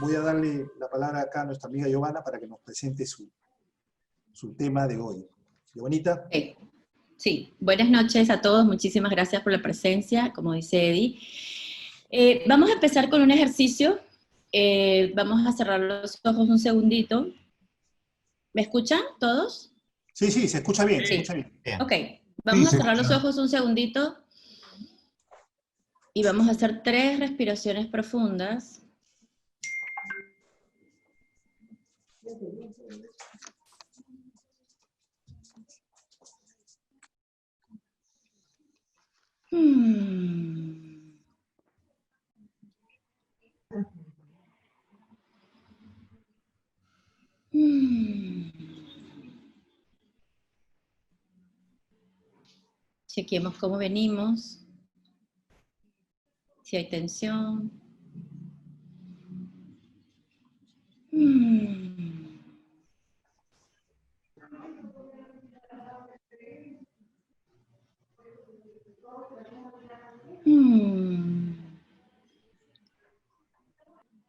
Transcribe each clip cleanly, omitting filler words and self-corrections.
voy a darle la palabra acá a nuestra amiga Giovanna para que nos presente su tema de hoy. Giovanita. Okay. Sí, buenas noches a todos, muchísimas gracias por la presencia, como dice Eddie. Vamos a empezar con un ejercicio, vamos a cerrar los ojos un segundito. ¿Me escuchan todos? Sí, sí, se escucha bien, Sí. se escucha bien. Ok, vamos a cerrar los ojos un segundito y vamos a hacer 3 respiraciones profundas. Chequemos cómo venimos, si hay tensión.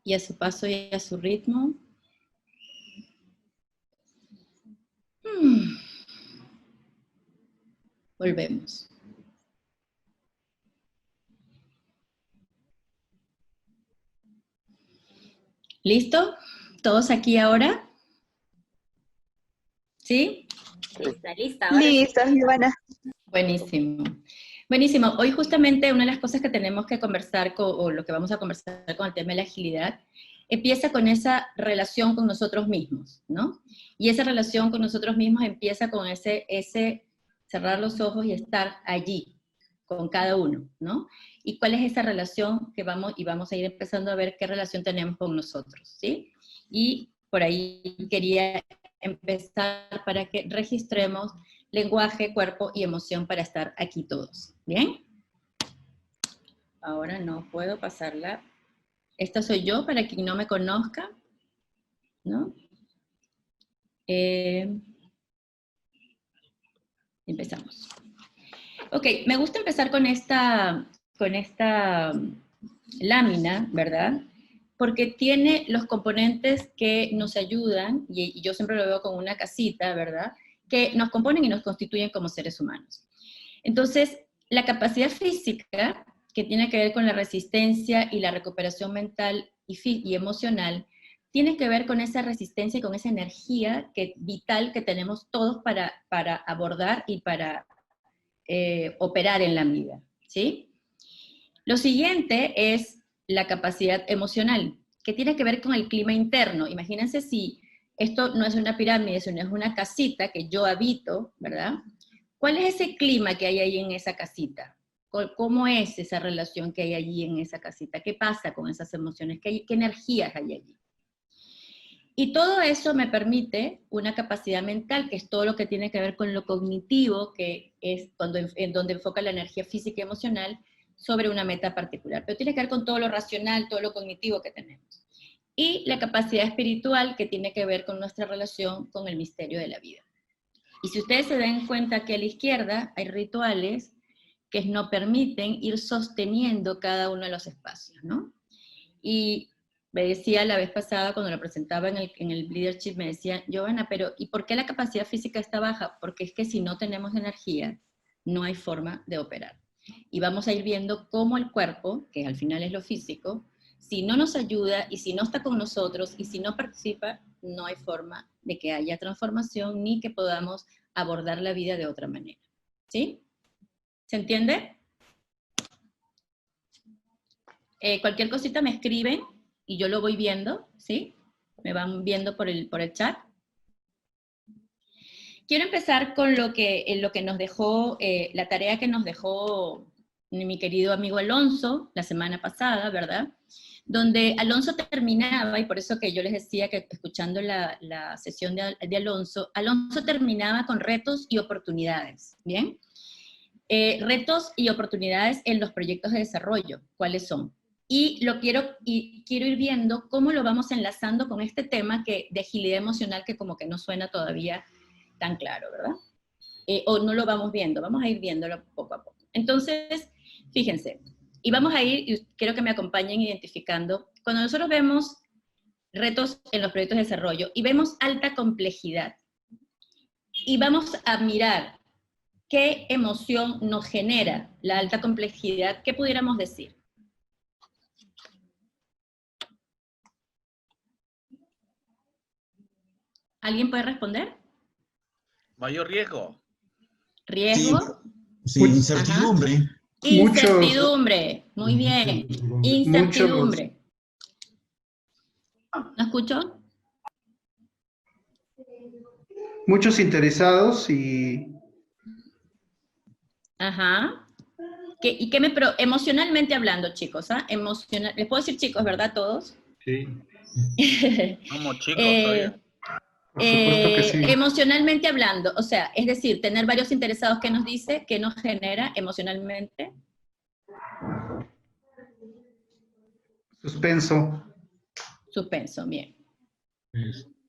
Y a su paso y a su ritmo. Volvemos. ¿Listo? ¿Todos aquí ahora? ¿Sí? Lista. Lista, Giovanna. Buenísimo. Buenísimo. Hoy justamente una de las cosas que tenemos que conversar, o lo que vamos a conversar con el tema de la agilidad, empieza con esa relación con nosotros mismos, ¿no? Y esa relación con nosotros mismos empieza con ese cerrar los ojos y estar allí, con cada uno, ¿no? Y cuál es esa relación que vamos a ir empezando a ver qué relación tenemos con nosotros, ¿sí? Y por ahí quería empezar para que registremos lenguaje, cuerpo y emoción para estar aquí todos, ¿bien? Ahora no puedo pasarla. Esta soy yo, para quien no me conozca, ¿no? Empezamos. Ok, me gusta empezar con esta lámina, ¿verdad? Porque tiene los componentes que nos ayudan, y yo siempre lo veo como una casita, ¿verdad? Que nos componen y nos constituyen como seres humanos. Entonces, la capacidad física, que tiene que ver con la resistencia y la recuperación mental y emocional, tiene que ver con esa resistencia y con esa energía vital que tenemos todos para abordar y para operar en la vida, ¿sí? Lo siguiente es la capacidad emocional, que tiene que ver con el clima interno. Imagínense si esto no es una pirámide, sino es una casita que yo habito, ¿verdad? ¿Cuál es ese clima que hay ahí en esa casita? ¿Cómo es esa relación que hay allí en esa casita? ¿Qué pasa con esas emociones? ¿Qué energías hay allí? Y todo eso me permite una capacidad mental, que es todo lo que tiene que ver con lo cognitivo, que es donde enfoca la energía física y emocional sobre una meta particular. Pero tiene que ver con todo lo racional, todo lo cognitivo que tenemos. Y la capacidad espiritual, que tiene que ver con nuestra relación con el misterio de la vida. Y si ustedes se dan cuenta que a la izquierda hay rituales que nos permiten ir sosteniendo cada uno de los espacios, ¿no? Y me decía la vez pasada, cuando lo presentaba en el leadership, me decía, Giovanna, pero ¿y por qué la capacidad física está baja? Porque es que si no tenemos energía, no hay forma de operar. Y vamos a ir viendo cómo el cuerpo, que al final es lo físico, si no nos ayuda y si no está con nosotros y si no participa, no hay forma de que haya transformación ni que podamos abordar la vida de otra manera. ¿Sí? ¿Se entiende? Cualquier cosita me escriben y yo lo voy viendo, ¿sí? Me van viendo por el chat. Quiero empezar con lo que nos dejó, la tarea que nos dejó mi querido amigo Alonso la semana pasada, ¿verdad? Donde Alonso terminaba, y por eso que yo les decía que escuchando la sesión de Alonso, Alonso terminaba con retos y oportunidades, ¿bien? Retos y oportunidades en los proyectos de desarrollo, ¿cuáles son? Y quiero ir viendo cómo lo vamos enlazando con este tema de agilidad emocional que como que no suena todavía tan claro, ¿verdad? O no lo vamos viendo, vamos a ir viéndolo poco a poco. Entonces, fíjense, y vamos a ir, y quiero que me acompañen identificando, cuando nosotros vemos retos en los proyectos de desarrollo, y vemos alta complejidad, y vamos a mirar qué emoción nos genera la alta complejidad, ¿qué pudiéramos decir? ¿Alguien puede responder? Mayor riesgo. ¿Riesgo? Sí, incertidumbre. Ajá. Incertidumbre, muy bien. Muchos, Incertidumbre. ¿No escucho? muchos interesados y Ajá. Emocionalmente hablando, chicos, ¿ah? Les puedo decir chicos, ¿verdad? Todos. sí, Somos chicos Eh, todavía. por supuesto que sí. Emocionalmente hablando, o sea, es decir, tener varios interesados, ¿qué nos dice? ¿Qué nos genera emocionalmente? Suspenso. Suspenso, bien.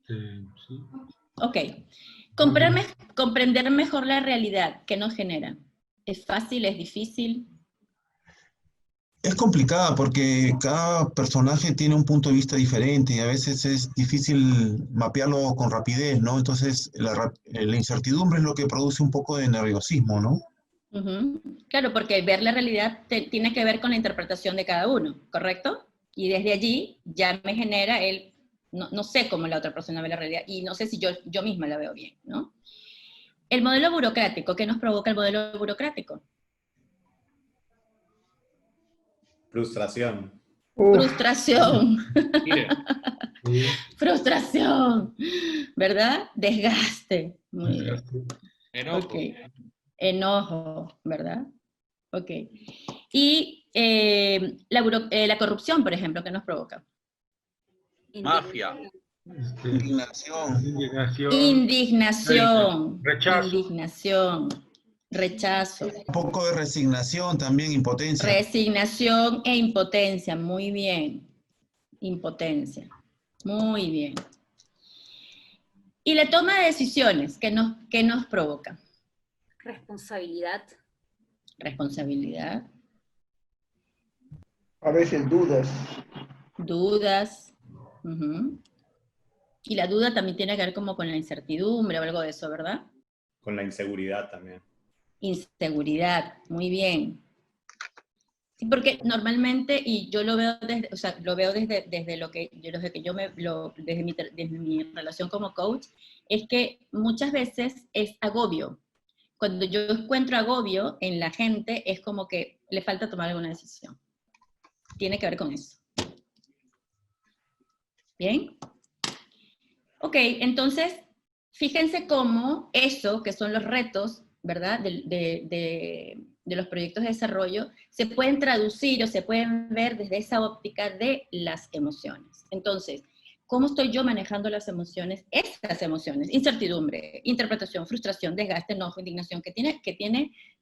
Sí. Ok. Comprender mejor la realidad, ¿qué nos genera? ¿Es fácil? ¿Es difícil? Es complicada porque cada personaje tiene un punto de vista diferente y a veces es difícil mapearlo con rapidez, ¿no? Entonces, la incertidumbre es lo que produce un poco de nerviosismo, ¿no? Ujú. Claro, porque ver la realidad tiene que ver con la interpretación de cada uno, ¿correcto? Y desde allí ya me genera no sé cómo la otra persona ve la realidad, y no sé si yo misma la veo bien, ¿no? El modelo burocrático, ¿qué nos provoca el modelo burocrático? Frustración. Frustración. Sí. Frustración, ¿verdad? Desgaste. Muy bien. Enojo. Ok. Enojo, ¿verdad? Ok. Y la corrupción, por ejemplo, ¿qué nos provoca? Mafia. Indignación. Indignación. Rechazo. Indignación. Rechazo. Un poco de resignación también, impotencia. Resignación e impotencia. Muy bien. Impotencia. Muy bien. Y la toma de decisiones, ¿qué nos provoca? Responsabilidad. Responsabilidad. A veces dudas. Dudas. Ujú. Y la duda también tiene que ver como con la incertidumbre o algo de eso, ¿verdad? Con la inseguridad también. Inseguridad, muy bien. Sí, porque normalmente, y yo lo veo desde, o sea, lo veo desde lo que, desde que desde mi relación como coach, es que muchas veces es agobio. Cuando yo encuentro agobio en la gente, es como que le falta tomar alguna decisión. Tiene que ver con eso. ¿Bien? Ok, entonces, fíjense cómo eso, que son los retos, ¿verdad?, de los proyectos de desarrollo, se pueden traducir o se pueden ver desde esa óptica de las emociones. Entonces, ¿cómo estoy yo manejando las emociones? Estas emociones, incertidumbre, interpretación, frustración, desgaste, enojo, indignación, que tiene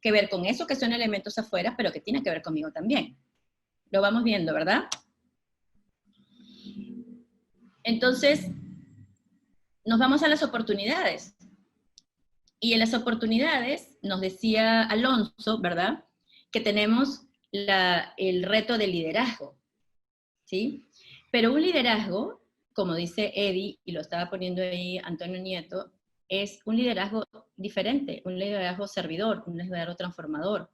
que ver con eso que son elementos afuera, pero que tiene que ver conmigo también. Lo vamos viendo, ¿verdad? Entonces, nos vamos a las oportunidades. Y en las oportunidades, nos decía Alonso, ¿verdad?, que tenemos el reto del liderazgo, ¿sí? Pero un liderazgo, como dice Eddie, y lo estaba poniendo ahí Antonio Nieto, es un liderazgo diferente, un liderazgo servidor, un liderazgo transformador.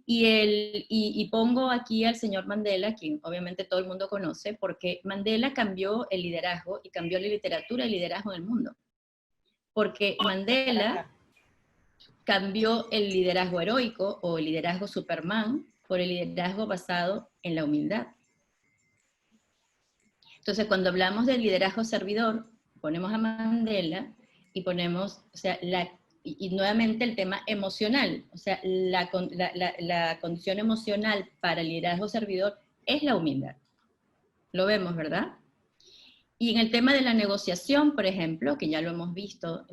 Y pongo aquí al señor Mandela, quien obviamente todo el mundo conoce, porque Mandela cambió el liderazgo y cambió la literatura y el liderazgo en el mundo. Porque Mandela cambió el liderazgo heroico o el liderazgo Superman por el liderazgo basado en la humildad. Entonces, cuando hablamos del liderazgo servidor, ponemos a Mandela y ponemos, o sea, y nuevamente el tema emocional, o sea, la condición emocional para el liderazgo servidor es la humildad. Lo vemos, ¿verdad? Y en el tema de la negociación, por ejemplo, que ya lo hemos visto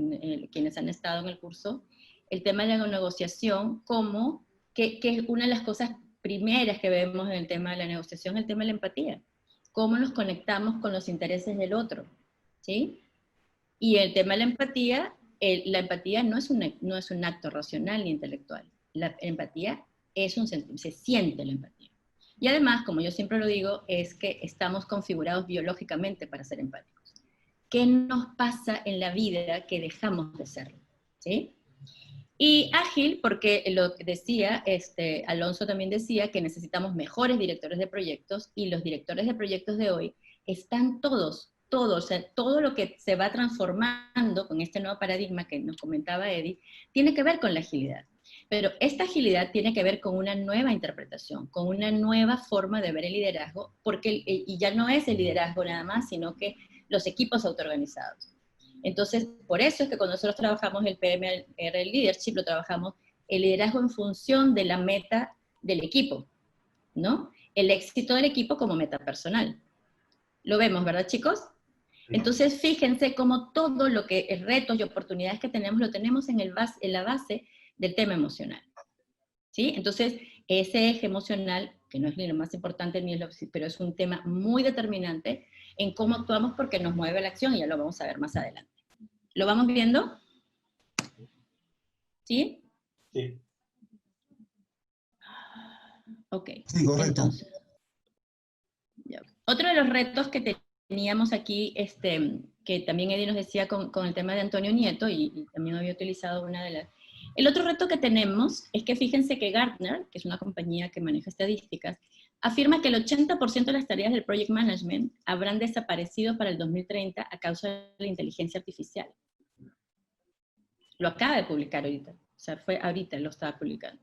quienes han estado en el curso, el tema de la negociación como que es una de las cosas primeras que vemos en el tema de la negociación, el tema de la empatía. Cómo nos conectamos con los intereses del otro, ¿sí? Y el tema de la empatía no es un acto racional ni intelectual. La empatía se siente la empatía. Y además, como yo siempre lo digo, es que estamos configurados biológicamente para ser empáticos. ¿Qué nos pasa en la vida que dejamos de serlo? ¿Sí? Y ágil, porque lo que decía, Alonso también decía que necesitamos mejores directores de proyectos, y los directores de proyectos de hoy están todos, o sea, todo lo que se va transformando con este nuevo paradigma que nos comentaba Eddie, tiene que ver con la agilidad. Pero esta agilidad tiene que ver con una nueva interpretación, con una nueva forma de ver el liderazgo, y ya no es el liderazgo nada más, sino que los equipos autoorganizados. Entonces, por eso es que cuando nosotros trabajamos el PMR Leadership, lo trabajamos el liderazgo en función de la meta del equipo, ¿no? El éxito del equipo como meta personal. Lo vemos, ¿verdad, chicos? Entonces, fíjense cómo todo lo que retos y oportunidades que tenemos, lo tenemos en la base del tema emocional, ¿sí? Entonces, ese eje emocional, que no es ni lo más importante, pero es un tema muy determinante en cómo actuamos, porque nos mueve la acción, y ya lo vamos a ver más adelante. ¿Lo vamos viendo? ¿Sí? Sí. Ok. Sí, correcto. Entonces, otro de los retos que teníamos aquí, que también Eddie nos decía con el tema de Antonio Nieto, y también había utilizado una de las... El otro reto que tenemos es que fíjense que Gartner, que es una compañía que maneja estadísticas, afirma que el 80% de las tareas del Project Management habrán desaparecido para el 2030 a causa de la inteligencia artificial. Lo acaba de publicar ahorita, o sea, fue ahorita, lo estaba publicando.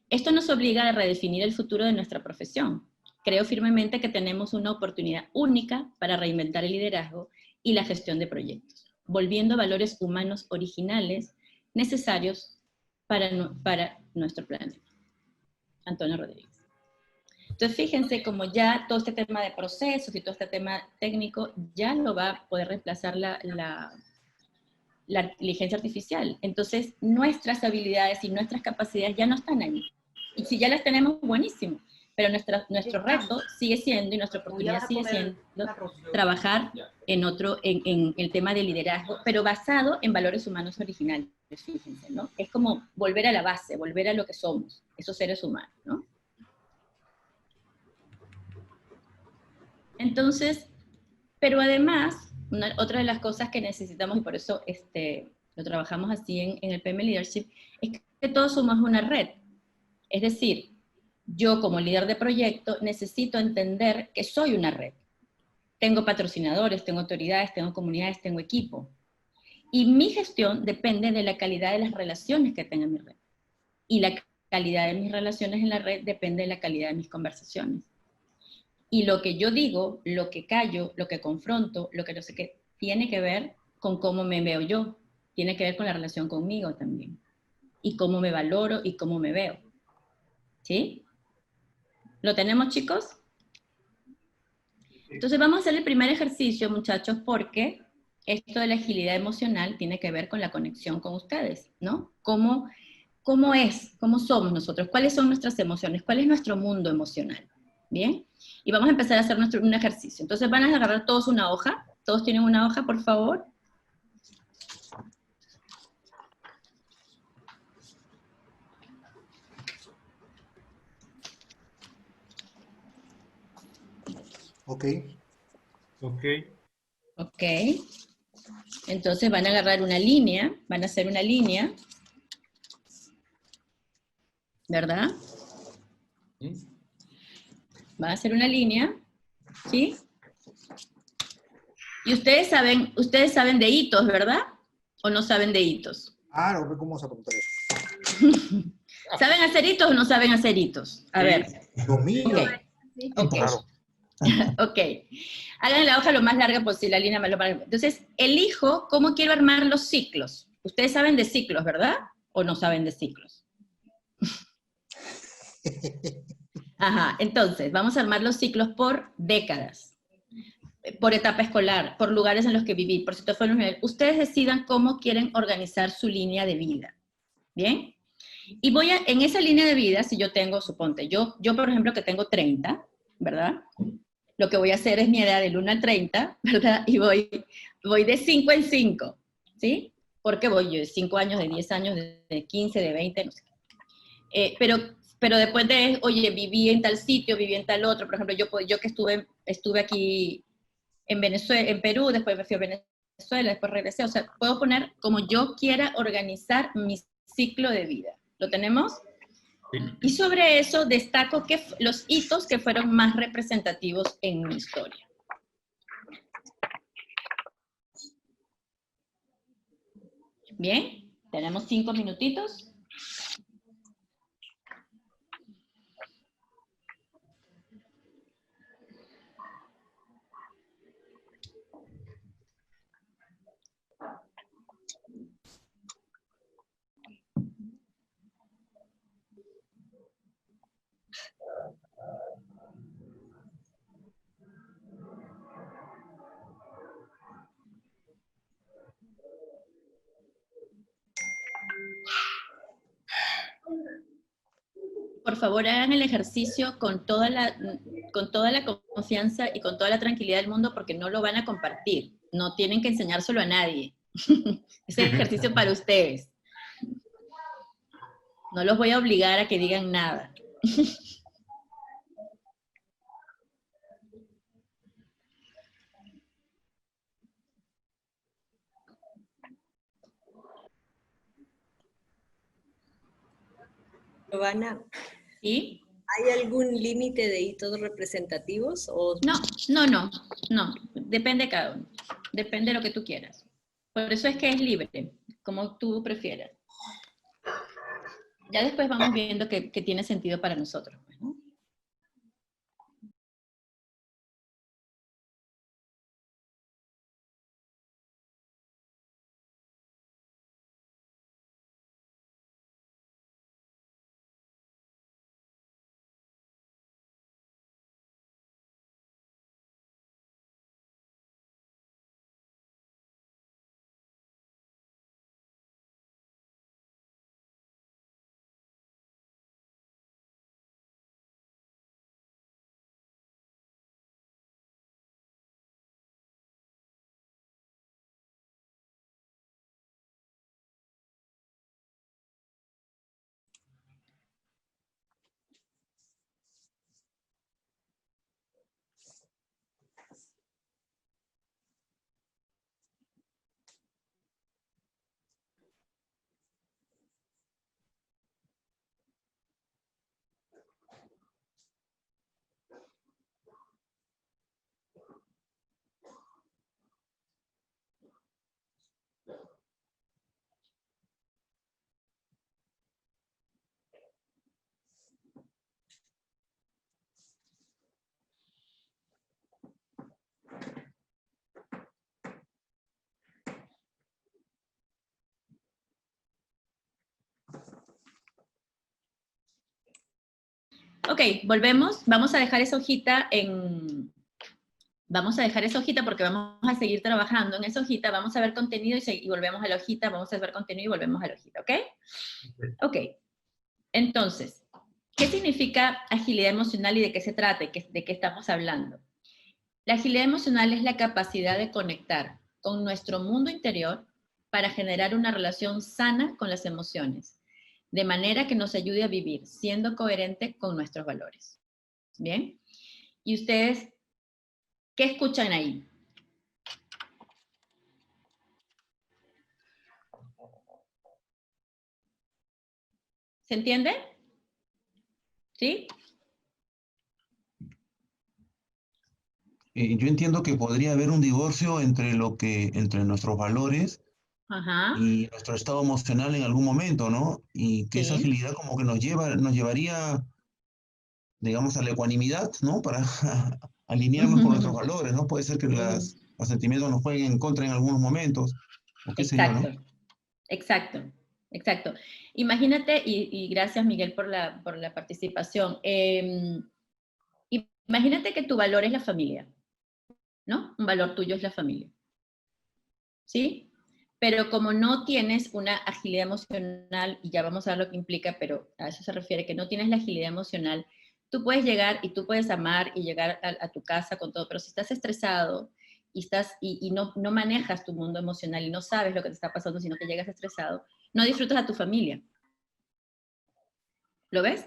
Esto nos obliga a redefinir el futuro de nuestra profesión. Creo firmemente que tenemos una oportunidad única para reinventar el liderazgo y la gestión de proyectos, volviendo valores humanos originales necesarios para nuestro planeta. Antonio Rodríguez. Entonces, fíjense como ya todo este tema de procesos y todo este tema técnico ya lo va a poder reemplazar la inteligencia artificial. Entonces, nuestras habilidades y nuestras capacidades ya no están ahí. Y si ya las tenemos, buenísimo. Pero nuestro reto sigue siendo, y nuestra oportunidad sigue siendo, trabajar en el tema de liderazgo, pero basado en valores humanos originales, fíjense, ¿no? Es como volver a la base, volver a lo que somos, esos seres humanos, ¿no? Entonces, pero además, otra de las cosas que necesitamos, y por eso lo trabajamos así en el PM Leadership, es que todos somos una red. Es decir, yo como líder de proyecto necesito entender que soy una red. Tengo patrocinadores, tengo autoridades, tengo comunidades, tengo equipo. Y mi gestión depende de la calidad de las relaciones que tenga en mi red. Y la calidad de mis relaciones en la red depende de la calidad de mis conversaciones. Y lo que yo digo, lo que callo, lo que confronto, lo que no sé qué, tiene que ver con cómo me veo yo. Tiene que ver con la relación conmigo también. Y cómo me valoro y cómo me veo. ¿Sí? ¿Lo tenemos, chicos? Entonces vamos a hacer el primer ejercicio, muchachos, porque esto de la agilidad emocional tiene que ver con la conexión con ustedes, ¿no? ¿Cómo somos nosotros? ¿Cuáles son nuestras emociones? ¿Cuál es nuestro mundo emocional? ¿Bien? Y vamos a empezar a hacer un ejercicio. Entonces van a agarrar todos una hoja. ¿Todos tienen una hoja, por favor? Ok. Ok. Ok. Entonces van a agarrar una línea, van a hacer una línea, ¿verdad? Van a hacer una línea, ¿sí? Y ustedes saben de hitos, ¿verdad? ¿O no saben de hitos? Ah, no, ¿cómo vamos a preguntar eso? ¿Saben hacer hitos o no saben hacer hitos? A ver. Dominio. Ok. Claro. Ok. Hagan la hoja lo más larga posible, la línea más larga. Entonces, elijo cómo quiero armar los ciclos. Ustedes saben de ciclos, ¿verdad? ¿O no saben de ciclos? Ajá, entonces, vamos a armar los ciclos por décadas, por etapa escolar, por lugares en los que viví, por situaciones nivel. Ustedes decidan cómo quieren organizar su línea de vida. ¿Bien? Y en esa línea de vida, si yo tengo, suponte, yo por ejemplo que tengo 30, ¿verdad? Lo que voy a hacer es mi edad del 1 al 30, ¿verdad? Y voy de 5 en 5, ¿sí? Porque voy yo de 5 años, de 10 años, de 15, de 20, no sé qué. Pero pero después de, oye, viví en tal sitio, viví en tal otro, por ejemplo, yo que estuve aquí en Venezuela, en Perú, después me fui a Venezuela, después regresé, o sea, puedo poner como yo quiera organizar mi ciclo de vida. ¿Lo tenemos? Y sobre eso destaco los hitos que fueron más representativos en mi historia. Bien, tenemos 5 minutitos. Por favor, hagan el ejercicio con toda la confianza y con toda la tranquilidad del mundo, porque no lo van a compartir. No tienen que enseñárselo a nadie. Ese ejercicio para ustedes. No los voy a obligar a que digan nada. Giovanna, ¿Sí? ¿hay algún límite de hitos representativos? O... No. Depende de cada uno. Depende de lo que tú quieras. Por eso es que es libre, como tú prefieras. Ya después vamos viendo que tiene sentido para nosotros, ¿no? Ok, volvemos. Vamos a dejar esa hojita Vamos a dejar esa hojita porque vamos a seguir trabajando en esa hojita. Vamos a ver contenido y volvemos a la hojita. Vamos a ver contenido y volvemos a la hojita, ¿ok? Ok. Entonces, ¿qué significa agilidad emocional y de qué se trata? ¿De qué estamos hablando? La agilidad emocional es la capacidad de conectar con nuestro mundo interior para generar una relación sana con las emociones, de manera que nos ayude a vivir siendo coherente con nuestros valores. ¿Bien? ¿Y ustedes qué escuchan ahí? ¿Se entiende? ¿Sí? Yo entiendo que podría haber un divorcio entre nuestros valores y nuestro estado emocional en algún momento, ¿no? Y que esa agilidad como que nos llevaría, digamos, a la ecuanimidad, ¿no? Para alinearnos con nuestros valores, ¿no? Puede ser que los sentimientos nos jueguen en contra en algunos momentos, o qué sé yo, ¿no? Exacto. Imagínate, y gracias Miguel por la participación, imagínate que tu valor es la familia, ¿no? Un valor tuyo es la familia, ¿sí? Pero como no tienes una agilidad emocional, y ya vamos a ver lo que implica, pero a eso se refiere, que no tienes la agilidad emocional, tú puedes llegar y tú puedes amar y llegar a tu casa con todo, pero si estás estresado y no manejas tu mundo emocional y no sabes lo que te está pasando, sino que llegas estresado, no disfrutas a tu familia. ¿Lo ves?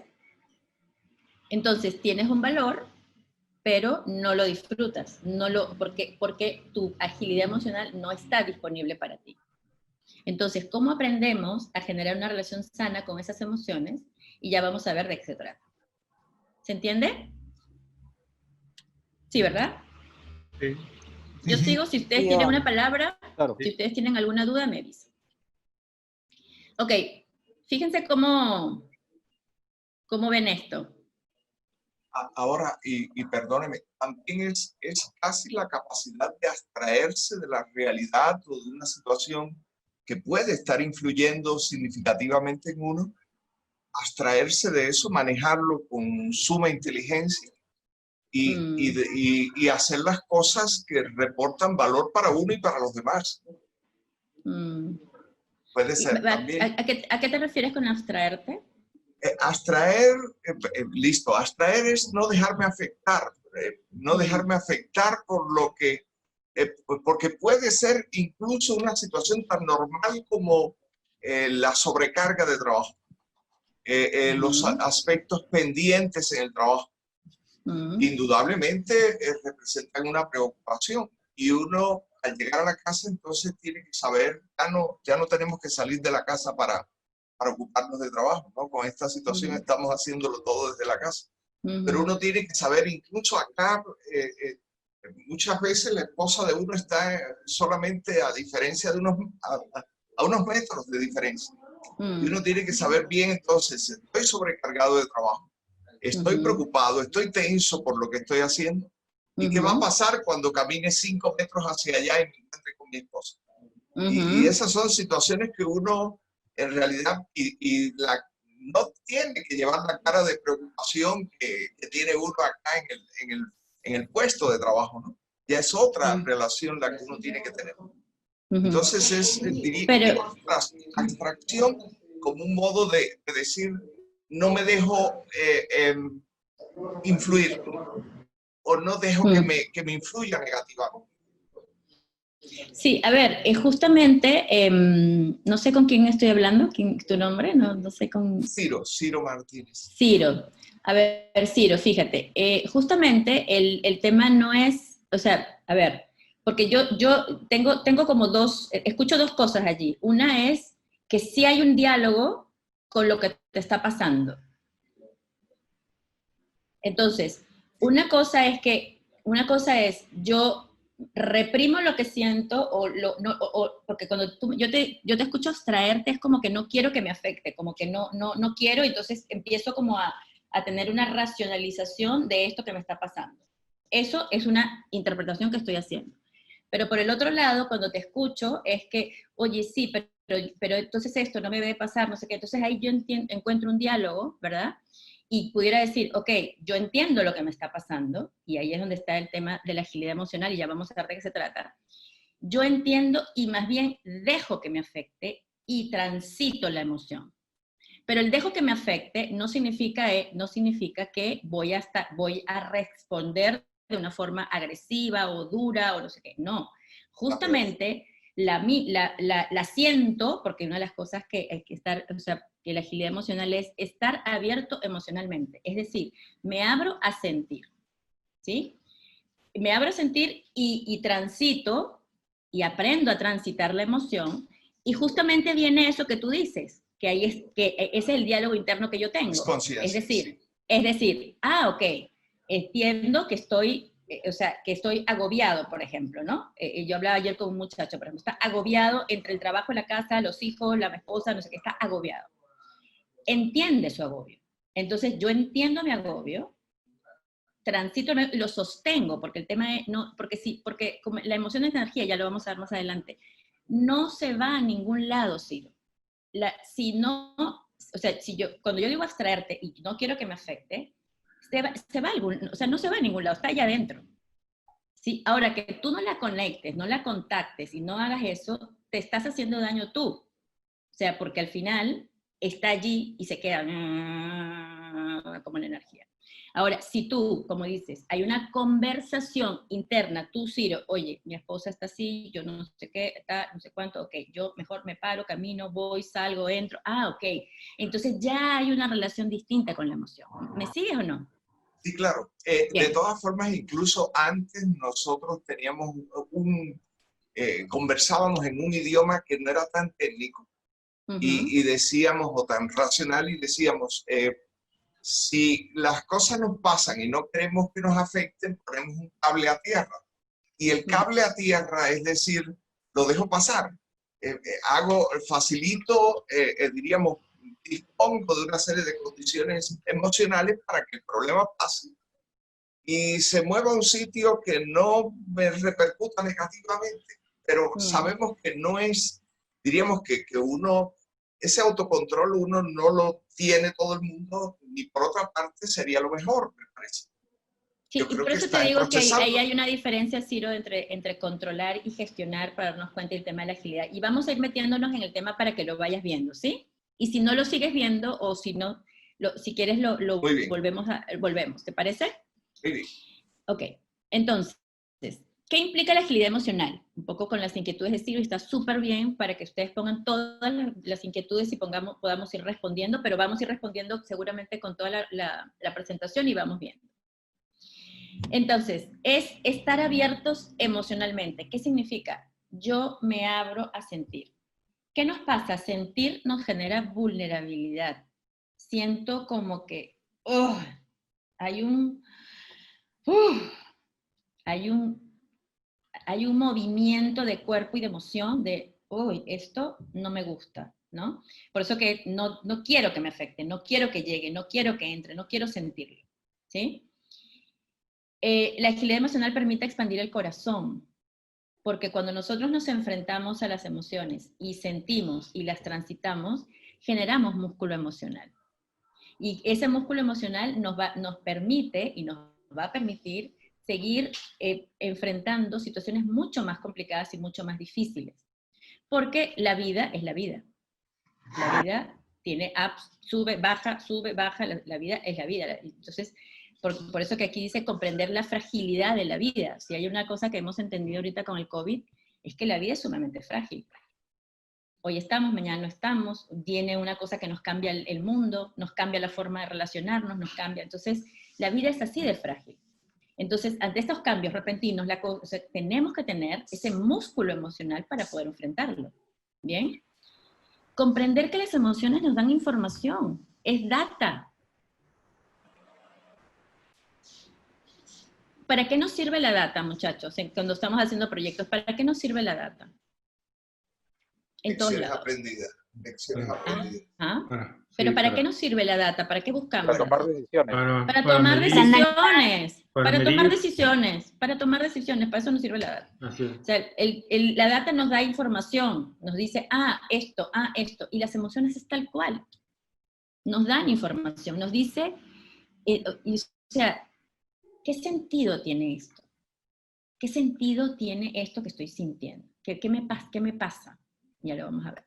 Entonces, tienes un valor, pero no lo disfrutas, porque tu agilidad emocional no está disponible para ti. Entonces, ¿cómo aprendemos a generar una relación sana con esas emociones? Y ya vamos a ver de qué se trata. ¿Se entiende? Sí, ¿verdad? Sí. Yo sigo, si ustedes tienen una palabra, Claro. si ustedes tienen alguna duda, me avisan. Ok, fíjense cómo ven esto. Ahora, y perdóneme, también es casi la capacidad de abstraerse de la realidad o de una situación que puede estar influyendo significativamente en uno, abstraerse de eso, manejarlo con suma inteligencia y hacer las cosas que reportan valor para uno y para los demás. Puede ser también. ¿A qué te refieres con abstraerte? Abstraer, listo, abstraer es no dejarme afectar, no dejarme afectar por lo que, porque puede ser incluso una situación tan normal como la sobrecarga de trabajo, los aspectos pendientes en el trabajo. Indudablemente representan una preocupación y uno al llegar a la casa entonces tiene que saber, ya no tenemos que salir de la casa para ocuparnos de trabajo, ¿no? Con esta situación estamos haciéndolo todo desde la casa. Pero uno tiene que saber, incluso acá, muchas veces la esposa de uno está solamente a diferencia de a unos metros de diferencia. Y uno tiene que saber bien, entonces, estoy sobrecargado de trabajo, estoy preocupado, estoy tenso por lo que estoy haciendo. ¿Y qué va a pasar cuando camine 5 metros hacia allá y me encuentre con mi esposa? Y esas son situaciones que uno en realidad no tiene que llevar la cara de preocupación que tiene uno acá en el puesto de trabajo, ¿no? Ya es otra relación la que uno tiene que tener. Entonces diría abstracción como un modo de decir, no me dejo influir o no dejo que me influya negativamente. Sí, a ver, justamente, no sé con quién estoy hablando, ¿tu nombre? No sé con... Ciro Martínez. Ciro. A ver, Ciro, fíjate, justamente el tema no es, o sea, a ver, porque yo tengo como escucho dos cosas allí. Una es que sí hay un diálogo con lo que te está pasando. Entonces, una cosa es yo reprimo lo que siento porque cuando yo te escucho abstraerte es como que no quiero que me afecte, como que no quiero, entonces empiezo como a tener una racionalización de esto que me está pasando. Eso es una interpretación que estoy haciendo. Pero por el otro lado, cuando te escucho, es que, oye, sí, pero entonces esto no me debe pasar, no sé qué. Entonces ahí yo encuentro un diálogo, ¿verdad? Y pudiera decir, ok, yo entiendo lo que me está pasando, y ahí es donde está el tema de la agilidad emocional, y ya vamos a ver de qué se trata. Yo entiendo y más bien dejo que me afecte y transito la emoción. Pero el dejo que me afecte no significa que voy a responder de una forma agresiva o dura o no sé qué. No, justamente la siento, porque una de las cosas que hay que estar, o sea, que la agilidad emocional es estar abierto emocionalmente. Es decir, me abro a sentir, ¿sí? Me abro a sentir y transito y aprendo a transitar la emoción, y justamente viene eso que tú dices, que ese es el diálogo interno que yo tengo. Es decir, ok, entiendo que estoy agobiado, por ejemplo, ¿no? Yo hablaba ayer con un muchacho, por ejemplo, está agobiado entre el trabajo, la casa, los hijos, la esposa, no sé qué, está agobiado. Entiende su agobio. Entonces yo entiendo mi agobio, transito, lo sostengo, porque el tema es, porque como la emoción es energía, ya lo vamos a ver más adelante, no se va a ningún lado, Ciro. Cuando yo digo abstraerte y no quiero que me afecte, no se va a ningún lado, está allá adentro. ¿Sí? Ahora, que tú no la conectes, no la contactes y no hagas eso, te estás haciendo daño tú. O sea, porque al final está allí y se queda como en energía. Ahora, si tú, como dices, hay una conversación interna, tú, Ciro, oye, mi esposa está así, yo no sé qué, está, no sé cuánto, ok, yo mejor me paro, camino, voy, salgo, entro, ok. Entonces ya hay una relación distinta con la emoción. ¿Me sigues o no? Sí, claro. De todas formas, incluso antes nosotros teníamos conversábamos en un idioma que no era tan técnico y decíamos, o tan racional, y decíamos, si las cosas nos pasan y no queremos que nos afecten, ponemos un cable a tierra. Y el cable a tierra, es decir, lo dejo pasar. Facilito, diríamos, dispongo de una serie de condiciones emocionales para que el problema pase y se mueva a un sitio que no me repercuta negativamente. Pero sabemos que no es, diríamos que uno, ese autocontrol uno no lo tiene todo el mundo, ni por otra parte sería lo mejor, me parece. Sí, y por eso te digo que ahí hay una diferencia, Ciro, entre controlar y gestionar para darnos cuenta del tema de la agilidad. Y vamos a ir metiéndonos en el tema para que lo vayas viendo, ¿sí? Y si no lo sigues viendo, o si no, si quieres lo volvemos, ¿te parece? Muy bien. Ok, entonces, ¿qué implica la agilidad emocional? Un poco con las inquietudes de Ciro, está súper bien para que ustedes pongan todas las inquietudes y podamos ir respondiendo, pero vamos a ir respondiendo seguramente con toda la presentación y vamos viendo. Entonces, es estar abiertos emocionalmente. ¿Qué significa? Yo me abro a sentir. ¿Qué nos pasa? Sentir nos genera vulnerabilidad. Siento como que hay un movimiento de cuerpo y de emoción de, esto no me gusta, ¿no? Por eso que no quiero que me afecte, no quiero que llegue, no quiero que entre, no quiero sentirlo, ¿sí? La agilidad emocional permite expandir el corazón, porque cuando nosotros nos enfrentamos a las emociones y sentimos y las transitamos, generamos músculo emocional. Y ese músculo emocional nos permite y nos va a permitir seguir enfrentando situaciones mucho más complicadas y mucho más difíciles. Porque la vida es la vida. La vida tiene ups, sube, baja, la vida es la vida. Entonces, por eso que aquí dice comprender la fragilidad de la vida. Si hay una cosa que hemos entendido ahorita con el COVID, es que la vida es sumamente frágil. Hoy estamos, mañana no estamos, viene una cosa que nos cambia el mundo, nos cambia la forma de relacionarnos, nos cambia. Entonces, la vida es así de frágil. Entonces, ante estos cambios repentinos, tenemos que tener ese músculo emocional para poder enfrentarlo. ¿Bien? Comprender que las emociones nos dan información, es data. ¿Para qué nos sirve la data, muchachos? Cuando estamos haciendo proyectos, ¿para qué nos sirve la data? En todos lados. Lecciones aprendidas. Pero ¿para qué nos sirve la data? ¿Para qué buscamos? Para tomar decisiones. Para tomar decisiones. Para tomar decisiones. Para eso nos sirve la data. O sea, la data nos da información. Nos dice, esto. Y las emociones es tal cual. Nos dan información. Nos dice, o sea, ¿qué sentido tiene esto? ¿Qué sentido tiene esto que estoy sintiendo? ¿Qué me pasa? Ya lo vamos a ver.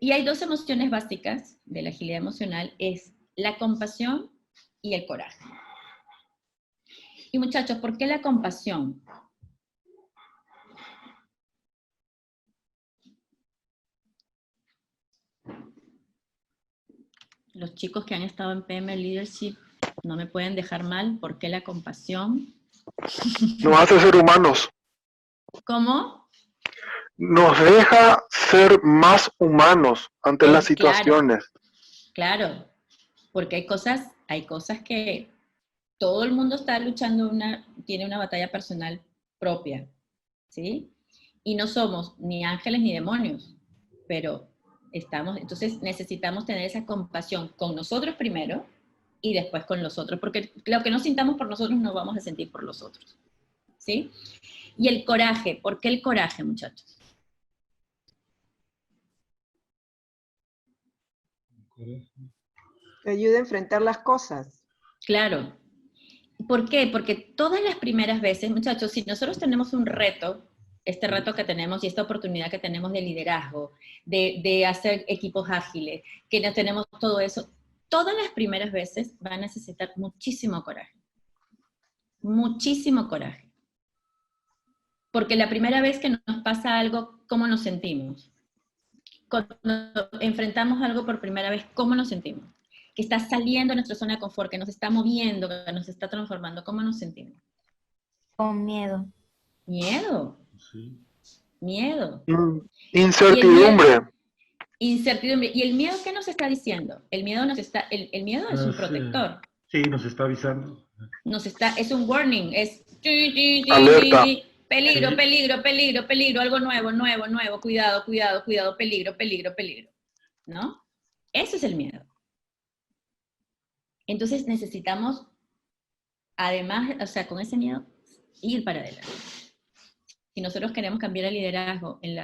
Y hay dos emociones básicas de la agilidad emocional, es la compasión y el coraje. Y muchachos, ¿por qué la compasión? Los chicos que han estado en PM Leadership no me pueden dejar mal. ¿Por qué la compasión? Nos hace ser humanos. ¿Cómo? Nos deja ser más humanos ante las situaciones. Claro, porque hay cosas que todo el mundo está luchando, tiene una batalla personal propia, ¿sí? Y no somos ni ángeles ni demonios, pero entonces necesitamos tener esa compasión con nosotros primero y después con los otros, porque lo que no sintamos por nosotros no vamos a sentir por los otros, ¿sí? Y el coraje, ¿por qué el coraje, muchachos? Te ayuda a enfrentar las cosas. Claro. ¿Por qué? Porque todas las primeras veces, muchachos, si nosotros tenemos un reto, este reto que tenemos y esta oportunidad que tenemos de liderazgo, de hacer equipos ágiles, que no tenemos todo eso, todas las primeras veces van a necesitar muchísimo coraje. Muchísimo coraje. Porque la primera vez que nos pasa algo, ¿cómo nos sentimos? Cuando enfrentamos algo por primera vez, ¿cómo nos sentimos? que está saliendo de nuestra zona de confort, que nos está moviendo, que nos está transformando, ¿cómo nos sentimos? Con miedo. Miedo. Sí. Miedo. Incertidumbre. Incertidumbre. ¿Y el miedo qué nos está diciendo? El miedo el miedo es un protector. Sí, nos está avisando. Es un warning, es Alerta. peligro, peligro, peligro, peligro, algo nuevo, nuevo, nuevo, cuidado, cuidado, cuidado, peligro, peligro, peligro. ¿No? Eso es el miedo. Entonces necesitamos, además, o sea, con ese miedo, ir para adelante. Si nosotros queremos cambiar el liderazgo en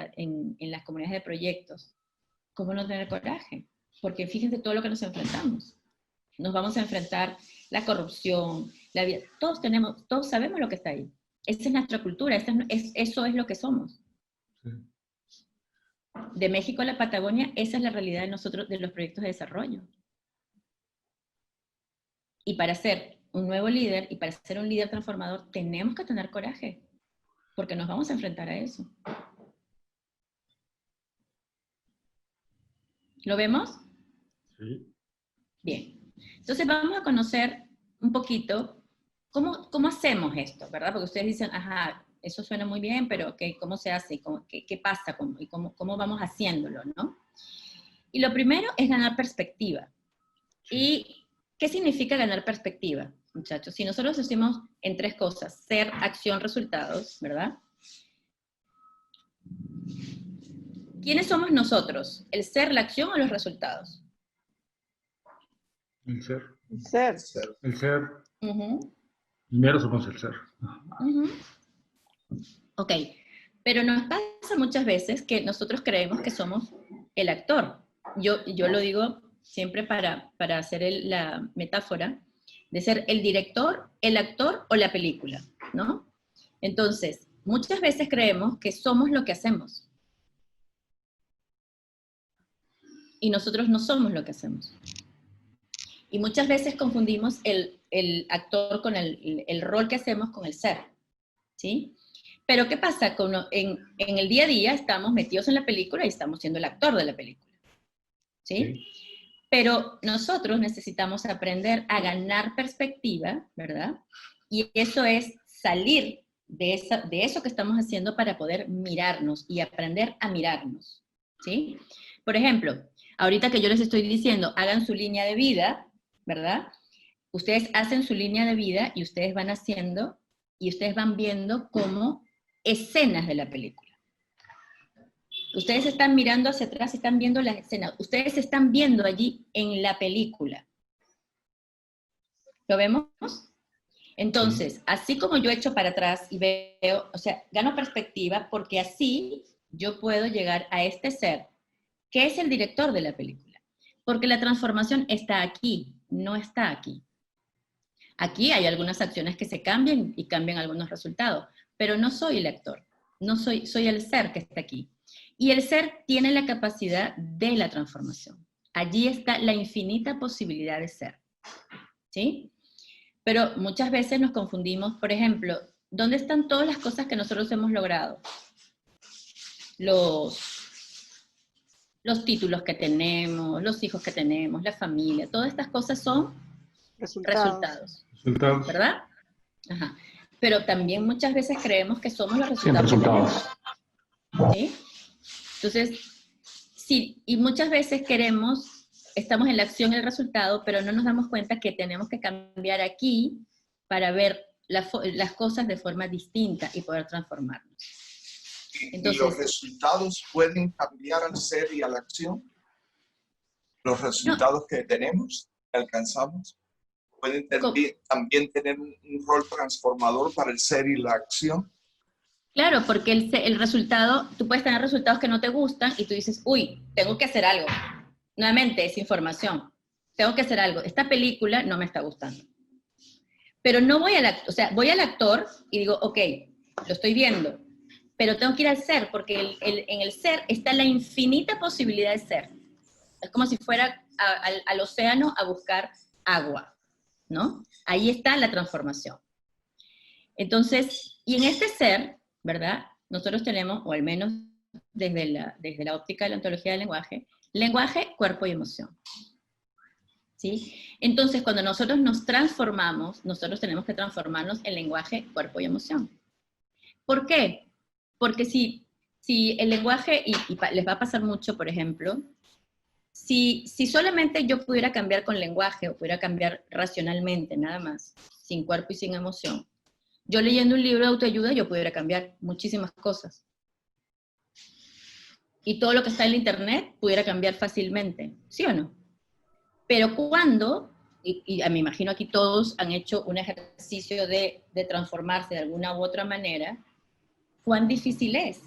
las comunidades de proyectos, ¿cómo no tener coraje? Porque fíjense todo lo que nos enfrentamos. Nos vamos a enfrentar la corrupción, la vida. Todos sabemos lo que está ahí. Esa es nuestra cultura, eso es lo que somos. Sí. De México a la Patagonia, esa es la realidad de nosotros, de los proyectos de desarrollo. Y para ser un nuevo líder, y para ser un líder transformador, tenemos que tener coraje, porque nos vamos a enfrentar a eso. ¿Lo vemos? Sí. Bien. Entonces vamos a conocer un poquito cómo hacemos esto, ¿verdad? Porque ustedes dicen, ajá, eso suena muy bien, pero ¿cómo se hace? ¿Qué pasa? ¿Cómo vamos haciéndolo, no? Y lo primero es ganar perspectiva. ¿Y qué significa ganar perspectiva, muchachos? Si nosotros decimos en 3 cosas, ser, acción, resultados, ¿verdad? ¿Quiénes somos nosotros? ¿El ser, la acción o los resultados? El ser. El ser. El ser. Primero somos el ser. Ok, pero nos pasa muchas veces que nosotros creemos que somos el actor. Yo lo digo siempre para hacer la metáfora de ser el director, el actor o la película, ¿no? Entonces, muchas veces creemos que somos lo que hacemos. Y nosotros no somos lo que hacemos. Y muchas veces confundimos el actor con el rol que hacemos con el ser, ¿sí? Pero ¿qué pasa? En el día a día estamos metidos en la película y estamos siendo el actor de la película, ¿sí? Pero nosotros necesitamos aprender a ganar perspectiva, ¿verdad? Y eso es salir de eso que estamos haciendo para poder mirarnos y aprender a mirarnos, ¿sí? Por ejemplo, ahorita que yo les estoy diciendo, hagan su línea de vida, ¿verdad? Ustedes hacen su línea de vida y ustedes van haciendo, y ustedes van viendo como escenas de la película. Ustedes están mirando hacia atrás, están viendo las escenas. Ustedes están viendo allí en la película. ¿Lo vemos? Entonces, así como yo echo para atrás y veo, o sea, gano perspectiva porque así yo puedo llegar a este ser, que es el director de la película. Porque la transformación está aquí, no está aquí. Aquí hay algunas acciones que se cambian y cambian algunos resultados, pero no soy el actor, soy el ser que está aquí. Y el ser tiene la capacidad de la transformación. Allí está la infinita posibilidad de ser, ¿sí? Pero muchas veces nos confundimos, por ejemplo, ¿dónde están todas las cosas que nosotros hemos logrado? Los títulos que tenemos, los hijos que tenemos, la familia, todas estas cosas son resultados. ¿Verdad? Ajá. Pero también muchas veces creemos que somos los resultados. ¿Sí? Entonces, sí, y muchas veces estamos en la acción y el resultado, pero no nos damos cuenta que tenemos que cambiar aquí para ver las cosas de forma distinta y poder transformarnos. Entonces, ¿y los resultados pueden cambiar al ser y a la acción? ¿Los resultados que tenemos, que alcanzamos, pueden también tener un rol transformador para el ser y la acción? Claro, porque el resultado, tú puedes tener resultados que no te gustan y tú dices, uy, tengo que hacer algo. Nuevamente, es información. Tengo que hacer algo. Esta película no me está gustando. Pero no voy voy al actor y digo, ok, lo estoy viendo, pero tengo que ir al ser, porque en el ser está la infinita posibilidad de ser. Es como si fuera al océano a buscar agua, ¿no? Ahí está la transformación. Entonces, y en este ser, ¿verdad? Nosotros tenemos, o al menos desde la óptica de la ontología del lenguaje, cuerpo y emoción. ¿sí? Entonces, cuando nosotros nos transformamos, nosotros tenemos que transformarnos en lenguaje, cuerpo y emoción. ¿Por qué? Porque si el lenguaje, y les va a pasar mucho, por ejemplo, si solamente yo pudiera cambiar con lenguaje, o pudiera cambiar racionalmente, nada más, sin cuerpo y sin emoción, yo leyendo un libro de autoayuda, yo pudiera cambiar muchísimas cosas. Y todo lo que está en la internet pudiera cambiar fácilmente, ¿sí o no? Pero cuando, y me imagino aquí todos han hecho un ejercicio de transformarse de alguna u otra manera, ¿cuán difícil es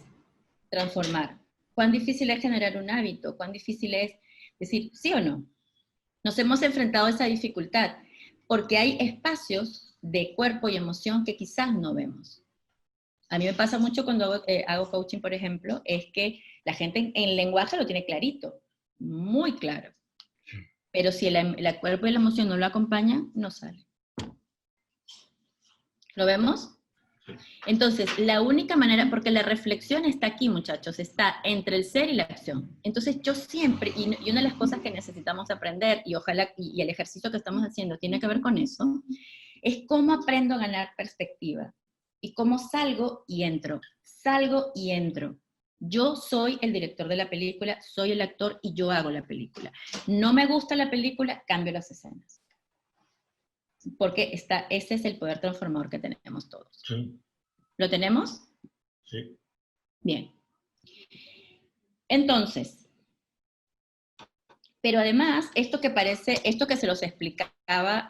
transformar? ¿Cuán difícil es generar un hábito? ¿Cuán difícil es decir sí o no? Nos hemos enfrentado a esa dificultad, porque hay espacios de cuerpo y emoción que quizás no vemos. A mí me pasa mucho cuando hago coaching, por ejemplo, es que la gente en lenguaje lo tiene clarito, muy claro. Pero si el cuerpo y la emoción no lo acompañan, no sale. ¿Lo vemos? Entonces, la única manera, porque la reflexión está aquí, muchachos, está entre el ser y la acción. Entonces, yo siempre, y una de las cosas que necesitamos aprender, y ojalá, y el ejercicio que estamos haciendo tiene que ver con eso, es cómo aprendo a ganar perspectiva. Y cómo salgo y entro. Salgo y entro. Yo soy el director de la película, soy el actor y yo hago la película. No me gusta la película, cambio las escenas. Porque ese es el poder transformador que tenemos todos. Sí. ¿Lo tenemos? Sí. Bien. Entonces, pero además, esto que se los explicaba,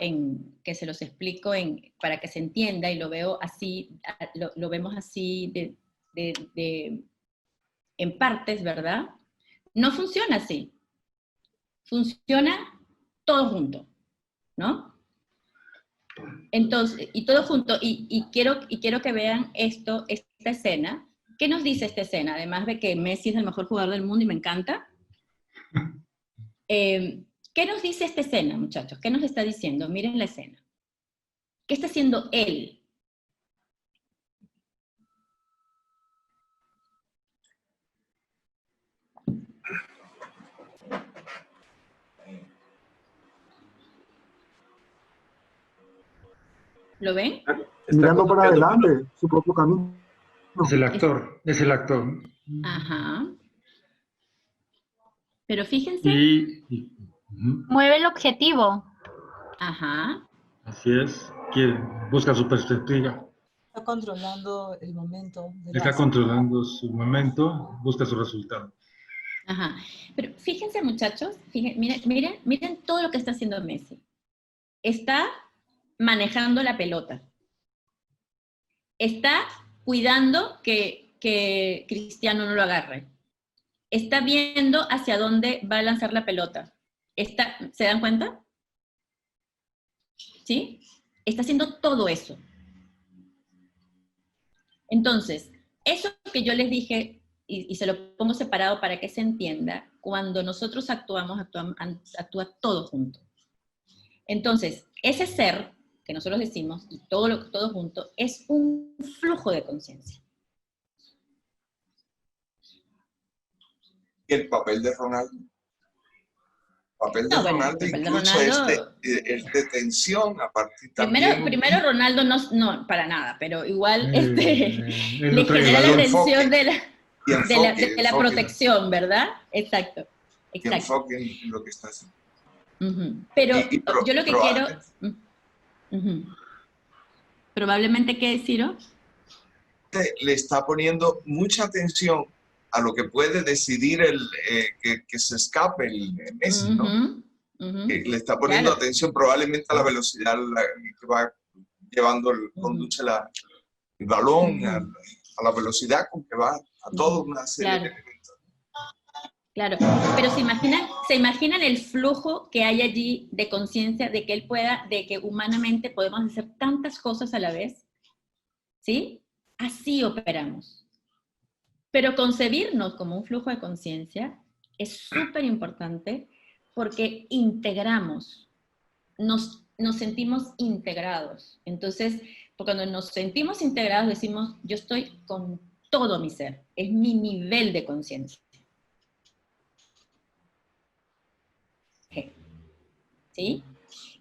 que se los explico para que se entienda, y lo veo así, lo vemos así en partes, ¿verdad? No funciona así. Funciona todo junto, ¿no? Entonces, y todo junto, y quiero que vean esta escena. ¿Qué nos dice esta escena? Además de que Messi es el mejor jugador del mundo y me encanta. ¿Qué nos dice esta escena, muchachos? ¿Qué nos está diciendo? Miren la escena. ¿Qué está haciendo él? ¿Lo ven? Mirando para adelante, su propio camino. Es el actor, es el actor. Ajá. Pero fíjense. Mueve el objetivo. Ajá. Así es. Busca su perspectiva. Está controlando el momento. Está controlando su momento, busca su resultado. Ajá. Pero fíjense, muchachos, miren todo lo que está haciendo Messi. Está manejando la pelota. Está cuidando que Cristiano no lo agarre. Está viendo hacia dónde va a lanzar la pelota. ¿Se dan cuenta? ¿Sí? Está haciendo todo eso. Entonces, eso que yo les dije, y se lo pongo separado para que se entienda, cuando nosotros actuamos, actúa todo junto. Entonces, ese ser que nosotros decimos, y todo junto, es un flujo de conciencia. El papel de Ronaldo. El papel de Ronaldo incluso es de tensión, a partir también... Primero Ronaldo no para nada, pero igual le genera la tensión de la protección, ¿verdad? Exacto. Y enfoque en lo que está haciendo. Pero yo lo que quiero... Probablemente, ¿qué, Ciro? Le está poniendo mucha atención a lo que puede decidir que se escape el Messi, ¿no? Le está poniendo atención probablemente a la velocidad que va llevando, conduce el balón, a la velocidad con que va, a toda una serie de elementos. Claro, pero se imaginan el flujo que hay allí de conciencia, de que humanamente podemos hacer tantas cosas a la vez, ¿sí? Así operamos. Pero concebirnos como un flujo de conciencia es súper importante porque integramos, nos sentimos integrados. Entonces, cuando nos sentimos integrados decimos, yo estoy con todo mi ser, es mi nivel de conciencia. ¿sí?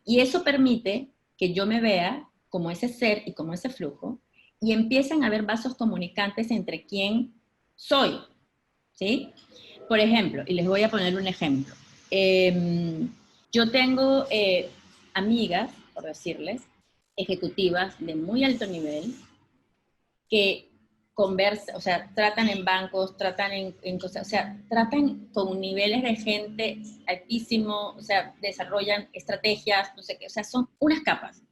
Y eso permite que yo me vea como ese ser y como ese flujo, y empiezan a haber vasos comunicantes entre quién soy, ¿sí? Por ejemplo, y les voy a poner un ejemplo. Yo tengo amigas, por decirles, ejecutivas de muy alto nivel, que conversan, o sea, tratan en bancos, tratan en cosas, o sea, tratan con niveles de gente altísimo, o sea, desarrollan estrategias, no sé qué, o sea, son unas capas.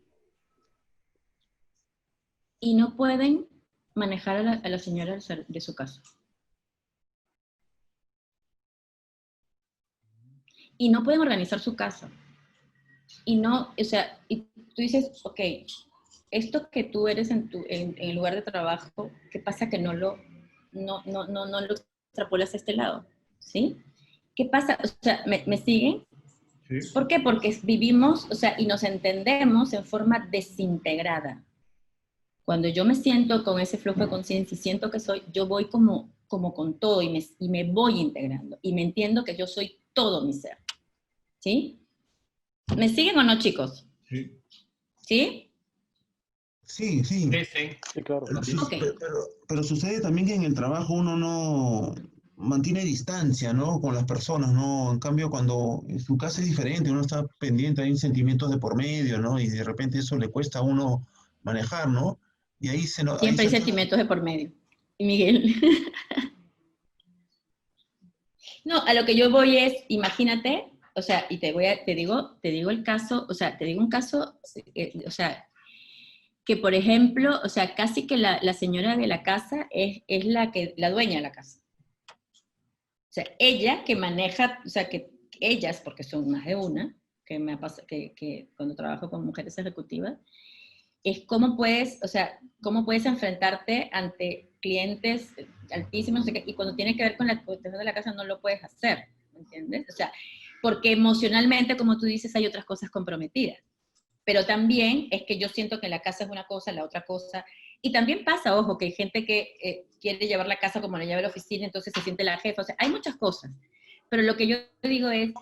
Y no pueden manejar a la señora de su casa. Y no pueden organizar su casa. Y no, o sea, y tú dices, ok, esto que tú eres en el lugar de trabajo, ¿qué pasa que no lo extrapolas a este lado? ¿Sí? ¿Qué pasa? O sea, ¿me siguen? Sí. ¿Por qué? Porque vivimos, o sea, y nos entendemos en forma desintegrada. Cuando yo me siento con ese flujo de conciencia y siento que soy, yo voy como con todo y me voy integrando. Y me entiendo que yo soy todo mi ser. ¿Sí? ¿Me siguen o no, chicos? Sí. ¿Sí? Sí, sí. Sí, claro. Okay. Pero sucede también que en el trabajo uno no mantiene distancia, ¿no? Con las personas, ¿no? En cambio, cuando en su casa es diferente, uno está pendiente, hay sentimientos de por medio, ¿no? Y de repente eso le cuesta a uno manejar, ¿no? Y ahí se... Siempre hay sentimientos de por medio. ¿Y Miguel? No, a lo que yo voy es, imagínate, o sea, y te digo el caso, o sea, te digo un caso, o sea, que por ejemplo, o sea, casi que la señora de la casa es la dueña de la casa. O sea, ella que maneja, o sea, que ellas, porque son más de una, que me ha pasado, que cuando trabajo con mujeres ejecutivas, es cómo puedes, o sea, cómo puedes enfrentarte ante clientes altísimos, no sé qué, y cuando tiene que ver con la cuestión de la casa no lo puedes hacer, ¿me entiendes? O sea, porque emocionalmente, como tú dices, hay otras cosas comprometidas. Pero también es que yo siento que la casa es una cosa, la otra cosa, y también pasa, ojo, que hay gente que quiere llevar la casa como la lleva la oficina, entonces se siente la jefa, o sea, hay muchas cosas. Pero lo que yo digo es,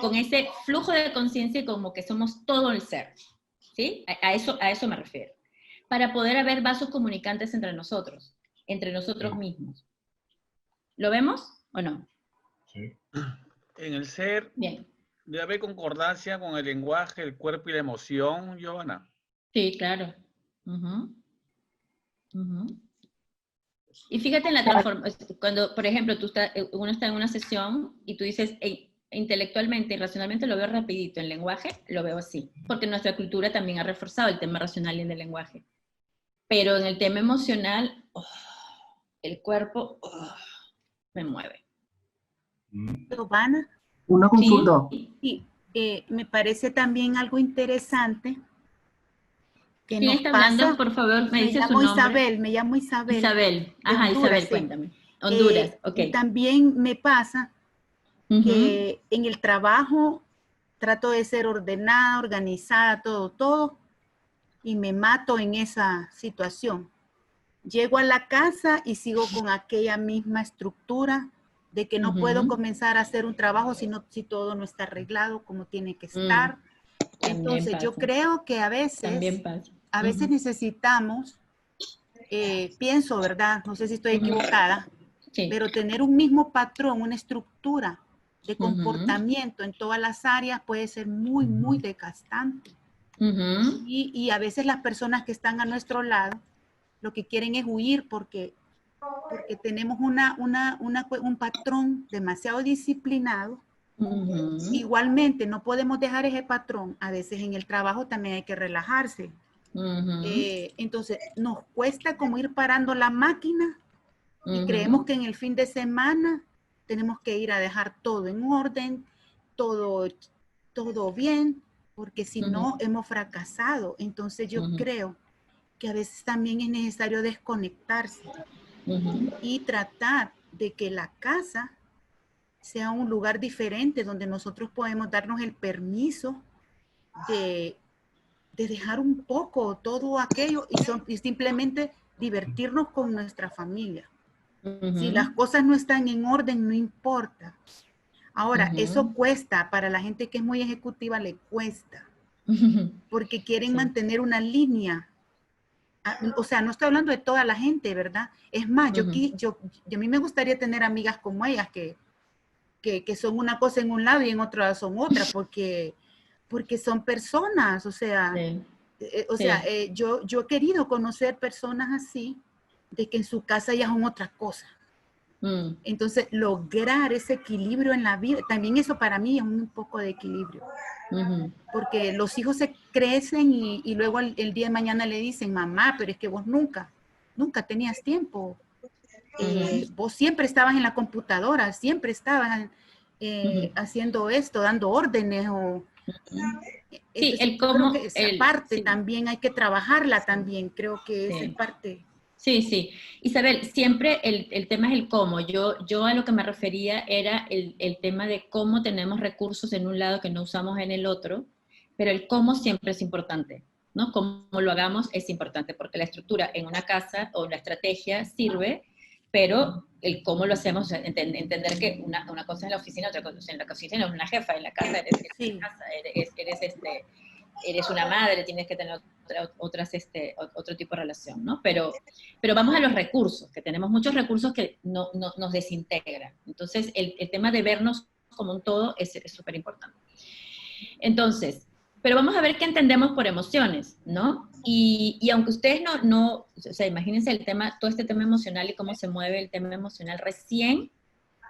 con ese flujo de conciencia como que somos todo el ser, ¿sí? A eso me refiero. Para poder haber vasos comunicantes entre nosotros mismos. ¿Lo vemos o no? Sí. En el ser, bien, debe haber concordancia con el lenguaje, el cuerpo y la emoción, Giovanna. Sí, claro. Y fíjate en la transformación, cuando, por ejemplo, uno está en una sesión y tú dices, intelectualmente y racionalmente lo veo rapidito, en lenguaje lo veo así, porque nuestra cultura también ha reforzado el tema racional y el del lenguaje. Pero en el tema emocional, el cuerpo me mueve. Giovanna. Una consulta. Sí, me parece también algo interesante que ¿Quién nos está pasa. hablando? Por favor, me dice su nombre. Me llamo Isabel. Isabel. De Ajá, Honduras, Isabel, sí. cuéntame. Honduras, ok. También me pasa que en el trabajo trato de ser ordenada, organizada, todo, y me mato en esa situación. Llego a la casa y sigo con aquella misma estructura de que no puedo comenzar a hacer un trabajo si todo no está arreglado como tiene que estar. Entonces yo creo que a veces necesitamos, pienso, ¿verdad? No sé si estoy equivocada, pero tener un mismo patrón, una estructura de comportamiento en todas las áreas puede ser muy, muy desgastante. Y a veces las personas que están a nuestro lado lo que quieren es huir porque tenemos un patrón demasiado disciplinado. Igualmente, no podemos dejar ese patrón. A veces en el trabajo también hay que relajarse. Entonces, nos cuesta como ir parando la máquina y creemos que en el fin de semana tenemos que ir a dejar todo en orden, todo bien, porque si no, hemos fracasado. Entonces, yo creo que a veces también es necesario desconectarse y tratar de que la casa sea un lugar diferente donde nosotros podemos darnos el permiso de dejar un poco todo aquello y simplemente divertirnos con nuestra familia. Si las cosas no están en orden, no importa. Ahora, eso cuesta, para la gente que es muy ejecutiva le cuesta, porque quieren mantener una línea. O sea, no estoy hablando de toda la gente, ¿verdad? Es más, a mí me gustaría tener amigas como ellas que son una cosa en un lado y en otra son otra, porque son personas, o sea, yo he querido conocer personas así, de que en su casa ya son otra cosa. Entonces, lograr ese equilibrio en la vida, también eso para mí es un poco de equilibrio. Porque los hijos se crecen y luego el día de mañana le dicen, mamá, pero es que vos nunca tenías tiempo. Vos siempre estabas en la computadora, siempre estabas haciendo esto, dando órdenes. Sí, el cómo. Esa parte también hay que trabajarla también, creo que es parte. Sí, sí. Isabel, siempre el tema es el cómo. Yo a lo que me refería era el tema de cómo tenemos recursos en un lado que no usamos en el otro, pero el cómo siempre es importante, ¿no? Cómo lo hagamos es importante, porque la estructura en una casa o la estrategia sirve, pero el cómo lo hacemos, entender que una cosa es la oficina, otra cosa en la oficina es una jefa, en la casa eres una madre, tienes que tener otro tipo de relación, ¿no? Pero vamos a los recursos, que tenemos muchos recursos que nos desintegran. Entonces, el tema de vernos como un todo es súper importante. Entonces, pero vamos a ver qué entendemos por emociones, ¿no? Y aunque ustedes o sea, imagínense el tema, todo este tema emocional y cómo se mueve el tema emocional. Recién,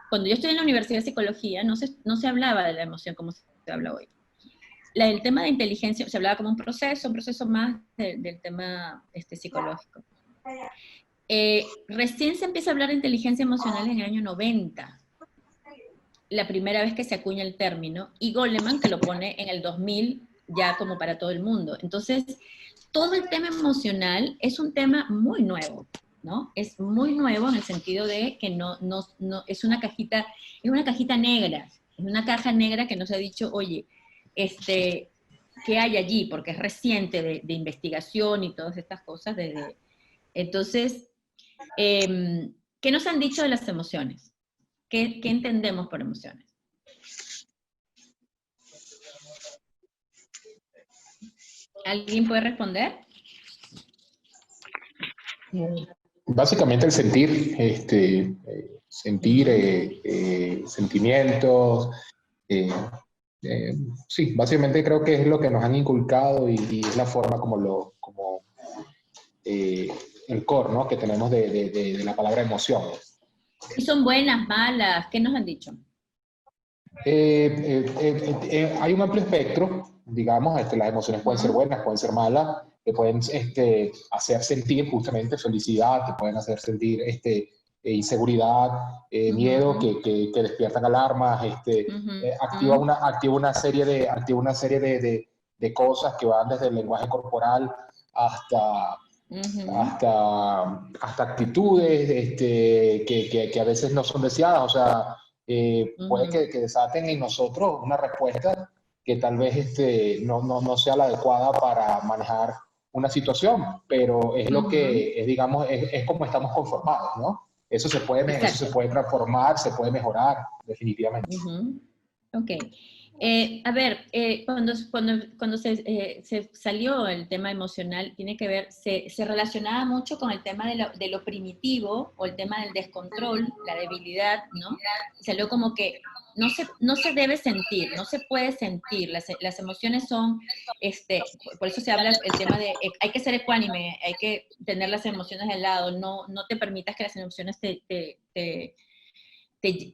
cuando yo estudié en la Universidad de Psicología, no se hablaba de la emoción como se habla hoy. El tema de inteligencia se hablaba como un proceso más del tema psicológico. Recién se empieza a hablar de inteligencia emocional en el año 90, la primera vez que se acuña el término, y Goleman que lo pone en el 2000 ya como para todo el mundo. Entonces, todo el tema emocional es un tema muy nuevo, ¿no? Es muy nuevo en el sentido de que no es una cajita negra, es una caja negra que nos ha dicho, oye, ¿qué hay allí? Porque es reciente de investigación y todas estas cosas. Entonces, ¿qué nos han dicho de las emociones? ¿Qué entendemos por emociones? ¿Alguien puede responder? Básicamente el sentir, sentimientos, sí, básicamente creo que es lo que nos han inculcado y es la forma como el core, ¿no? Que tenemos de la palabra emoción. ¿Y son buenas, malas? ¿Qué nos han dicho? Hay un amplio espectro, digamos, las emociones pueden ser buenas, pueden ser malas, que pueden hacer sentir justamente felicidad, que pueden hacer sentir inseguridad, miedo, que despiertan alarmas, activa una serie de cosas que van desde el lenguaje corporal hasta actitudes que a veces no son deseadas, o sea, puede que desaten en nosotros una respuesta que tal vez no sea la adecuada para manejar una situación, pero es lo que es, digamos, es como estamos conformados, ¿no? Eso se puede transformar, se puede mejorar, definitivamente. Ok. A ver, cuando se salió el tema emocional, tiene que ver, se relacionaba mucho con el tema de lo primitivo, o el tema del descontrol, la debilidad, ¿no? Salió como que no se debe sentir, no se puede sentir, las emociones son, por eso se habla el tema de, hay que ser ecuánime, hay que tener las emociones de lado, no te permitas que las emociones te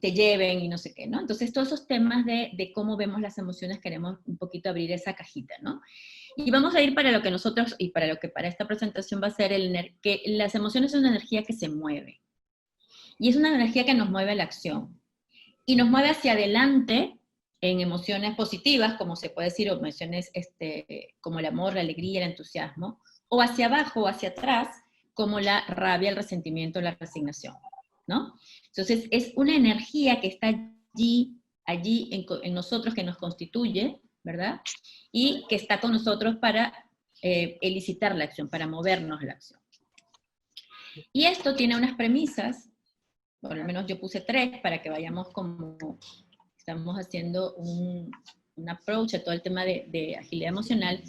lleven y no sé qué, ¿no? Entonces, todos esos temas de cómo vemos las emociones, queremos un poquito abrir esa cajita, ¿no? Y vamos a ir para lo que nosotros, y para lo que para esta presentación va a ser, que las emociones son una energía que se mueve. Y es una energía que nos mueve a la acción. Y nos mueve hacia adelante en emociones positivas, como se puede decir, o emociones como el amor, la alegría, el entusiasmo, o hacia abajo o hacia atrás, como la rabia, el resentimiento, la resignación, ¿no? Entonces, es una energía que está allí en nosotros, que nos constituye, ¿verdad? Y que está con nosotros para elicitar la acción, para movernos la acción. Y esto tiene unas premisas, por lo menos yo puse 3, para que vayamos como estamos haciendo un approach a todo el tema de agilidad emocional.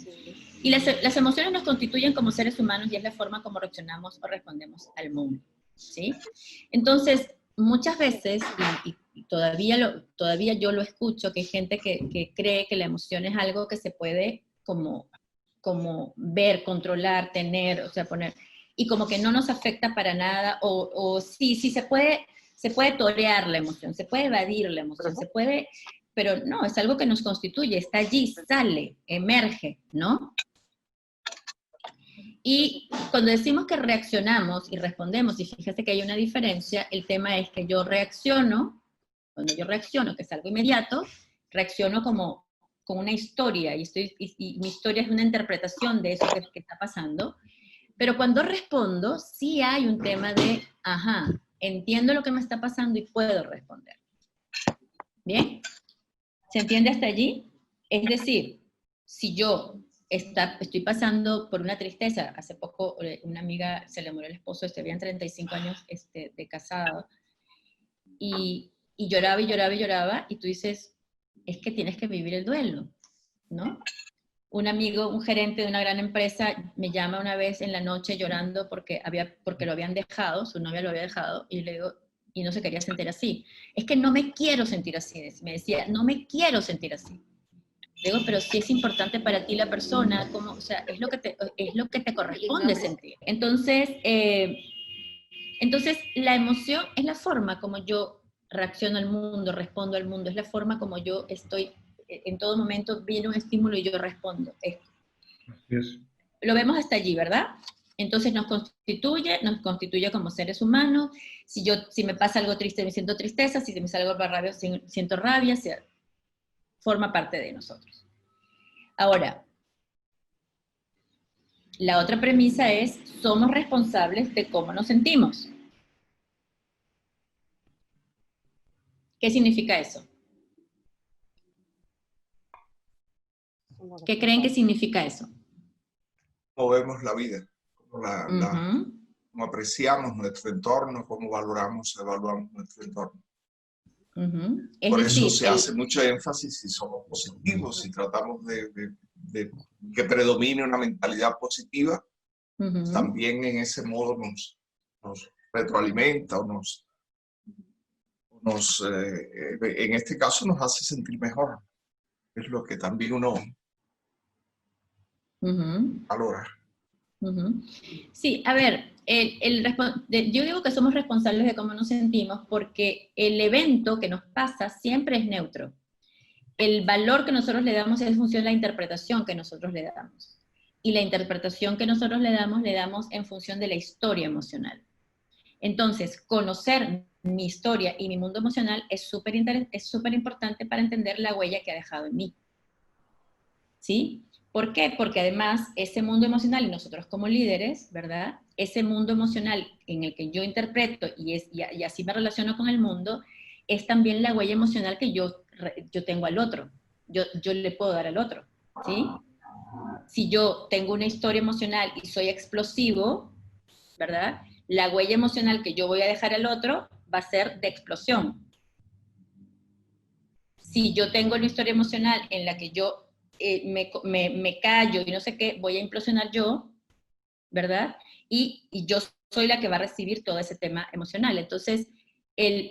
Y las emociones nos constituyen como seres humanos y es la forma como reaccionamos o respondemos al mundo, ¿sí? Entonces, muchas veces, y todavía yo lo escucho, que hay gente que cree que la emoción es algo que se puede como ver, controlar, tener, o sea, poner, y como que no nos afecta para nada, o sí, se puede torear la emoción, se puede evadir la emoción, se puede, pero no, es algo que nos constituye, está allí, sale, emerge, ¿no? Y cuando decimos que reaccionamos y respondemos, y fíjate que hay una diferencia, el tema es que yo reacciono, cuando yo reacciono, que es algo inmediato, reacciono como con una historia, y mi historia es una interpretación de eso que está pasando, pero cuando respondo, sí hay un tema de, ajá, entiendo lo que me está pasando y puedo responder. ¿Bien? ¿Se entiende hasta allí? Es decir, si yo estoy pasando por una tristeza, hace poco una amiga se le murió el esposo, habían 35 años de casado, y lloraba y lloraba y lloraba, y tú dices, es que tienes que vivir el duelo, ¿no? Un amigo, un gerente de una gran empresa, me llama una vez en la noche llorando porque lo habían dejado, su novia lo había dejado, y le digo, y no se quería sentir así. Es que no me quiero sentir así, me decía, no me quiero sentir así. Le digo, pero si es importante para ti la persona, ¿cómo? O sea, es lo que te corresponde sentir. Entonces, la emoción es la forma como yo reacciono al mundo, respondo al mundo, es la forma como yo estoy, en todo momento viene un estímulo y yo respondo. Lo vemos hasta allí, ¿verdad? Entonces nos constituye como seres humanos. Si me pasa algo triste, me siento tristeza, si me sale algo rabia, siento rabia, forma parte de nosotros. Ahora, la otra premisa es, somos responsables de cómo nos sentimos. ¿Qué significa eso? ¿Qué creen que significa eso? Cómo vemos la vida, cómo apreciamos nuestro entorno, cómo evaluamos nuestro entorno. Por eso se hace mucho énfasis si somos positivos, si tratamos de que predomine una mentalidad positiva, también en ese modo nos retroalimenta o en este caso nos hace sentir mejor. Es lo que también uno valora. Sí, a ver, yo digo que somos responsables de cómo nos sentimos porque el evento que nos pasa siempre es neutro. El valor que nosotros le damos es en función de la interpretación que nosotros le damos. Y la interpretación que nosotros le damos en función de la historia emocional. Entonces, conocer mi historia y mi mundo emocional es súper importante para entender la huella que ha dejado en mí. ¿Sí? ¿Por qué? Porque además ese mundo emocional, y nosotros como líderes, ¿verdad? Ese mundo emocional en el que yo interpreto y así me relaciono con el mundo, es también la huella emocional que yo tengo al otro. Yo le puedo dar al otro, ¿sí? Si yo tengo una historia emocional y soy explosivo, ¿verdad? La huella emocional que yo voy a dejar al otro va a ser de explosión. Si yo tengo una historia emocional en la que yo me callo y no sé qué, voy a implosionar yo, ¿verdad? Y yo soy la que va a recibir todo ese tema emocional. Entonces,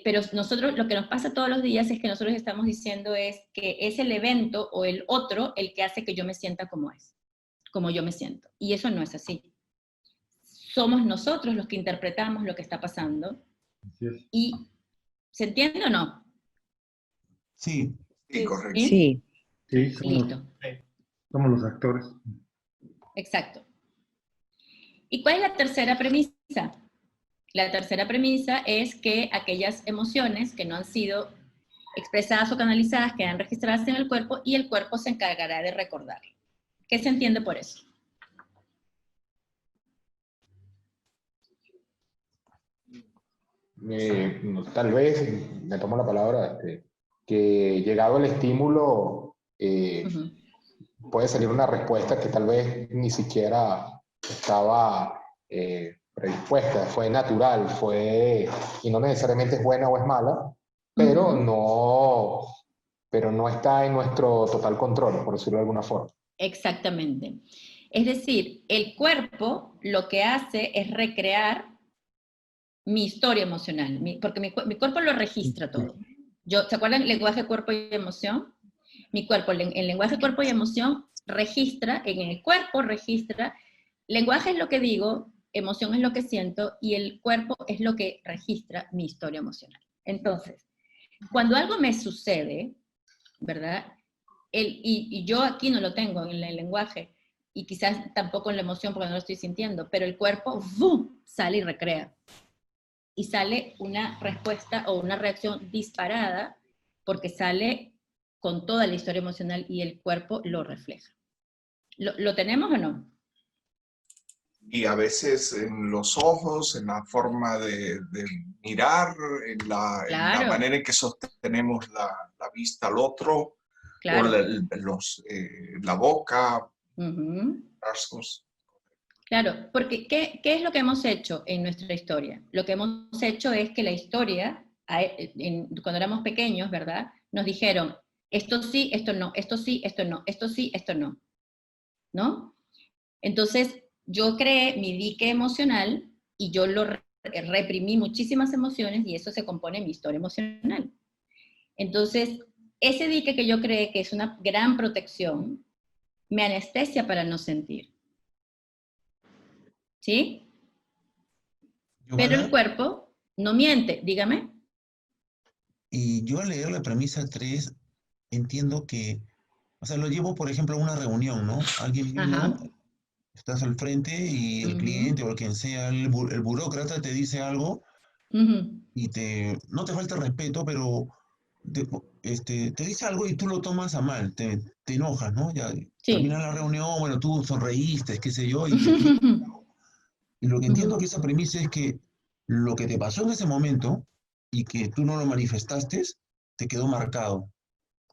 pero nosotros, lo que nos pasa todos los días es que nosotros estamos diciendo es que es el evento o el otro el que hace que yo me sienta como yo me siento. Y eso no es así. Somos nosotros los que interpretamos lo que está pasando. Y, ¿se entiende o no? Sí. Sí, correcto. Sí, somos los actores. Exacto. ¿Y cuál es la tercera premisa? La tercera premisa es que aquellas emociones que no han sido expresadas o canalizadas quedan registradas en el cuerpo y el cuerpo se encargará de recordar. ¿Qué se entiende por eso? Tal vez, me tomo la palabra, que llegado el estímulo puede salir una respuesta que tal vez ni siquiera estaba predispuesta, fue natural, y no necesariamente es buena o es mala, pero pero no está en nuestro total control, por decirlo de alguna forma. Exactamente. Es decir, el cuerpo lo que hace es recrear mi historia emocional, porque mi cuerpo lo registra todo. ¿Se acuerdan lenguaje, cuerpo y emoción? Mi cuerpo, el lenguaje, cuerpo y emoción registra, en el cuerpo registra, lenguaje es lo que digo, emoción es lo que siento, y el cuerpo es lo que registra mi historia emocional. Entonces, cuando algo me sucede, ¿verdad? Y yo aquí no lo tengo en el lenguaje, y quizás tampoco en la emoción porque no lo estoy sintiendo, pero el cuerpo ¡vum!, sale y recrea. Y sale una respuesta o una reacción disparada porque sale con toda la historia emocional y el cuerpo lo refleja. ¿Lo tenemos o no? Y a veces en los ojos, en la forma de mirar, en la manera en que sostenemos la vista al otro, claro, o la boca, rasgos. Claro, porque ¿qué es lo que hemos hecho en nuestra historia? Lo que hemos hecho es que la historia, cuando éramos pequeños, ¿verdad? Nos dijeron, esto sí, esto no, esto sí, esto no, esto sí, esto no. ¿No? Entonces, yo creé mi dique emocional y yo lo reprimí muchísimas emociones y eso se compone en mi historia emocional. Entonces, ese dique que yo creé, que es una gran protección, me anestesia para no sentir. ¿Sí? Pero el cuerpo no miente, dígame. Y yo al leer la premisa 3 entiendo que, o sea, lo llevo, por ejemplo, a una reunión, ¿no? Alguien vino, estás al frente y el cliente o quien sea, el burócrata te dice algo y no te falta respeto, pero te dice algo y tú lo tomas a mal, te enojas, ¿no? Ya termina la reunión, bueno, tú sonreíste, qué sé yo, y lo que entiendo que esa premisa es que lo que te pasó en ese momento y que tú no lo manifestaste, te quedó marcado.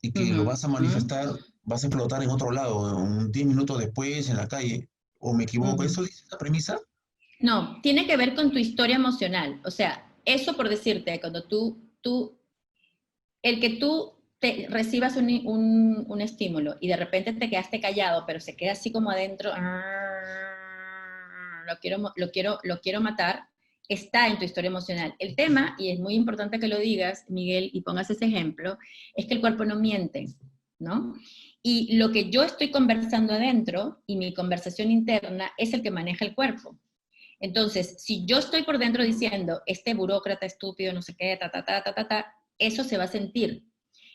Y que lo vas a manifestar, vas a explotar en otro lado, 10 minutos después, en la calle. ¿O me equivoco? ¿Eso dice esa premisa? No, tiene que ver con tu historia emocional. O sea, eso por decirte, cuando el que tú recibas un estímulo y de repente te quedaste callado, pero se queda así como adentro, lo quiero matar, está en tu historia emocional. El tema, y es muy importante que lo digas, Miguel, y pongas ese ejemplo, es que el cuerpo no miente, ¿no? Y lo que yo estoy conversando adentro, y mi conversación interna, es el que maneja el cuerpo. Entonces, si yo estoy por dentro diciendo, este burócrata estúpido, no sé qué, eso se va a sentir.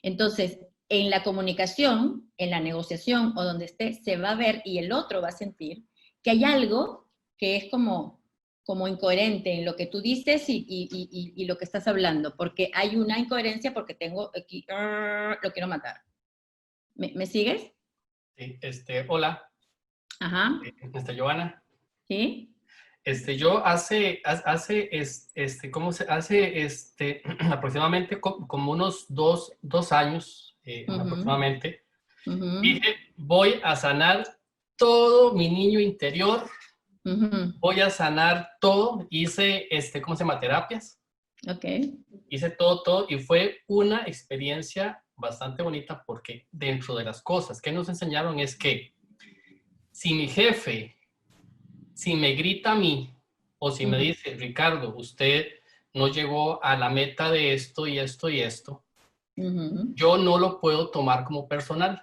Entonces, en la comunicación, en la negociación o donde esté, se va a ver y el otro va a sentir que hay algo que es como incoherente en lo que tú dices y lo que estás hablando, porque hay una incoherencia porque tengo aquí, lo quiero matar. ¿Me sigues? Sí, hola. Ajá. Giovanna. Sí. Yo hace aproximadamente como unos dos años, aproximadamente, dije, voy a sanar todo mi niño interior, voy a sanar todo, hice, ¿cómo se llama? Terapias. Ok. Hice todo, y fue una experiencia bastante bonita porque dentro de las cosas que nos enseñaron es que si mi jefe, si me grita a mí, o si me dice, Ricardo, usted no llegó a la meta de esto y esto y esto, yo no lo puedo tomar como personal.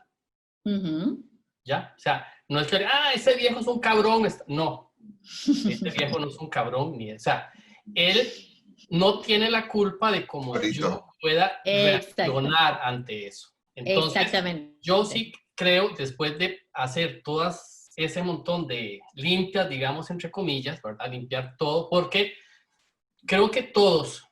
¿Ya? O sea, no es que, ese viejo es un cabrón. No, ese viejo no es un cabrón. O sea, él no tiene la culpa de cómo yo pueda reaccionar ante eso. Entonces, yo sí creo, después de hacer todas ese montón de limpias, digamos, entre comillas, ¿verdad? Limpiar todo, porque creo que todos,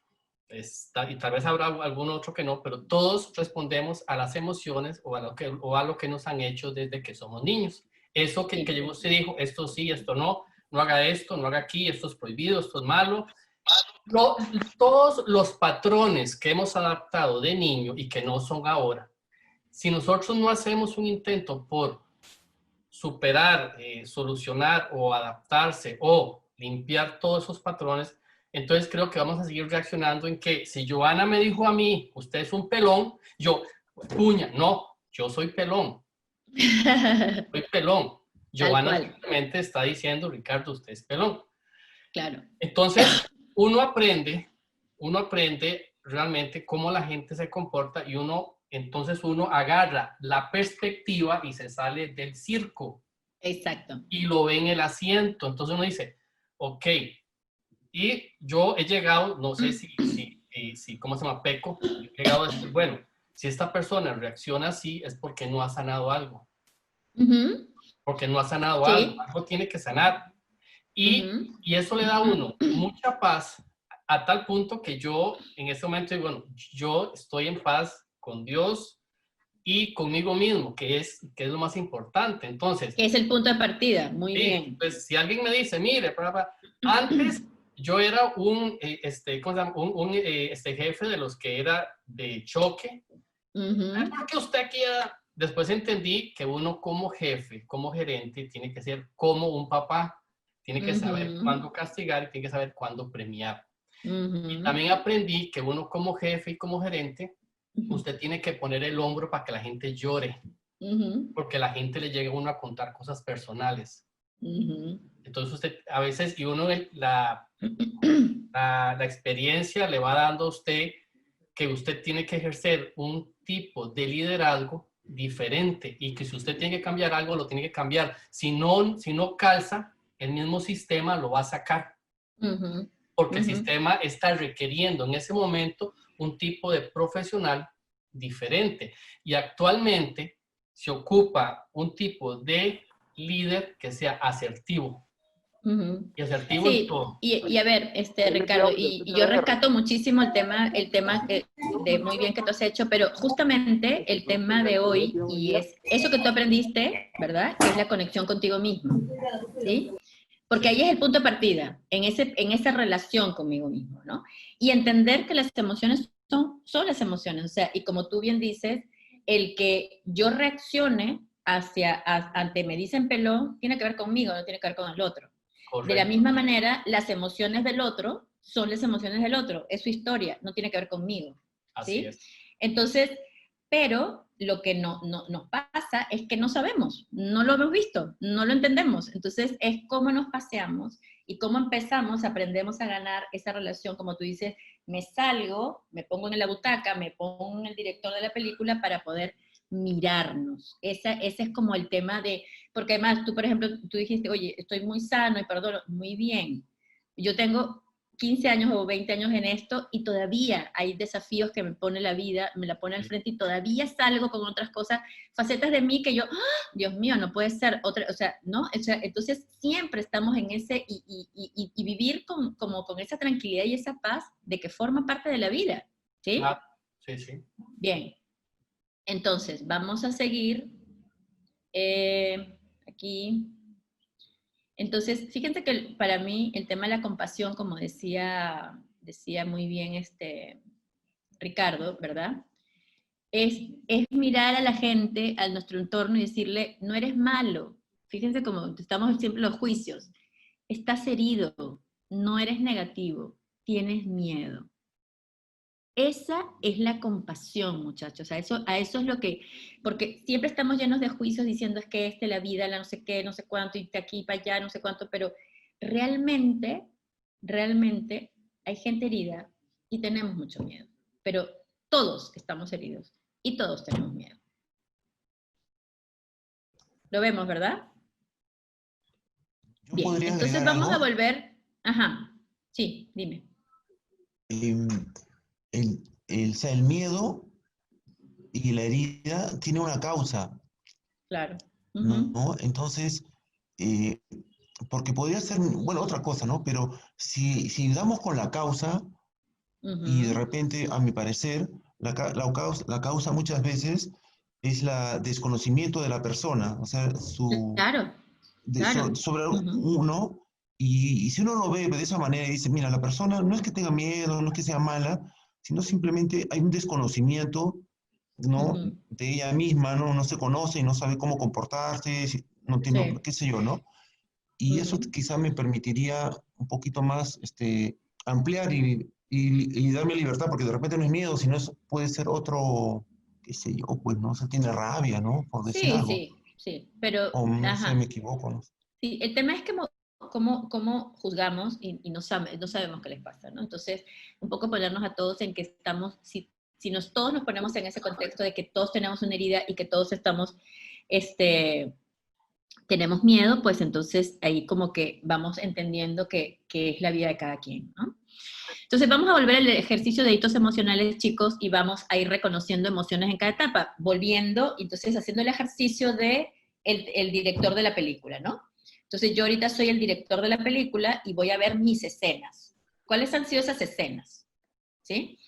y tal vez habrá algún otro que no, pero todos respondemos a las emociones o a lo que nos han hecho desde que somos niños. Eso que llegó, se dijo, esto sí, esto no haga esto, no haga aquí, esto es prohibido, esto es malo. Todos los patrones que hemos adaptado de niño y que no son ahora, si nosotros no hacemos un intento por superar, solucionar o adaptarse o limpiar todos esos patrones, entonces creo que vamos a seguir reaccionando en que si Joana me dijo a mí, usted es un pelón, yo, puña, no, yo soy pelón. Soy pelón. Giovanna simplemente está diciendo, Ricardo, usted es pelón. Claro. Entonces, uno aprende realmente cómo la gente se comporta y entonces uno agarra la perspectiva y se sale del circo. Exacto. Y lo ve en el asiento. Entonces uno dice, ok, y yo he llegado, no sé si ¿cómo se llama? Peco, he llegado a decir, bueno, si esta persona reacciona así es porque no ha sanado algo. Porque no ha sanado algo tiene que sanar. Y eso le da a uno mucha paz a tal punto que yo en este momento digo, bueno, yo estoy en paz con Dios y conmigo mismo, que es lo más importante. Entonces, es el punto de partida, muy bien. Pues si alguien me dice, mire, antes yo era un jefe de los que era de choque, porque usted aquí después entendí que uno como jefe, como gerente, tiene que ser como un papá, tiene que saber cuándo castigar y tiene que saber cuándo premiar. Y también aprendí que uno como jefe y como gerente, usted tiene que poner el hombro para que la gente llore, porque la gente le llega a uno a contar cosas personales. Entonces usted a veces, y uno la experiencia le va dando a usted que usted tiene que ejercer un tipo de liderazgo diferente y que si usted tiene que cambiar algo, lo tiene que cambiar. Si no calza, el mismo sistema lo va a sacar. Porque el sistema está requiriendo en ese momento un tipo de profesional diferente. Y actualmente se ocupa un tipo de líder que sea asertivo. Y asertivo en todo. Y a ver, Ricardo, y yo rescato muchísimo el tema de muy bien que tú has hecho, pero justamente el tema de hoy, y es eso que tú aprendiste, ¿verdad? Que es la conexión contigo mismo, ¿sí? Porque ahí es el punto de partida, en esa relación conmigo mismo, ¿no? Y entender que las emociones son las emociones, o sea, y como tú bien dices, el que yo reaccione ante me dicen pelón, tiene que ver conmigo, no tiene que ver con el otro. Correcto. De la misma manera, las emociones del otro son las emociones del otro, es su historia, no tiene que ver conmigo. Así ¿sí? es. Entonces, pero lo que nos pasa es que no sabemos, no lo hemos visto, no lo entendemos. Entonces, es cómo nos paseamos y cómo aprendemos a ganar esa relación, como tú dices, me salgo, me pongo en la butaca, me pongo en el director de la película para poder mirarnos. Ese es como el tema de, porque además tú, por ejemplo, tú dijiste, oye, estoy muy sano y perdono, muy bien. Yo tengo 15 años o 20 años en esto y todavía hay desafíos que me pone la vida, me la pone al frente y todavía salgo con otras cosas, facetas de mí que yo, ¡oh, Dios mío, no puede ser otra, o sea, ¿no? O sea, entonces siempre estamos en ese y vivir como con esa tranquilidad y esa paz de que forma parte de la vida, ¿sí? Ah, sí, sí. Bien. Entonces, vamos a seguir aquí. Entonces, fíjense que para mí el tema de la compasión, como decía muy bien Ricardo, ¿verdad? Es mirar a la gente, a nuestro entorno y decirle, no eres malo. Fíjense cómo estamos siempre en los juicios. Estás herido, no eres negativo, tienes miedo. Esa es la compasión, muchachos. A eso es lo que, porque siempre estamos llenos de juicios diciendo es que la vida, la no sé qué, no sé cuánto, y de aquí para allá, no sé cuánto, pero realmente hay gente herida y tenemos mucho miedo. Pero todos estamos heridos y todos tenemos miedo. Lo vemos, ¿verdad? Bien, entonces vamos a volver. Ajá, sí, dime. El miedo y la herida tiene una causa. Claro. ¿No? Entonces, porque podría ser, bueno, otra cosa, ¿no? Pero si damos con la causa y de repente, a mi parecer, la causa muchas veces es el desconocimiento de la persona, o sea, sobre uno. Y si uno lo ve de esa manera y dice, mira, la persona no es que tenga miedo, no es que sea mala, sino simplemente hay un desconocimiento, ¿no? De ella misma, ¿no? No se conoce y no sabe cómo comportarse, no tiene, qué sé yo, ¿no? Y eso quizá me permitiría un poquito más ampliar y darme libertad, porque de repente no es miedo, sino puede ser otro qué sé yo, pues no se tiene rabia, ¿no? Por decir algo. Sí, pero... O no sé, me equivoco, ¿no? Sí, el tema es que cómo juzgamos y no sabemos qué les pasa, ¿no? Entonces, un poco ponernos a todos en que estamos, si todos nos ponemos en ese contexto de que todos tenemos una herida y que todos estamos, tenemos miedo, pues entonces ahí como que vamos entendiendo qué es la vida de cada quien, ¿no? Entonces vamos a volver al ejercicio de hitos emocionales, chicos, y vamos a ir reconociendo emociones en cada etapa, volviendo, entonces haciendo el ejercicio de el director de la película, ¿no? Entonces yo ahorita soy el director de la película y voy a ver mis escenas. ¿Cuáles han sido esas escenas? ¿Sí?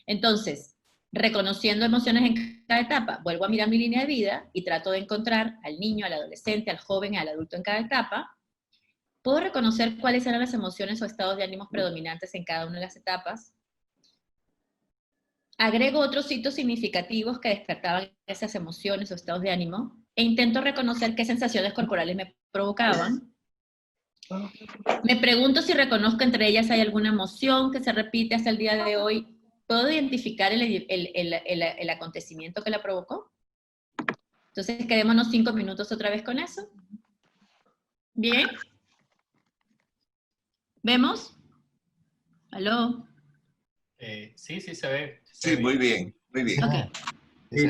Entonces, reconociendo emociones en cada etapa, vuelvo a mirar mi línea de vida y trato de encontrar al niño, al adolescente, al joven, al adulto en cada etapa. Puedo reconocer cuáles eran las emociones o estados de ánimos predominantes en cada una de las etapas. Agrego otros hitos significativos que despertaban esas emociones o estados de ánimo e intento reconocer qué sensaciones corporales me provocaban. Me pregunto si reconozco entre ellas hay alguna emoción que se repite hasta el día de hoy. ¿Puedo identificar el acontecimiento que la provocó? Entonces, quedémonos 5 minutos otra vez con eso. ¿Bien? ¿Vemos? ¿Aló? Sí, se ve. Sí, muy bien, muy bien. Ok. Sí.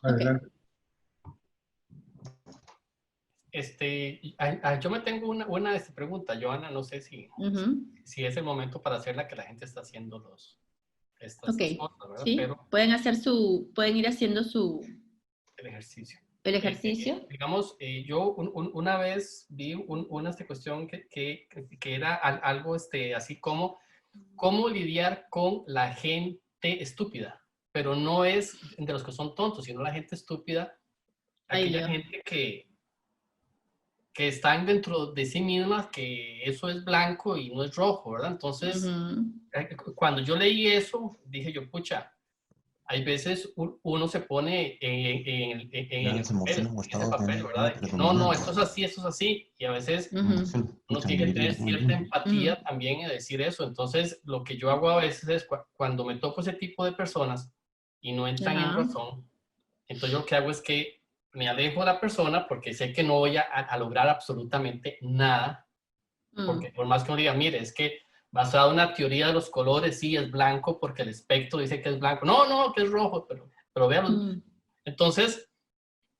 Adelante. Yo me tengo una pregunta, Johanna, no sé si es el momento para hacerla, que la gente está haciendo estas cosas, ¿verdad? Sí, pero pueden ir haciendo el ejercicio. El ejercicio. Digamos, yo una vez vi una cuestión que era algo así como cómo lidiar con la gente estúpida, pero no es de los que son tontos, sino la gente estúpida, aquella gente que están dentro de sí mismas, que eso es blanco y no es rojo, ¿verdad? Entonces, cuando yo leí eso, dije yo, pucha, hay veces uno se pone en el papel, ¿verdad? No, esto es así, y a veces uno tiene que tener cierta empatía también en decir eso. Entonces, lo que yo hago a veces es, cuando me toco ese tipo de personas y no entran en razón, entonces yo lo que hago es que me alejo de la persona porque sé que no voy a lograr absolutamente nada, porque por más que uno diga, mire, es que basado en una teoría de los colores, sí es blanco porque el espectro dice que es blanco. No, que es rojo, pero véanlo. Entonces,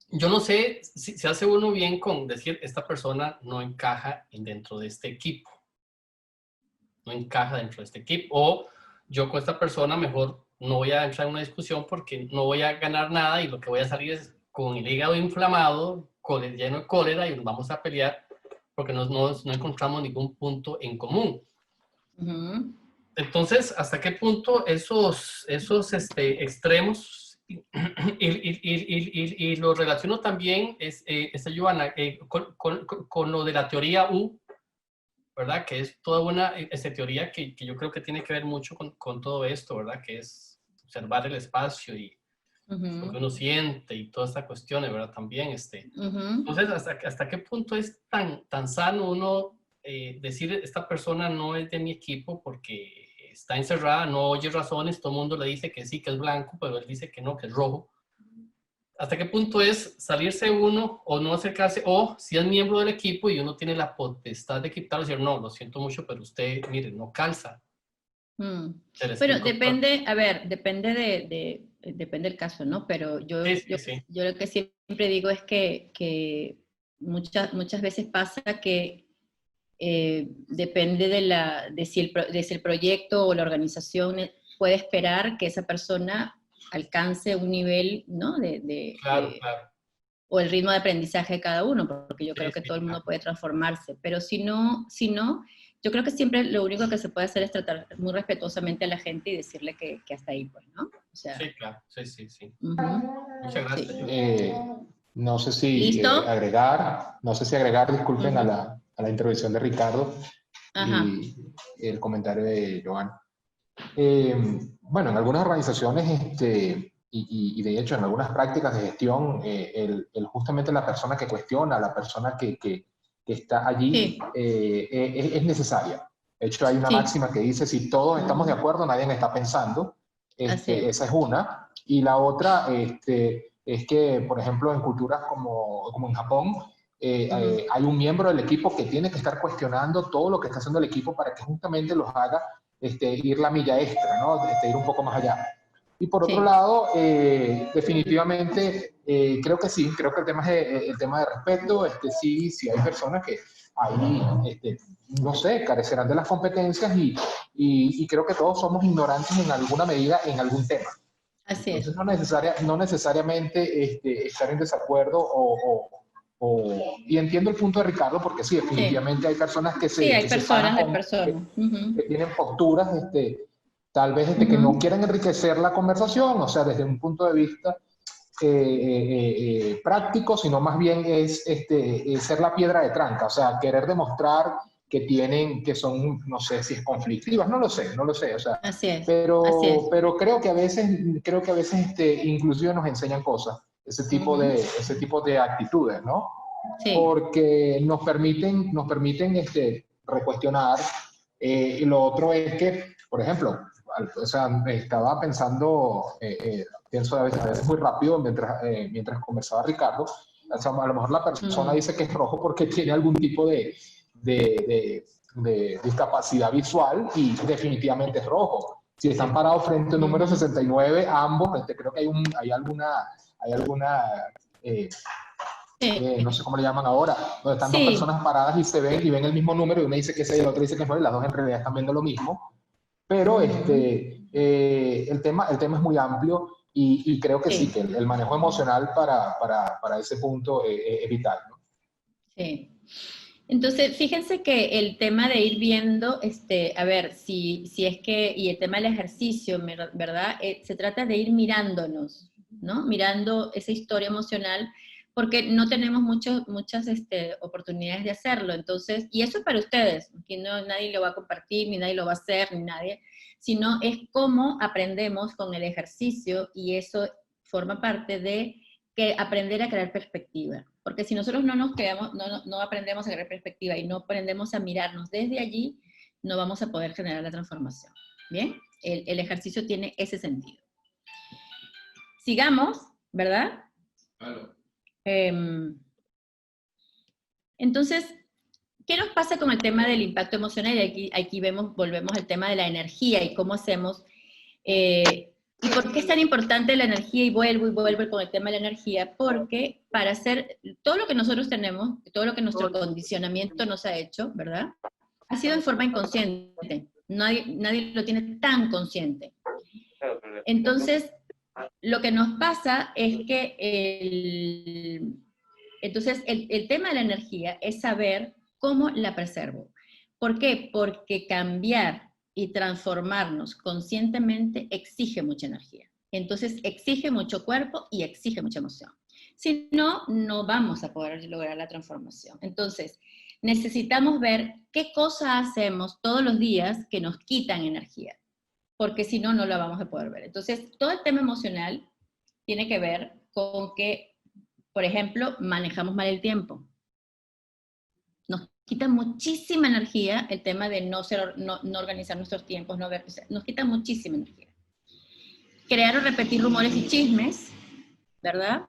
yo no sé si se hace uno bien con decir, esta persona no encaja dentro de este equipo. No encaja dentro de este equipo. O yo con esta persona mejor no voy a entrar en una discusión porque no voy a ganar nada y lo que voy a salir es con el hígado inflamado, lleno de cólera, y nos vamos a pelear porque no encontramos ningún punto en común. Entonces, ¿hasta qué punto esos extremos y lo relaciono también, Johanna, con lo de la teoría U, ¿verdad? Que es toda una teoría que yo creo que tiene que ver mucho con todo esto, ¿verdad? Que es observar el espacio y lo que uno siente y todas estas cuestiones, ¿verdad? También, Entonces, ¿hasta qué punto es tan sano uno decir, esta persona no es de mi equipo porque está encerrada, no oye razones, todo el mundo le dice que sí, que es blanco, pero él dice que no, que es rojo? ¿Hasta qué punto es salirse uno o no acercarse? O si es miembro del equipo y uno tiene la potestad de quitarlo, decir, no, lo siento mucho, pero usted, mire, no calza. Pero depende, a ver, depende del caso, ¿no? Pero yo lo que siempre digo es que muchas veces pasa que depende de si el proyecto o la organización puede esperar que esa persona alcance un nivel, ¿no? Claro. O el ritmo de aprendizaje de cada uno, porque yo creo que todo el mundo puede transformarse, pero si no, yo creo que siempre lo único que se puede hacer es tratar muy respetuosamente a la gente y decirle que hasta ahí, pues, ¿no? O sea, sí, claro, sí. Muchas gracias. No sé si agregar, disculpen, a la intervención de Ricardo y el comentario de Johanna. Bueno, en algunas organizaciones, y de hecho en algunas prácticas de gestión, justamente la persona que cuestiona, la persona que está allí, es necesaria. De hecho, hay una máxima que dice, si todos estamos de acuerdo, nadie está pensando. Esa es una. Y la otra es que, por ejemplo, en culturas como en Japón, hay un miembro del equipo que tiene que estar cuestionando todo lo que está haciendo el equipo para que justamente los haga ir la milla extra, ¿no? Ir un poco más allá. Y por otro lado, definitivamente, creo que sí, creo que el tema de respeto, sí hay personas que ahí, no sé, carecerán de las competencias y creo que todos somos ignorantes en alguna medida en algún tema. Así es. Entonces, no necesariamente estar en desacuerdo y entiendo el punto de Ricardo, porque sí, definitivamente hay personas que hay personas. Que tienen posturas, tal vez que no quieren enriquecer la conversación, o sea, desde un punto de vista práctico, sino más bien es ser la piedra de tranca, o sea, querer demostrar que son, no sé si es conflictivas, no lo sé, o sea, así es, pero creo que a veces inclusive nos enseñan cosas, ese tipo de actitudes, ¿no? Sí. Porque nos permiten recuestionar, y lo otro es que, por ejemplo, o sea, estaba pensando, pienso a veces muy rápido mientras conversaba Ricardo, o sea, a lo mejor la persona dice que es rojo porque tiene algún tipo de discapacidad visual y definitivamente es rojo. Si están parados frente al número 69, ambos, creo que hay alguna no sé cómo le llaman ahora, donde están dos personas paradas y se ven y ven el mismo número y uno dice que es 6 y el otro dice que es 9, las dos en realidad están viendo lo mismo, pero el tema es muy amplio y creo que sí, que el manejo emocional para ese punto es vital, ¿no? Sí. Entonces, fíjense que el tema de ir viendo, a ver, si es que, y el tema del ejercicio, ¿verdad? Se trata de ir mirándonos, ¿no? Mirando esa historia emocional, porque no tenemos muchas oportunidades de hacerlo. Entonces, y eso es para ustedes, que nadie lo va a compartir, ni nadie lo va a hacer, ni nadie, sino es cómo aprendemos con el ejercicio, y eso forma parte de que aprender a crear perspectiva. Porque si nosotros no aprendemos a crear perspectiva y no aprendemos a mirarnos desde allí, no vamos a poder generar la transformación. ¿Bien? El ejercicio tiene ese sentido. Sigamos, ¿verdad? Claro. Entonces, ¿qué nos pasa con el tema del impacto emocional? Y aquí volvemos al tema de la energía y cómo hacemos... ¿Y por qué es tan importante la energía? Y vuelvo con el tema de la energía, porque para hacer todo lo que nosotros tenemos, todo lo que nuestro condicionamiento nos ha hecho, ¿verdad? Ha sido en forma inconsciente. Nadie lo tiene tan consciente. Entonces, lo que nos pasa es que el tema de la energía es saber cómo la preservo. ¿Por qué? Porque cambiar y transformarnos conscientemente exige mucha energía. Entonces exige mucho cuerpo y exige mucha emoción. Si no, no vamos a poder lograr la transformación. Entonces, necesitamos ver qué cosas hacemos todos los días que nos quitan energía, porque si no, no la vamos a poder ver. Entonces, todo el tema emocional tiene que ver con que, por ejemplo, manejamos mal el tiempo. Nos quita muchísima energía el tema de no organizar nuestros tiempos, nos quita muchísima energía. Crear o repetir rumores y chismes, ¿verdad?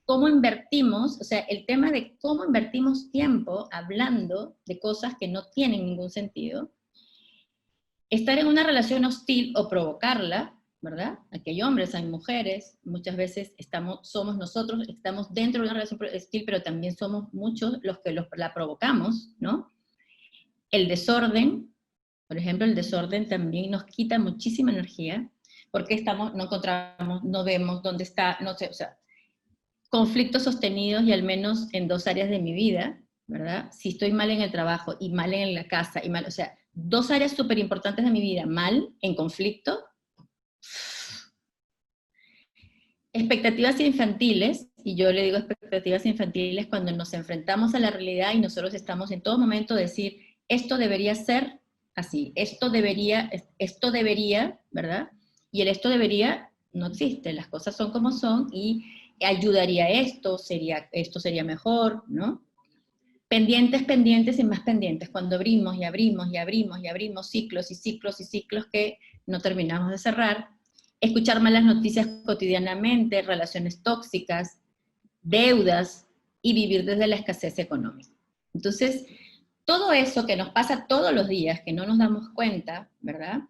Cómo invertimos, o sea, el tema de cómo invertimos tiempo hablando de cosas que no tienen ningún sentido. Estar en una relación hostil o provocarla, ¿verdad? Aquí hay hombres, hay mujeres, muchas veces somos nosotros, estamos dentro de una relación hostil, pero también somos muchos los que la provocamos, ¿no? El desorden, por ejemplo, el desorden también nos quita muchísima energía, porque no encontramos, no vemos dónde está, no sé, o sea, conflictos sostenidos y al menos en 2 áreas de mi vida, ¿verdad? Si estoy mal en el trabajo y mal en la casa, y mal, o sea, 2 áreas súper importantes de mi vida, mal, en conflicto. Expectativas infantiles, y yo le digo expectativas infantiles cuando nos enfrentamos a la realidad y nosotros estamos en todo momento decir, esto debería ser así, esto debería, ¿verdad? Y el esto debería no existe, las cosas son como son y ayudaría esto sería mejor, ¿no? Pendientes y más pendientes, cuando abrimos y abrimos y abrimos y abrimos ciclos y ciclos y ciclos que no terminamos de cerrar, escuchar malas noticias cotidianamente, relaciones tóxicas, deudas y vivir desde la escasez económica. Entonces, todo eso que nos pasa todos los días, que no nos damos cuenta, ¿verdad?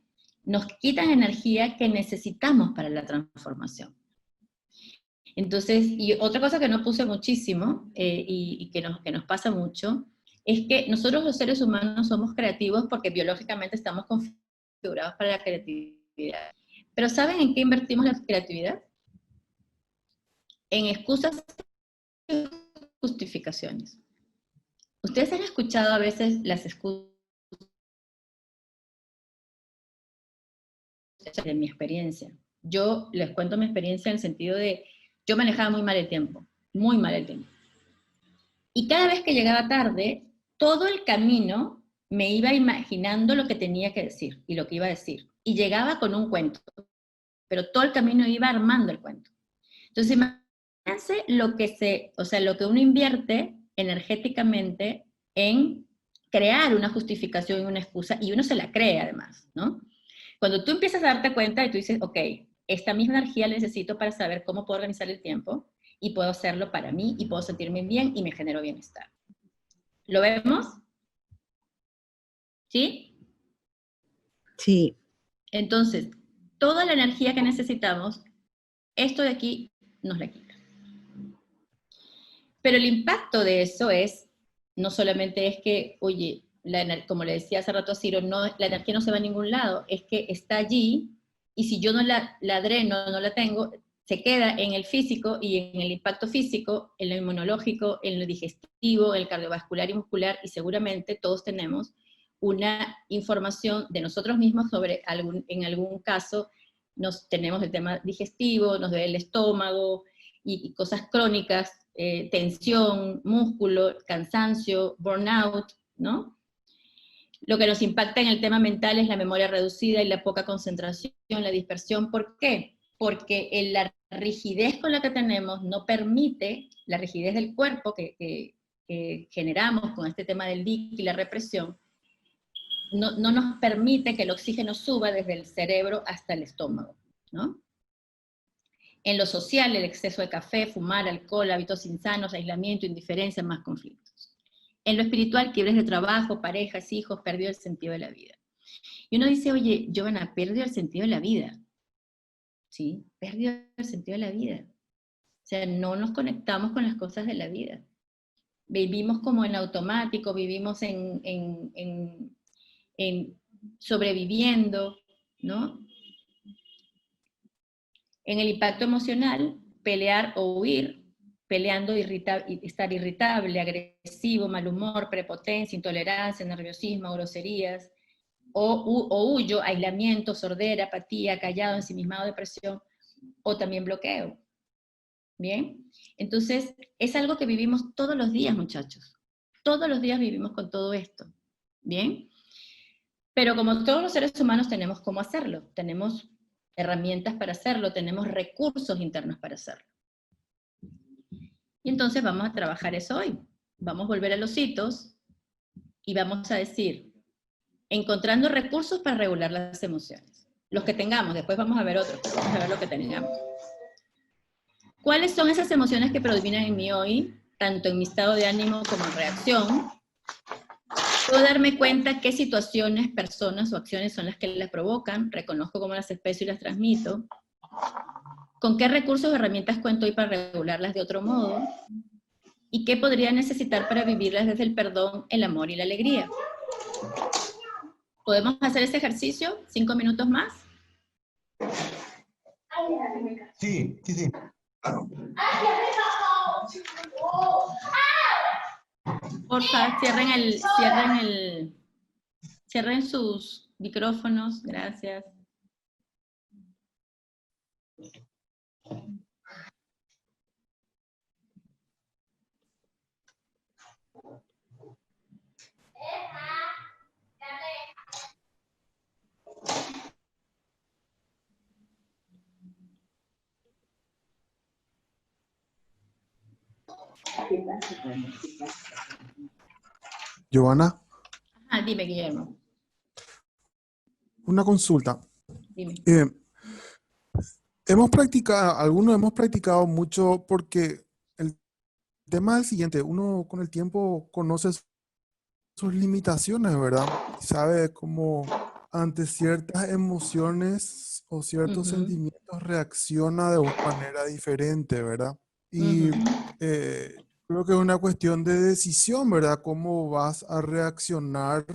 Nos quitan energía que necesitamos para la transformación. Entonces, y otra cosa que no puse muchísimo, y que nos pasa mucho, es que nosotros los seres humanos somos creativos porque biológicamente estamos configurados para la creatividad. Pero ¿saben en qué invertimos la creatividad? En excusas y justificaciones. Ustedes han escuchado a veces las excusas de mi experiencia. Yo les cuento mi experiencia en el sentido de, yo manejaba muy mal el tiempo, muy mal el tiempo. Y cada vez que llegaba tarde, todo el camino me iba imaginando lo que tenía que decir y lo que iba a decir. Y llegaba con un cuento, pero todo el camino iba armando el cuento. Entonces, imagínense lo que uno invierte energéticamente en crear una justificación y una excusa, y uno se la cree además, ¿no? Cuando tú empiezas a darte cuenta y tú dices, ok, esta misma energía la necesito para saber cómo puedo organizar el tiempo, y puedo hacerlo para mí, y puedo sentirme bien, y me genero bienestar. ¿Lo vemos? ¿Sí? Sí. Entonces, toda la energía que necesitamos, esto de aquí nos la quita. Pero el impacto de eso es, no solamente es que, oye, como le decía hace rato a Ciro, la energía no se va a ningún lado, es que está allí, y si yo no la dreno, no la tengo, se queda en el físico, y en el impacto físico, en lo inmunológico, en lo digestivo, en el cardiovascular y muscular, y seguramente todos tenemos una información de nosotros mismos sobre, en algún caso, tenemos el tema digestivo, nos duele el estómago, y cosas crónicas, tensión, músculo, cansancio, burnout, ¿no? Lo que nos impacta en el tema mental es la memoria reducida y la poca concentración, la dispersión. ¿Por qué? Porque la rigidez con la que tenemos no permite, la rigidez del cuerpo que generamos con este tema del DIC y la represión, no nos permite que el oxígeno suba desde el cerebro hasta el estómago, ¿no? En lo social, el exceso de café, fumar, alcohol, hábitos insanos, aislamiento, indiferencia, más conflictos. En lo espiritual, quiebres de trabajo, parejas, hijos, pérdida del sentido de la vida. Y uno dice, oye, Giovanna, pérdida del sentido de la vida. ¿Sí? Pérdida del sentido de la vida. O sea, no nos conectamos con las cosas de la vida. Vivimos como en automático, vivimos en sobreviviendo, ¿no? En el impacto emocional, pelear o huir, peleando, estar irritable, agresivo, mal humor, prepotencia, intolerancia, nerviosismo, groserías, o huyo, aislamiento, sordera, apatía, callado, ensimismado, depresión, o también bloqueo. ¿Bien? Entonces, es algo que vivimos todos los días, muchachos. Todos los días vivimos con todo esto. ¿Bien? Pero como todos los seres humanos tenemos cómo hacerlo, tenemos herramientas para hacerlo, tenemos recursos internos para hacerlo. Y entonces vamos a trabajar eso hoy. Vamos a volver a los hitos y vamos a decir, encontrando recursos para regular las emociones. Los que tengamos, después vamos a ver otros, pero vamos a ver lo que tengamos. ¿Cuáles son esas emociones que predominan en mí hoy, tanto en mi estado de ánimo como en reacción? Puedo darme cuenta qué situaciones, personas o acciones son las que las provocan, reconozco cómo las expreso y las transmito, con qué recursos o herramientas cuento hoy para regularlas de otro modo, y qué podría necesitar para vivirlas desde el perdón, el amor y la alegría. ¿Podemos hacer ese ejercicio? 5 minutos más. Sí, sí, sí. Por favor, cierren sus micrófonos, gracias. Giovanna, Dime, Guillermo. una consulta. Dime. Algunos hemos practicado mucho porque el tema es el siguiente, uno con el tiempo conoce sus limitaciones, ¿verdad? Sabe cómo ante ciertas emociones o ciertos sentimientos reacciona de una manera diferente, ¿verdad? Y creo que es una cuestión de decisión, ¿verdad? Cómo vas a reaccionar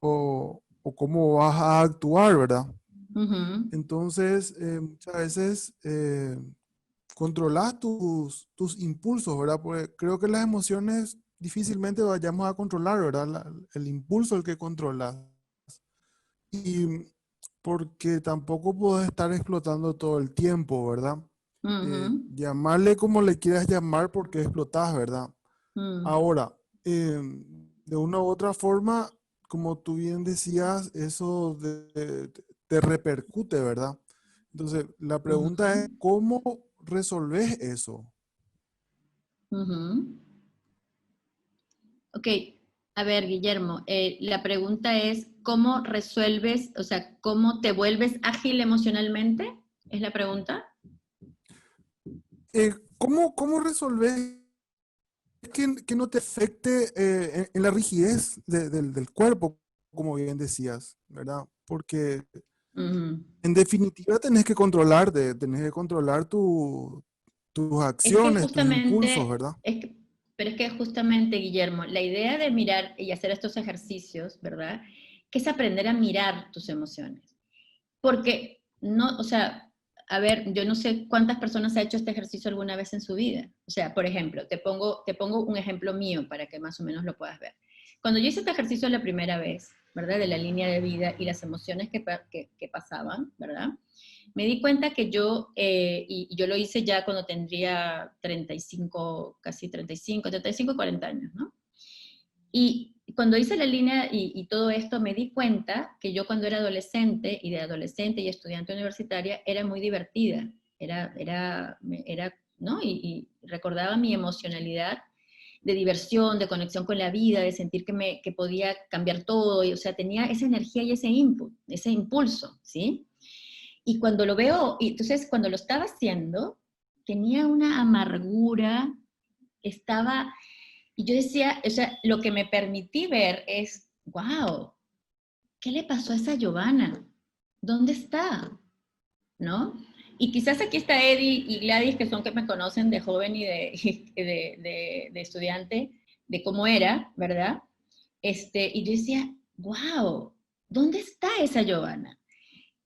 o cómo vas a actuar, ¿verdad? Entonces, muchas veces controlas tus impulsos, ¿verdad? Porque creo que las emociones difícilmente vayamos a controlar, ¿verdad? El impulso el que controlas. Y porque tampoco puedes estar explotando todo el tiempo, ¿verdad? Llamarle como le quieras llamar porque explotas, ¿verdad? Ahora, de una u otra forma, como tú bien decías, eso te repercute, ¿verdad? Entonces, la pregunta es, ¿cómo resolves eso? Ok, a ver, Guillermo, la pregunta es, ¿cómo resuelves, o sea, cómo te vuelves ágil emocionalmente? ¿Es la pregunta? ¿Cómo resolves que no te afecte en la rigidez del cuerpo, como bien decías, ¿verdad? Porque en definitiva tenés que controlarte, tenés que controlar tus acciones, tus impulsos, ¿verdad? Pero es que justamente, Guillermo, la idea de mirar y hacer estos ejercicios, ¿verdad? Que es aprender a mirar tus emociones. Porque no, o sea, a ver, yo no sé cuántas personas ha hecho este ejercicio alguna vez en su vida. O sea, por ejemplo, te pongo un ejemplo mío para que más o menos lo puedas ver. Cuando yo hice este ejercicio la primera vez, ¿verdad? De la línea de vida y las emociones que pasaban, ¿verdad? Me di cuenta que yo, y yo lo hice ya cuando tendría 35, casi 35, 40 años, ¿no? Y cuando hice la línea y todo esto, me di cuenta que yo cuando era adolescente, y de adolescente y estudiante universitaria, era muy divertida, ¿no? Y recordaba mi emocionalidad de diversión, de conexión con la vida, de sentir que podía cambiar todo, y, o sea, tenía esa energía y ese input, ese impulso, ¿sí? Y cuando lo veo, y entonces cuando lo estaba haciendo, tenía una amargura, estaba, y yo decía, o sea, lo que me permití ver es, wow, ¿qué le pasó a esa Giovanna? ¿Dónde está? ¿No? Y quizás aquí está Eddie y Gladys, que son que me conocen de joven y de estudiante, de cómo era, ¿verdad? Y yo decía, wow, ¿dónde está esa Giovanna?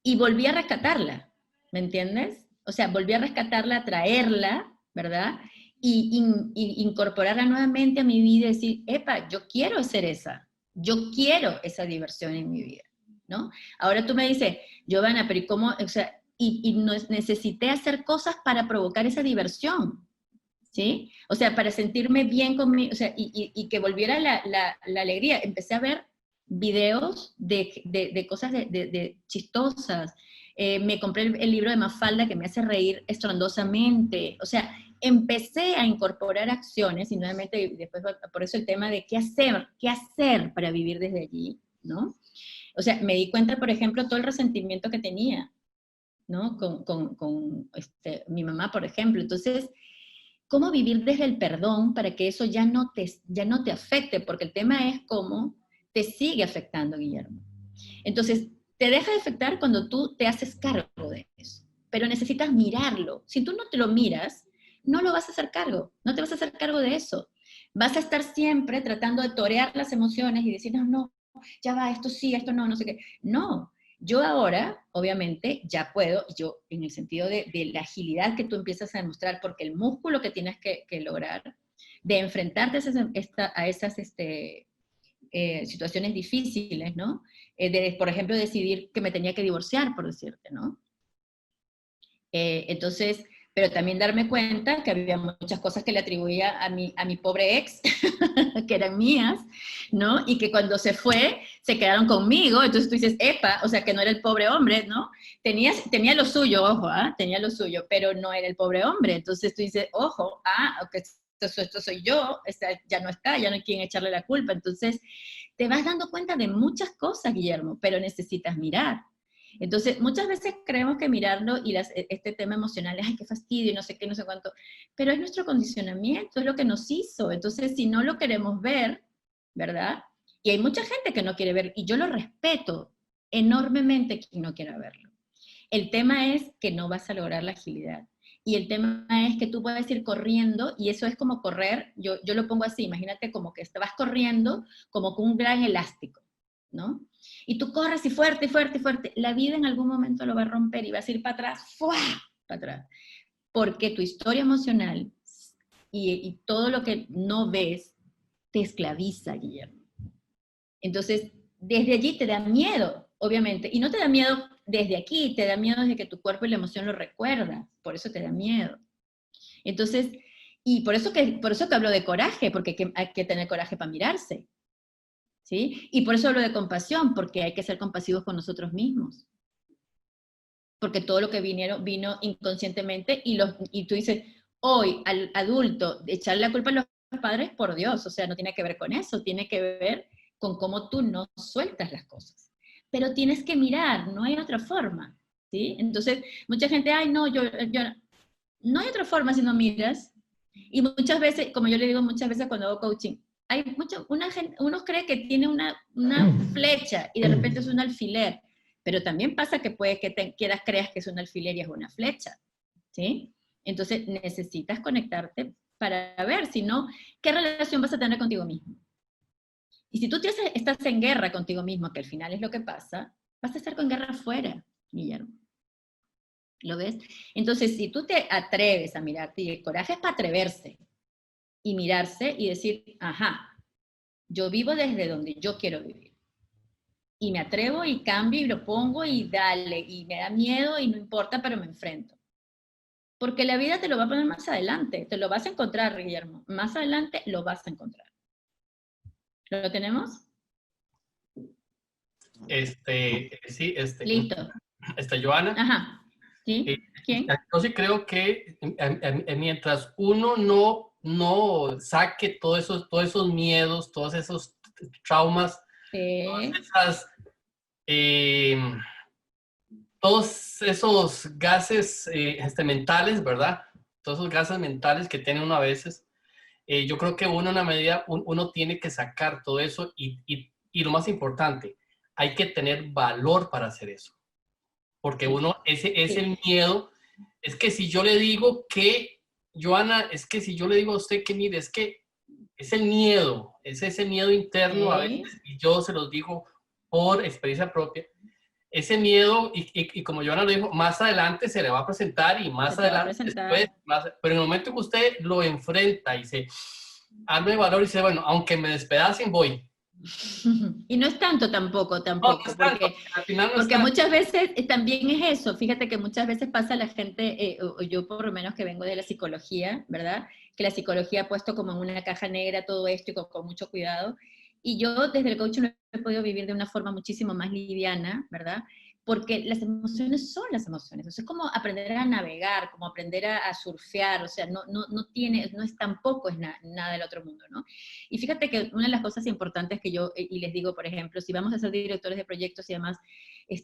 Y volví a rescatarla, ¿me entiendes? O sea, volví a rescatarla, traerla, ¿verdad? Y incorporarla nuevamente a mi vida y decir, epa, yo quiero ser esa, yo quiero esa diversión en mi vida, ¿no? Ahora tú me dices, Giovanna, pero ¿y cómo? O sea, necesité hacer cosas para provocar esa diversión, ¿sí? O sea, para sentirme bien conmigo, o sea, y que volviera la alegría. Empecé a ver videos de cosas chistosas. Me compré el libro de Mafalda que me hace reír estrondosamente. O sea, empecé a incorporar acciones y nuevamente después por eso el tema de qué hacer para vivir desde allí, ¿no? O sea, me di cuenta, por ejemplo, todo el resentimiento que tenía, ¿no? Con mi mamá, por ejemplo. Entonces, ¿cómo vivir desde el perdón para que eso ya no te afecte? Porque el tema es cómo te sigue afectando, Guillermo. Entonces, te deja de afectar cuando tú te haces cargo de eso, pero necesitas mirarlo. Si tú no te lo miras, no lo vas a hacer cargo, no te vas a hacer cargo de eso. Vas a estar siempre tratando de torear las emociones y decir, no, ya va, esto sí, esto no, no sé qué. No, yo ahora, obviamente, ya puedo, yo en el sentido de la agilidad que tú empiezas a demostrar, porque el músculo que tienes que lograr, de enfrentarte a esas situaciones difíciles, ¿no? Por ejemplo, decidir que me tenía que divorciar, por decirte, ¿no? Entonces, pero también darme cuenta que había muchas cosas que le atribuía a mi pobre ex, que eran mías, ¿no? Y que cuando se fue, se quedaron conmigo, entonces tú dices, epa, o sea, que no era el pobre hombre, ¿no? Tenía lo suyo, ojo, tenía lo suyo, pero no era el pobre hombre, entonces tú dices, ojo, okay, esto soy yo, ya no está, ya no hay quien echarle la culpa, entonces te vas dando cuenta de muchas cosas, Guillermo, pero necesitas mirar. Entonces, muchas veces creemos que mirarlo y este tema emocional es, ay, qué fastidio, y no sé qué, no sé cuánto, pero es nuestro condicionamiento, es lo que nos hizo. Entonces, si no lo queremos ver, ¿verdad? Y hay mucha gente que no quiere ver, y yo lo respeto enormemente quien no quiera verlo. El tema es que no vas a lograr la agilidad. Y el tema es que tú puedes ir corriendo, y eso es como correr, yo lo pongo así, imagínate como que vas corriendo como con un gran elástico, ¿no? Y tú corres y fuerte, fuerte, fuerte. La vida en algún momento lo va a romper y vas a ir para atrás, ¡fua! Para atrás. Porque tu historia emocional y todo lo que no ves te esclaviza, Guillermo. Entonces, desde allí te da miedo, obviamente. Y no te da miedo desde aquí, te da miedo desde que tu cuerpo y la emoción lo recuerdan. Por eso te da miedo. Entonces, y por eso que hablo de coraje, porque hay que tener coraje para mirarse. ¿Sí? Y por eso hablo de compasión, porque hay que ser compasivos con nosotros mismos. Porque todo lo que vino inconscientemente, y tú dices, hoy al adulto, echarle la culpa a los padres, por Dios, o sea, no tiene que ver con eso, tiene que ver con cómo tú no sueltas las cosas. Pero tienes que mirar, no hay otra forma, ¿sí? Entonces, mucha gente, ay, no, yo no hay otra forma si no miras. Y muchas veces, como yo le digo muchas veces cuando hago coaching, hay uno cree que tiene una flecha y de repente es un alfiler, pero también pasa que puede que creas que es un alfiler y es una flecha, ¿sí? Entonces necesitas conectarte para ver, si no, ¿qué relación vas a tener contigo mismo? Y si tú estás en guerra contigo mismo, que al final es lo que pasa, vas a estar con guerra afuera, Guillermo. ¿Lo ves? Entonces, si tú te atreves a mirarte, y el coraje es para atreverse, y mirarse y decir, ajá, yo vivo desde donde yo quiero vivir. Y me atrevo y cambio y lo pongo y dale, y me da miedo y no importa, pero me enfrento. Porque la vida te lo va a poner más adelante, te lo vas a encontrar, Guillermo. Más adelante lo vas a encontrar. ¿Lo tenemos? Sí, Listo. Joana. Ajá. ¿Sí? ¿Quién? Yo sí creo que mientras uno no saque todos esos miedos, todos esos traumas, todos esos gases mentales, ¿verdad? Todos esos gases mentales que tiene uno a veces, yo creo que uno en una medida, uno tiene que sacar todo eso y lo más importante, hay que tener valor para hacer eso. Porque el miedo, es que si yo le digo que, Joana, es que si yo le digo a usted que mire, es que es el miedo, es ese miedo interno a veces, y yo se los digo por experiencia propia, ese miedo, y como Joana lo dijo, más adelante se le va a presentar y más adelante después, pero en el momento que usted lo enfrenta y se arma de valor y dice, bueno, aunque me despedacen, voy. Y no es tanto tampoco, porque muchas veces también es eso, fíjate que muchas veces pasa la gente, o yo por lo menos que vengo de la psicología, ¿verdad? Que la psicología ha puesto como en una caja negra todo esto y con mucho cuidado, y yo desde el coaching lo he podido vivir de una forma muchísimo más liviana, ¿verdad? Porque las emociones son las emociones, o sea, es como aprender a navegar, como aprender a surfear, o sea, no es tampoco es nada del otro mundo, ¿no? Y fíjate que una de las cosas importantes que yo, y les digo, por ejemplo, si vamos a ser directores de proyectos y además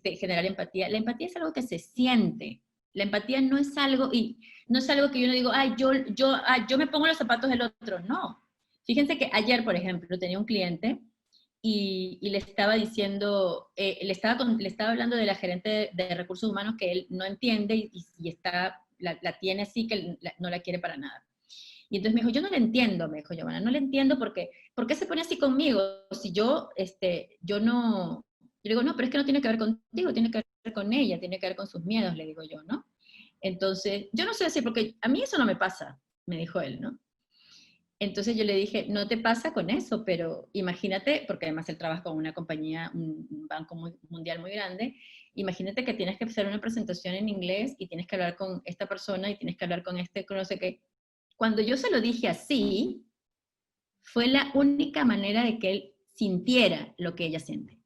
generar empatía, la empatía es algo que se siente, la empatía no es algo que yo no digo, ay, yo me pongo los zapatos del otro, no. Fíjense que ayer, por ejemplo, tenía un cliente y le estaba diciendo, le estaba hablando de la gerente de recursos humanos que él no entiende y la tiene así que no la quiere para nada. Y entonces me dijo, yo no le entiendo, me dijo Giovanna, no le entiendo ¿por qué se pone así conmigo? Si yo no, yo digo, no, pero es que no tiene que ver contigo, tiene que ver con ella, tiene que ver con sus miedos, le digo yo, ¿no? Entonces, yo no sé decir, porque a mí eso no me pasa, me dijo él, ¿no? Entonces yo le dije, no te pasa con eso, pero imagínate, porque además él trabaja con una compañía, un banco mundial muy grande, imagínate que tienes que hacer una presentación en inglés y tienes que hablar con esta persona y tienes que hablar con no sé qué. Cuando yo se lo dije así, fue la única manera de que él sintiera lo que ella siente.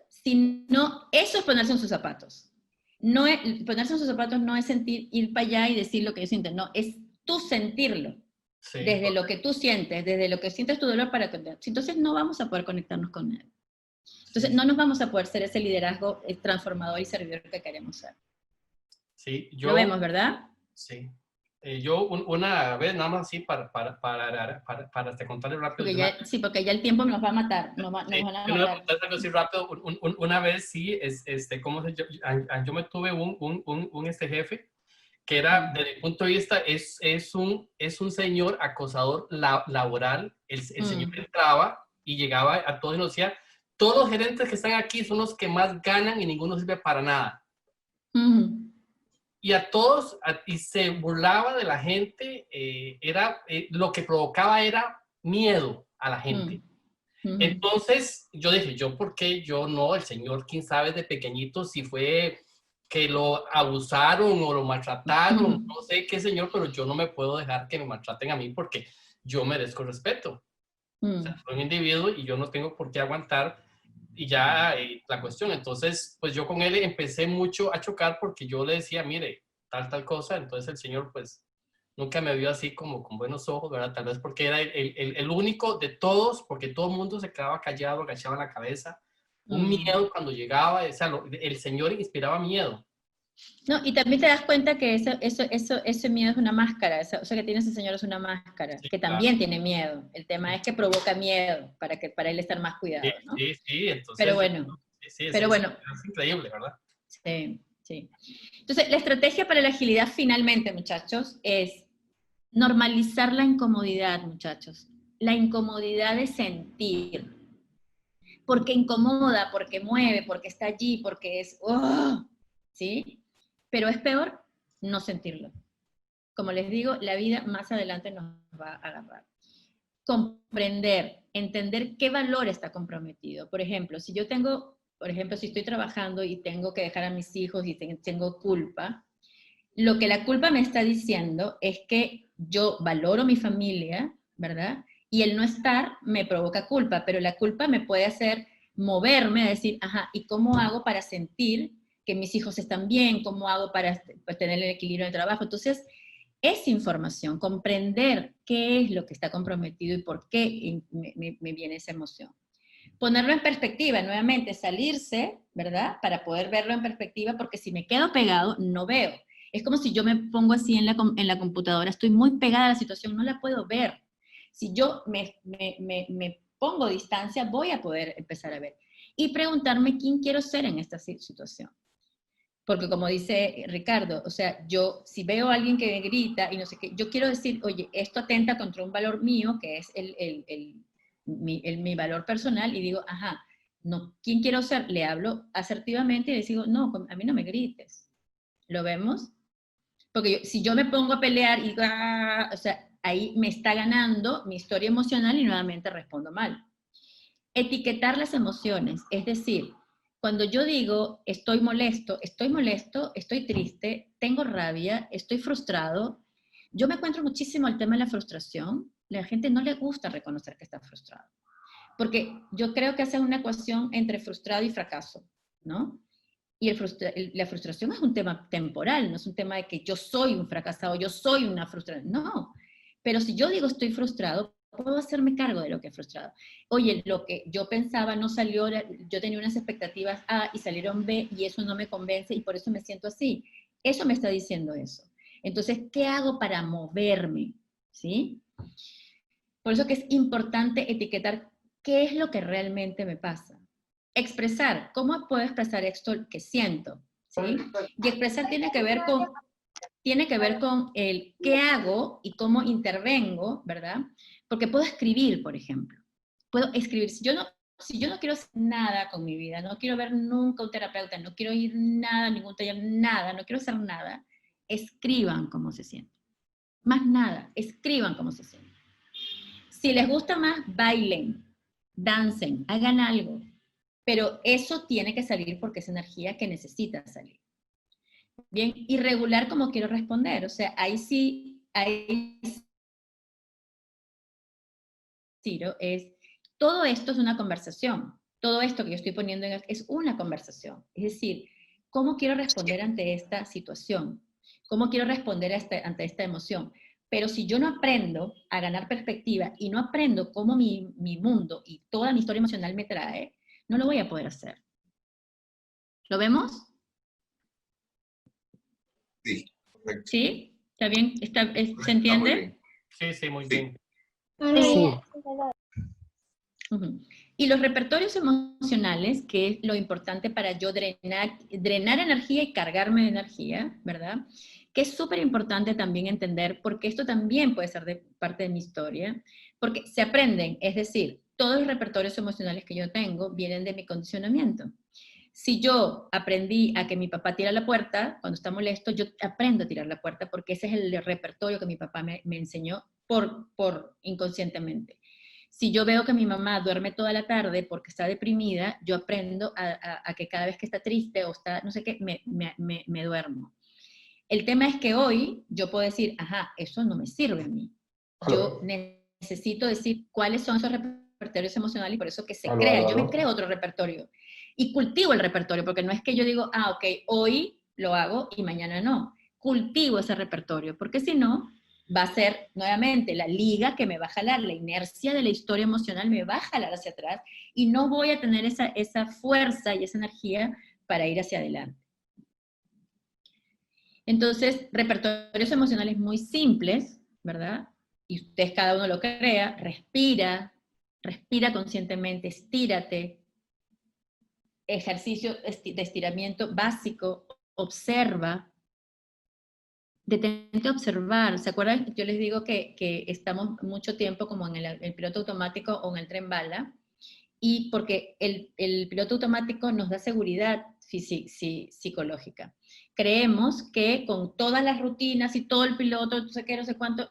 Si no, eso es ponerse en sus zapatos. Ponerse en sus zapatos no es ir para allá y decir lo que ellos sienten, no, es tú sentirlo, desde lo que tú sientes, desde lo que sientes tu dolor para conectar. Entonces no vamos a poder conectarnos con él. Entonces, no nos vamos a poder ser ese liderazgo transformador y servidor que queremos ser. Sí, Lo vemos, ¿verdad? Sí. Yo una vez, nada más así, para contarle rápido. Porque ya el tiempo nos va a matar. Nos van a matar. Algo así rápido. Una vez, sí, yo me tuve un jefe que era, desde mi punto de vista, es un señor acosador laboral. El señor entraba y llegaba a todos y nos decía, todos los gerentes que están aquí son los que más ganan y ninguno sirve para nada. Y a todos, y se burlaba de la gente, lo que provocaba era miedo a la gente. Entonces, yo dije, ¿por qué? Yo no, el señor, quién sabe de pequeñito si fue que lo abusaron o lo maltrataron, no sé qué señor, pero yo no me puedo dejar que me maltraten a mí porque yo merezco respeto. O sea, soy un individuo y yo no tengo por qué aguantar y ya la cuestión. Entonces, pues yo con él empecé mucho a chocar porque yo le decía, mire, tal cosa. Entonces el señor, pues, nunca me vio así como con buenos ojos, ¿verdad? Tal vez porque era el único de todos, porque todo el mundo se quedaba callado, agachaba la cabeza. Un miedo cuando llegaba, o sea, el señor inspiraba miedo. No, y también te das cuenta que ese miedo es una máscara, o sea, que tiene ese señor es una máscara, sí, que también tiene miedo. El tema es que provoca miedo para él estar más cuidado, ¿no? Sí, entonces. Pero bueno, es increíble, ¿verdad? Sí. Entonces, la estrategia para la agilidad finalmente, muchachos, es normalizar la incomodidad, muchachos. La incomodidad de sentir. Porque incomoda, porque mueve, porque está allí, porque es, ¿sí? Pero es peor no sentirlo. Como les digo, la vida más adelante nos va a agarrar. Comprender, entender qué valor está comprometido. Por ejemplo, si estoy trabajando y tengo que dejar a mis hijos y tengo culpa, lo que la culpa me está diciendo es que yo valoro mi familia, ¿verdad? Y el no estar me provoca culpa, pero la culpa me puede hacer moverme a decir, ¿y cómo hago para sentir que mis hijos están bien? ¿Cómo hago para tener el equilibrio de trabajo? Entonces, es información, comprender qué es lo que está comprometido y por qué me viene esa emoción. Ponerlo en perspectiva, nuevamente, salirse, ¿verdad? Para poder verlo en perspectiva, porque si me quedo pegado, no veo. Es como si yo me pongo así en la computadora, estoy muy pegada a la situación, no la puedo ver. Si yo me pongo distancia, voy a poder empezar a ver. Y preguntarme quién quiero ser en esta situación. Porque como dice Ricardo, o sea, yo si veo a alguien que me grita y no sé qué, yo quiero decir, oye, esto atenta contra un valor mío, que es mi valor personal, y digo, no, ¿quién quiero ser? Le hablo asertivamente y les digo, no, a mí no me grites. ¿Lo vemos? Porque si yo me pongo a pelear y, o sea, ahí me está ganando mi historia emocional y nuevamente respondo mal. Etiquetar las emociones, es decir, cuando yo digo estoy molesto, estoy triste, tengo rabia, estoy frustrado, yo me encuentro muchísimo el tema de la frustración. La gente no le gusta reconocer que está frustrado, porque yo creo que hace una ecuación entre frustrado y fracaso, ¿no? Y la frustración es un tema temporal, no es un tema de que yo soy un fracasado, yo soy una frustrada, no. Pero si yo digo estoy frustrado, puedo hacerme cargo de lo que he frustrado. Oye, lo que yo pensaba no salió, yo tenía unas expectativas A y salieron B y eso no me convence y por eso me siento así. Eso me está diciendo eso. Entonces, ¿qué hago para moverme? ¿Sí? Por eso que es importante etiquetar qué es lo que realmente me pasa. Expresar, ¿cómo puedo expresar esto que siento? ¿Sí? Y expresar tiene que ver con el qué hago y cómo intervengo, ¿verdad? Porque puedo escribir, por ejemplo. Puedo escribir. Si yo no quiero hacer nada con mi vida, no quiero ver nunca un terapeuta, no quiero ir nada, ningún taller, nada, no quiero hacer nada, escriban cómo se sienten. Más nada, escriban cómo se sienten. Si les gusta más, bailen, dancen, hagan algo. Pero eso tiene que salir porque es energía que necesita salir. Bien, y regular como quiero responder. O sea, ahí sí, todo esto es una conversación. Todo esto que yo estoy poniendo es una conversación. Es decir, ¿cómo quiero responder ante esta situación? ¿Cómo quiero responder ante esta emoción? Pero si yo no aprendo a ganar perspectiva y no aprendo cómo mi mundo y toda mi historia emocional me trae, no lo voy a poder hacer. ¿Lo vemos? Sí, correcto. ¿Sí? ¿Está bien? ¿Se entiende? Sí, sí, muy bien. Sí. Y los repertorios emocionales, que es lo importante para yo drenar energía y cargarme de energía, ¿verdad? Que es súper importante también entender, porque esto también puede ser de parte de mi historia, porque se aprenden, es decir, todos los repertorios emocionales que yo tengo vienen de mi condicionamiento. Si yo aprendí a que mi papá tira la puerta, cuando está molesto, yo aprendo a tirar la puerta, porque ese es el repertorio que mi papá me enseñó por inconscientemente. Si yo veo que mi mamá duerme toda la tarde porque está deprimida, yo aprendo a que cada vez que está triste o está no sé qué, me duermo. El tema es que hoy yo puedo decir, ajá, eso no me sirve a mí. Yo necesito decir cuáles son esos repertorios emocionales y por eso que se crea. Yo me creo otro repertorio y cultivo el repertorio, porque no es que yo digo, ah, ok, hoy lo hago y mañana no. Cultivo ese repertorio, porque si no, va a ser nuevamente la liga que me va a jalar, la inercia de la historia emocional me va a jalar hacia atrás y no voy a tener esa fuerza y esa energía para ir hacia adelante. Entonces, repertorios emocionales muy simples, ¿verdad? Y ustedes cada uno lo crea, respira conscientemente, estírate, ejercicio de estiramiento básico, observa, detente a observar. ¿Se acuerdan? Yo les digo que estamos mucho tiempo como en el piloto automático o en el tren bala, y porque el piloto automático nos da seguridad psicológica. Creemos que con todas las rutinas y todo el piloto, no sé qué, no sé cuánto,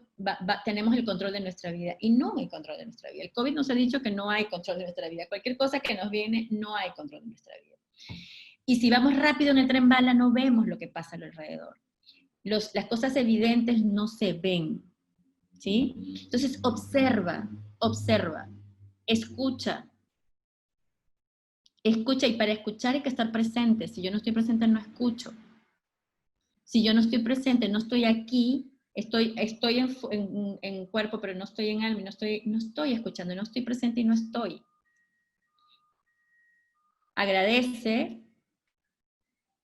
tenemos el control de nuestra vida, y no hay control de nuestra vida. El COVID nos ha dicho que no hay control de nuestra vida. Cualquier cosa que nos viene, no hay control de nuestra vida. Y si vamos rápido en el tren bala, no vemos lo que pasa alrededor. Las cosas evidentes no se ven, ¿sí? Entonces observa, escucha, y para escuchar hay que estar presente. Si yo no estoy presente, no escucho. Si yo no estoy presente, no estoy aquí, estoy en cuerpo, pero no estoy en alma, no estoy escuchando, no estoy presente y no estoy. Agradece.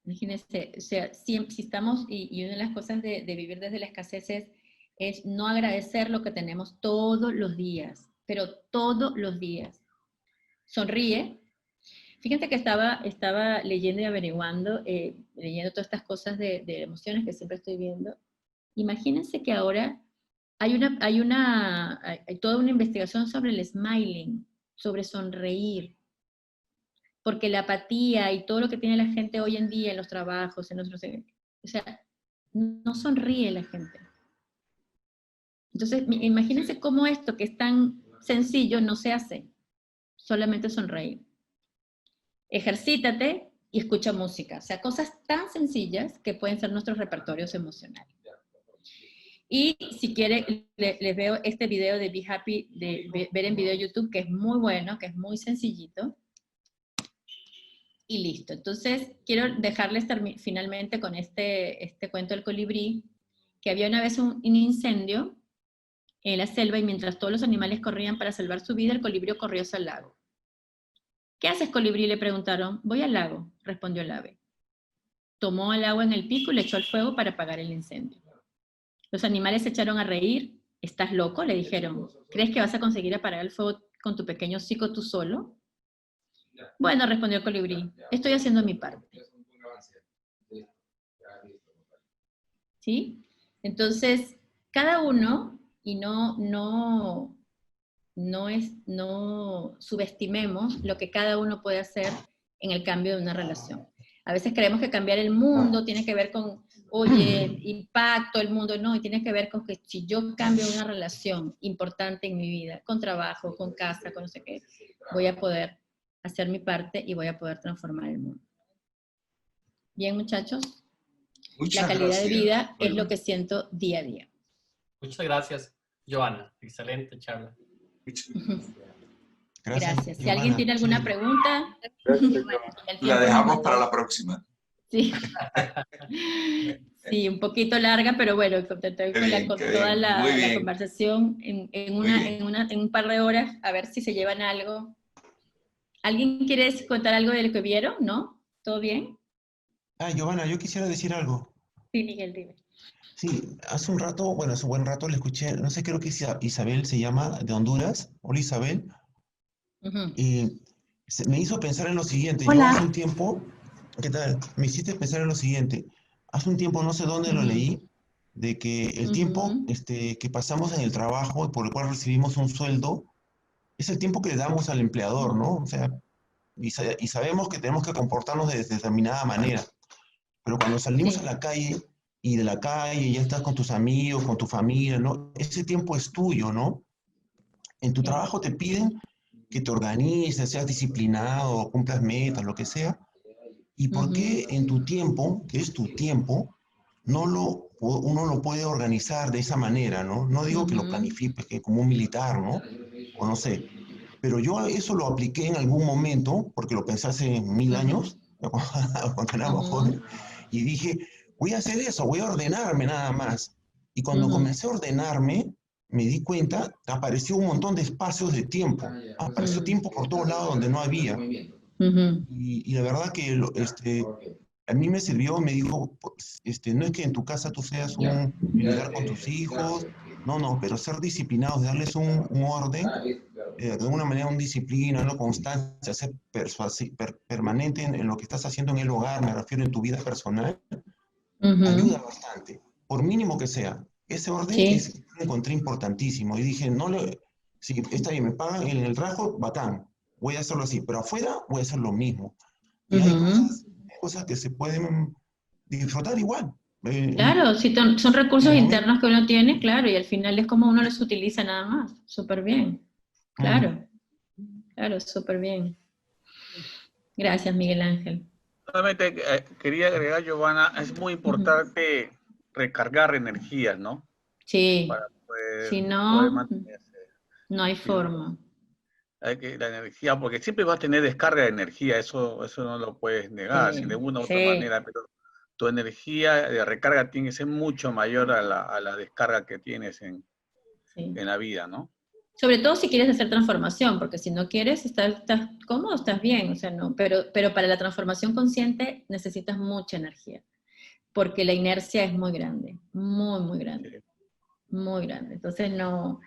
Imagínense, o sea, si estamos, y una de las cosas de vivir desde la escasez es no agradecer lo que tenemos todos los días, pero todos los días. Sonríe. Fíjense que estaba leyendo y averiguando, leyendo todas estas cosas de emociones que siempre estoy viendo. Imagínense que ahora hay toda una investigación sobre el smiling, sobre sonreír. Porque la apatía y todo lo que tiene la gente hoy en día en los trabajos, o sea, no sonríe la gente. Entonces, imagínense cómo esto que es tan sencillo no se hace, solamente sonreír. Ejercítate y escucha música, o sea, cosas tan sencillas que pueden ser nuestros repertorios emocionales. Y si quieren, les veo este video de Be Happy, de ver en video de YouTube, que es muy bueno, que es muy sencillito. Y listo. Entonces, quiero dejarles finalmente con este cuento del colibrí, que había una vez un incendio en la selva y mientras todos los animales corrían para salvar su vida, el colibrí corrió hacia el lago. ¿Qué haces, colibrí?, le preguntaron. Voy al lago, respondió el ave. Tomó el agua en el pico y le echó al fuego para apagar el incendio. Los animales se echaron a reír. ¿Estás loco?, le dijeron. ¿Crees que vas a conseguir apagar el fuego con tu pequeño hocico tú solo? Bueno, respondió el colibrí, estoy haciendo mi parte. ¿Sí? Entonces, cada uno, y no subestimemos lo que cada uno puede hacer en el cambio de una relación. A veces creemos que cambiar el mundo tiene que ver con, oye, impacto el mundo, no, y tiene que ver con que si yo cambio una relación importante en mi vida, con trabajo, con casa, con no sé qué, voy a poder hacer mi parte y voy a poder transformar el mundo. Bien, muchachos. La calidad de vida es lo que siento día a día. Muchas gracias, Joana. Excelente charla. Gracias. Si alguien tiene alguna pregunta, la dejamos para la próxima. Sí. Sí, un poquito larga, pero bueno, con toda la conversación en un par de horas, a ver si se llevan algo ¿Alguien quiere contar algo de lo que vieron? ¿No? ¿Todo bien? Giovanna, yo quisiera decir algo. Sí, Miguel, dime. Sí, hace un rato, bueno, hace un buen rato le escuché, no sé, creo que Isabel se llama, de Honduras. Hola, Isabel. Y me hizo pensar en lo siguiente. Hola. Yo hace un tiempo, ¿qué tal? Me hiciste pensar en lo siguiente. Hace un tiempo, no sé dónde lo leí, de que el tiempo que pasamos en el trabajo y por el cual recibimos un sueldo, es el tiempo que le damos al empleador, ¿no? O sea, y sabemos que tenemos que comportarnos de determinada manera. Pero cuando salimos a la calle y de la calle ya estás con tus amigos, con tu familia, ¿no? Ese tiempo es tuyo, ¿no? En tu trabajo te piden que te organices, seas disciplinado, cumplas metas, lo que sea. ¿Y por qué en tu tiempo, que es tu tiempo, uno lo puede organizar de esa manera, ¿no? No digo que lo planifique que como un militar, ¿no? O no sé. Pero yo eso lo apliqué en algún momento, porque lo pensé hace 1000 años, cuando éramos jóvenes, y dije, voy a hacer eso, voy a ordenarme nada más. Y cuando comencé a ordenarme, me di cuenta que apareció un montón de espacios de tiempo. Apareció tiempo por todos lados donde no había. Y la verdad que a mí me sirvió, me dijo, pues, no es que en tu casa tú seas un militar con tus hijos, no, pero ser disciplinados, darles un orden, de alguna manera una disciplina, una constancia, ser permanente en lo que estás haciendo en el hogar, me refiero en tu vida personal, ayuda bastante, por mínimo que sea. Ese orden lo encontré importantísimo y dije, si está bien, me pagan en el trabajo, bacán, voy a hacerlo así, pero afuera voy a hacer lo mismo. Y hay cosas que se pueden disfrutar igual. Claro, si son recursos internos que uno tiene, claro, y al final es como uno los utiliza nada más. Súper bien. Claro, claro, súper bien. Gracias, Miguel Ángel. Solamente quería agregar, Giovanna, es muy importante recargar energías, ¿no? Sí, para poder, si no, poder mantenerse. No hay forma. Hay que la energía, porque siempre vas a tener descarga de energía, eso no lo puedes negar, si de una u otra manera, pero tu energía de recarga tiene que ser mucho mayor a la descarga que tienes en la vida, ¿no? Sobre todo si quieres hacer transformación, porque si no quieres, estás cómodo, estás bien, o sea, no, pero para la transformación consciente necesitas mucha energía, porque la inercia es muy grande, muy grande, muy grande. Entonces no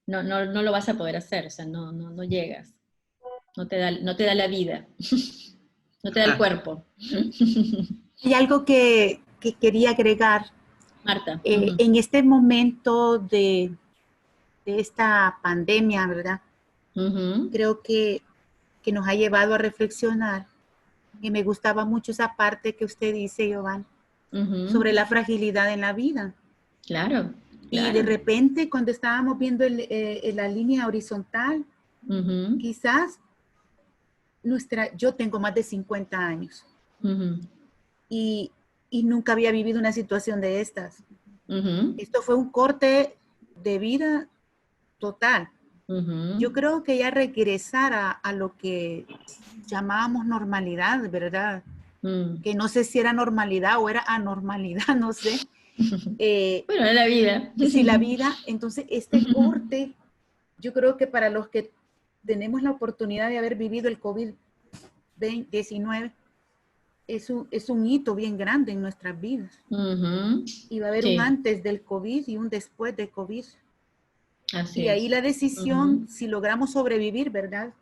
lo vas a poder hacer, o sea, no llegas, no te da la vida, no te da el cuerpo. Hay algo que quería agregar. Marta. En este momento de esta pandemia, ¿verdad? Creo que nos ha llevado a reflexionar, y me gustaba mucho esa parte que usted dice, Giovanna, sobre la fragilidad en la vida. Claro. Y de repente, cuando estábamos viendo la línea horizontal, quizás yo tengo más de 50 años y nunca había vivido una situación de estas. Esto fue un corte de vida total. Yo creo que ya regresar a lo que llamábamos normalidad, ¿verdad? Que no sé si era normalidad o era anormalidad, no sé. Bueno, es la vida. Sí, la vida. Entonces, este corte, yo creo que para los que tenemos la oportunidad de haber vivido el COVID-19, es un hito bien grande en nuestras vidas. Y va a haber un antes del COVID y un después del COVID. Y ahí la decisión, si logramos sobrevivir, ¿verdad?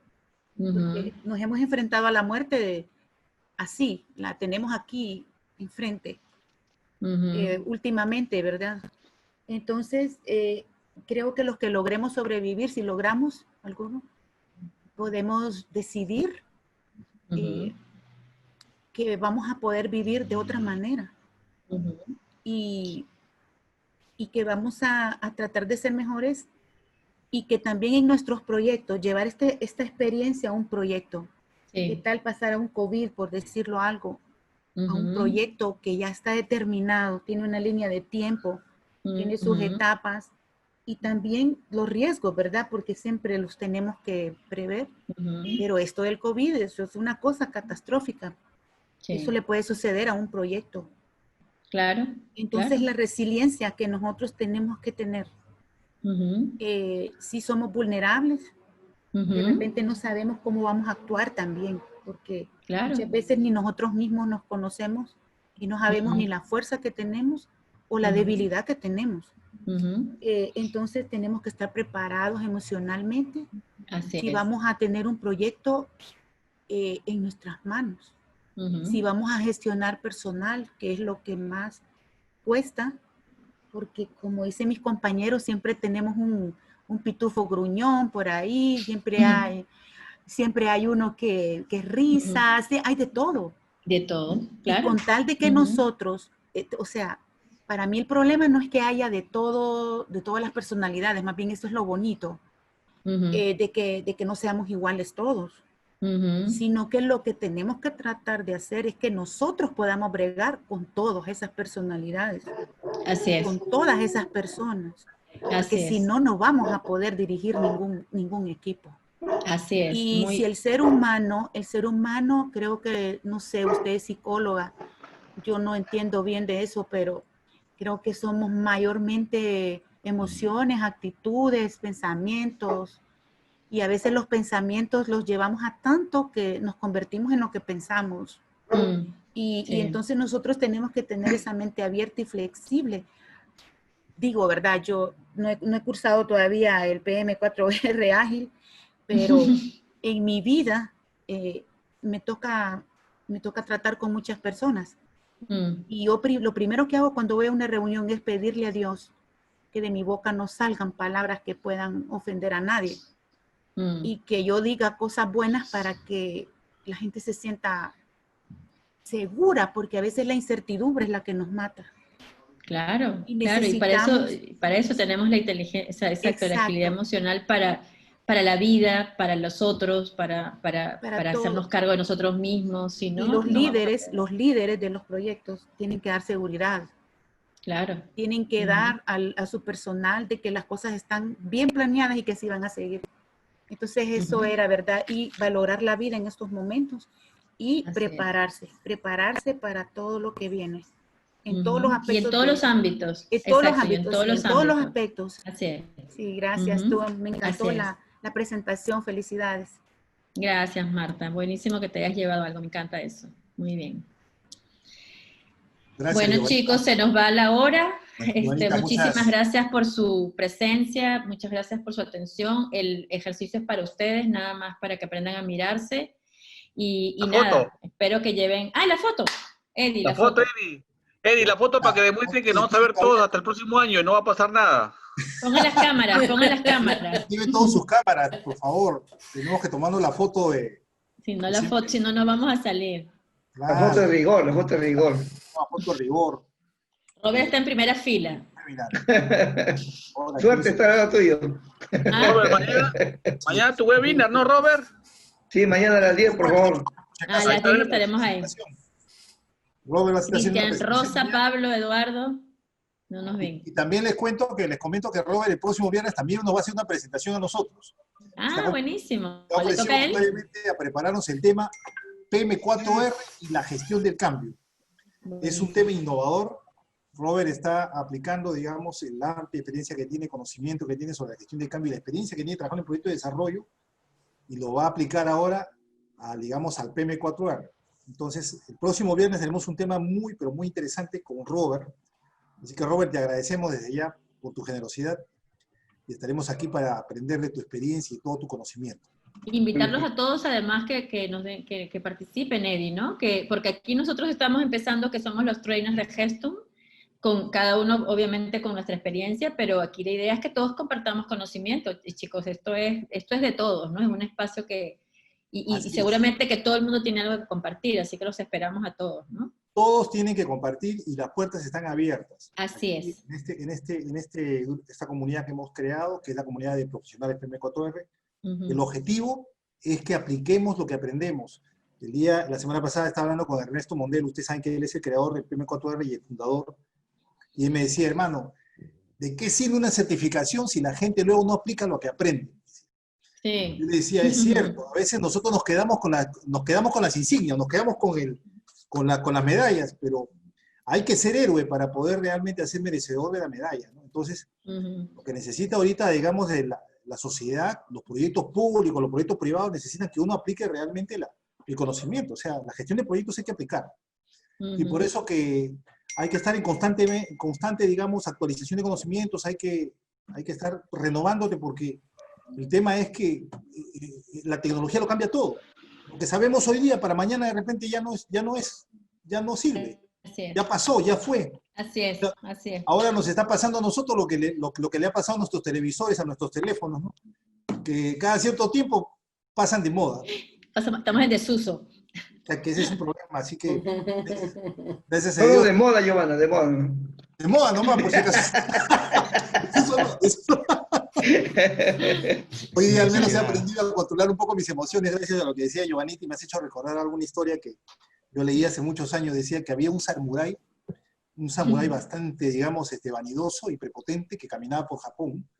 Porque nos hemos enfrentado a la muerte así, la tenemos aquí enfrente, últimamente, ¿verdad? Entonces, creo que los que logremos sobrevivir, si logramos alguno, podemos decidir que vamos a poder vivir de otra manera. Y que vamos a tratar de ser mejores, y que también en nuestros proyectos, llevar esta experiencia a un proyecto. ¿Qué tal pasar a un COVID, por decirlo algo, a un proyecto que ya está determinado, tiene una línea de tiempo, tiene sus etapas, y también los riesgos, ¿verdad? Porque siempre los tenemos que prever. Pero esto del COVID, eso es una cosa catastrófica. Eso le puede suceder a un proyecto. Claro. Entonces, la resiliencia que nosotros tenemos que tener. Sí somos vulnerables, De repente no sabemos cómo vamos a actuar también, porque muchas veces ni nosotros mismos nos conocemos y no sabemos ni la fuerza que tenemos o la debilidad que tenemos. Entonces tenemos que estar preparados emocionalmente si vamos a tener un proyecto en nuestras manos. Si vamos a gestionar personal, que es lo que más cuesta, porque como dicen mis compañeros, siempre tenemos un pitufo gruñón por ahí, siempre hay uno que risa, hay de todo. De todo, claro. Y con tal de que nosotros, o sea, para mí el problema no es que haya de todo, de todas las personalidades, más bien eso es lo bonito, de que no seamos iguales todos, sino que lo que tenemos que tratar de hacer es que nosotros podamos bregar con todas esas personalidades. Así es. Con todas esas personas. Porque si no, no vamos a poder dirigir ningún equipo. Así es. Y si el ser humano, creo que, no sé, usted es psicóloga, yo no entiendo bien de eso, pero creo que somos mayormente emociones, actitudes, pensamientos, y a veces los pensamientos los llevamos a tanto que nos convertimos en lo que pensamos. Y entonces nosotros tenemos que tener esa mente abierta y flexible. Digo, ¿verdad? Yo no he cursado todavía el PM4R ágil, pero en mi vida me toca tratar con muchas personas. Y yo lo primero que hago cuando voy a una reunión es pedirle a Dios que de mi boca no salgan palabras que puedan ofender a nadie. Y que yo diga cosas buenas para que la gente se sienta segura, porque a veces la incertidumbre es la que nos mata. Claro, y para eso tenemos la inteligencia, la agilidad emocional para la vida, para los otros, para hacernos cargo de nosotros mismos. Si no, y los líderes de los proyectos tienen que dar seguridad. Claro. Tienen que dar a su personal de que las cosas están bien planeadas y que sí van a seguir. Entonces eso era, ¿verdad? Y valorar la vida en estos momentos y prepararse para todo lo que viene. En todos los aspectos. Y en todos los ámbitos. En todos los aspectos. Así es. Sí, gracias. Me encantó la presentación. Felicidades. Gracias, Marta. Buenísimo que te hayas llevado algo. Me encanta eso. Muy bien. Gracias, bueno, chicos, se nos va la hora. Muchísimas gracias por su presencia, muchas gracias por su atención. El ejercicio es para ustedes, nada más para que aprendan a mirarse. Y nada, espero que lleven... ¡Ah, la foto! Eddie, la foto. Eddie, la foto para que demuestren que nos vamos a ver todos hasta el próximo año y no va a pasar nada. Pongan las cámaras, pongan las cámaras. Activen todas sus cámaras, por favor. Tenemos que tomarnos la foto de... Si no, no vamos a salir. Claro. La foto de rigor, la foto de rigor. La foto de rigor. Robert está en primera fila. Suerte estará lo tuyo. Robert, mañana tu webinar, ¿no, Robert? Sí, mañana a las 10, por favor. A las 10 estaremos ahí. Robert va a estar haciendo Cristian, Rosa, Pablo, Eduardo, no nos ven. Y también les comento que Robert el próximo viernes también nos va a hacer una presentación a nosotros. Buenísimo. Le ofrecemos a prepararnos el tema PM4R y la gestión del cambio. Es un tema innovador. Robert está aplicando, digamos, la amplia experiencia que tiene, conocimiento que tiene sobre la gestión del cambio y la experiencia que tiene trabajando en proyectos de desarrollo, y lo va a aplicar ahora, digamos, al PM4R. Entonces, el próximo viernes tenemos un tema muy, pero muy interesante con Robert. Así que, Robert, te agradecemos desde ya por tu generosidad y estaremos aquí para aprender de tu experiencia y todo tu conocimiento. Invitarlos a todos, además, que participen, Eddie, ¿no? Porque aquí nosotros estamos empezando, que somos los trainers de Gestum, con cada uno, obviamente, con nuestra experiencia, pero aquí la idea es que todos compartamos conocimiento. Y chicos, esto es de todos, ¿no? Es un espacio que... Y seguramente que todo el mundo tiene algo que compartir, así que los esperamos a todos, ¿no? Todos tienen que compartir y las puertas están abiertas. Así es. En esta comunidad que hemos creado, que es la comunidad de profesionales PM4R, el objetivo es que apliquemos lo que aprendemos. La semana pasada estaba hablando con Ernesto Mondel, ustedes saben que él es el creador del PM4R y el fundador, y él me decía, hermano, ¿de qué sirve una certificación si la gente luego no aplica lo que aprende? Sí. Yo le decía, es cierto, a veces nosotros nos quedamos con las insignias, nos quedamos con las medallas, pero hay que ser héroe para poder realmente hacer merecedor de la medalla, ¿no? Entonces, lo que necesita ahorita, digamos, la sociedad, los proyectos públicos, los proyectos privados necesitan que uno aplique realmente el conocimiento. O sea, la gestión de proyectos hay que aplicar. Y por eso que hay que estar en constante, digamos, actualización de conocimientos, hay que estar renovándote, porque el tema es que la tecnología lo cambia todo. Lo que sabemos hoy día, para mañana de repente ya no sirve. Ya pasó, ya fue. Así es, así es. Ahora nos está pasando a nosotros lo que le ha pasado a nuestros televisores, a nuestros teléfonos, ¿no? Que cada cierto tiempo pasan de moda. Estamos en desuso. O sea, que ese es un problema, así que... Gracias a Todo Dios. de moda, Giovanna, de moda. De moda nomás, por si acaso. Hoy día al menos he aprendido a controlar un poco mis emociones gracias a lo que decía Giovannitti, y me has hecho recordar alguna historia que yo leí hace muchos años. Decía que había un samurái bastante, digamos, vanidoso y prepotente, que caminaba por Japón,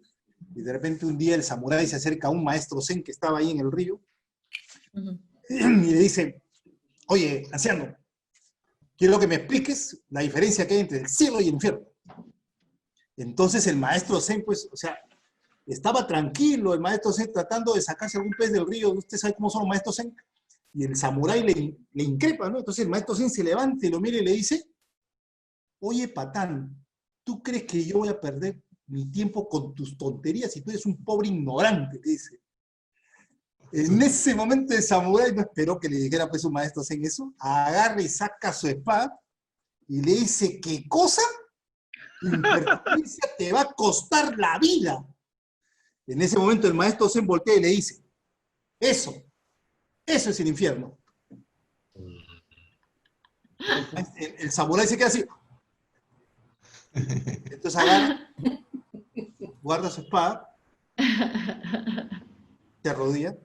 y de repente un día el samurái se acerca a un maestro zen que estaba ahí en el río, y le dice: oye, anciano, quiero que me expliques la diferencia que hay entre el cielo y el infierno. Entonces el maestro zen, pues, o sea, estaba tranquilo el maestro zen tratando de sacarse algún pez del río. Usted sabe cómo son los maestros zen. Y el samurái le increpa, ¿no? Entonces el maestro zen se levanta y lo mira y le dice: oye, patán, ¿tú crees que yo voy a perder mi tiempo con tus tonterías si tú eres un pobre ignorante? Le dice. En ese momento el samurái no esperó que le dijera pues un maestro zen eso, agarra y saca su espada y le dice: ¿qué cosa? Tu impertinencia te va a costar la vida. En ese momento el maestro zen voltea y le dice: eso es el infierno. El samurái se queda así. Entonces agarra, guarda su espada, se arrodilla,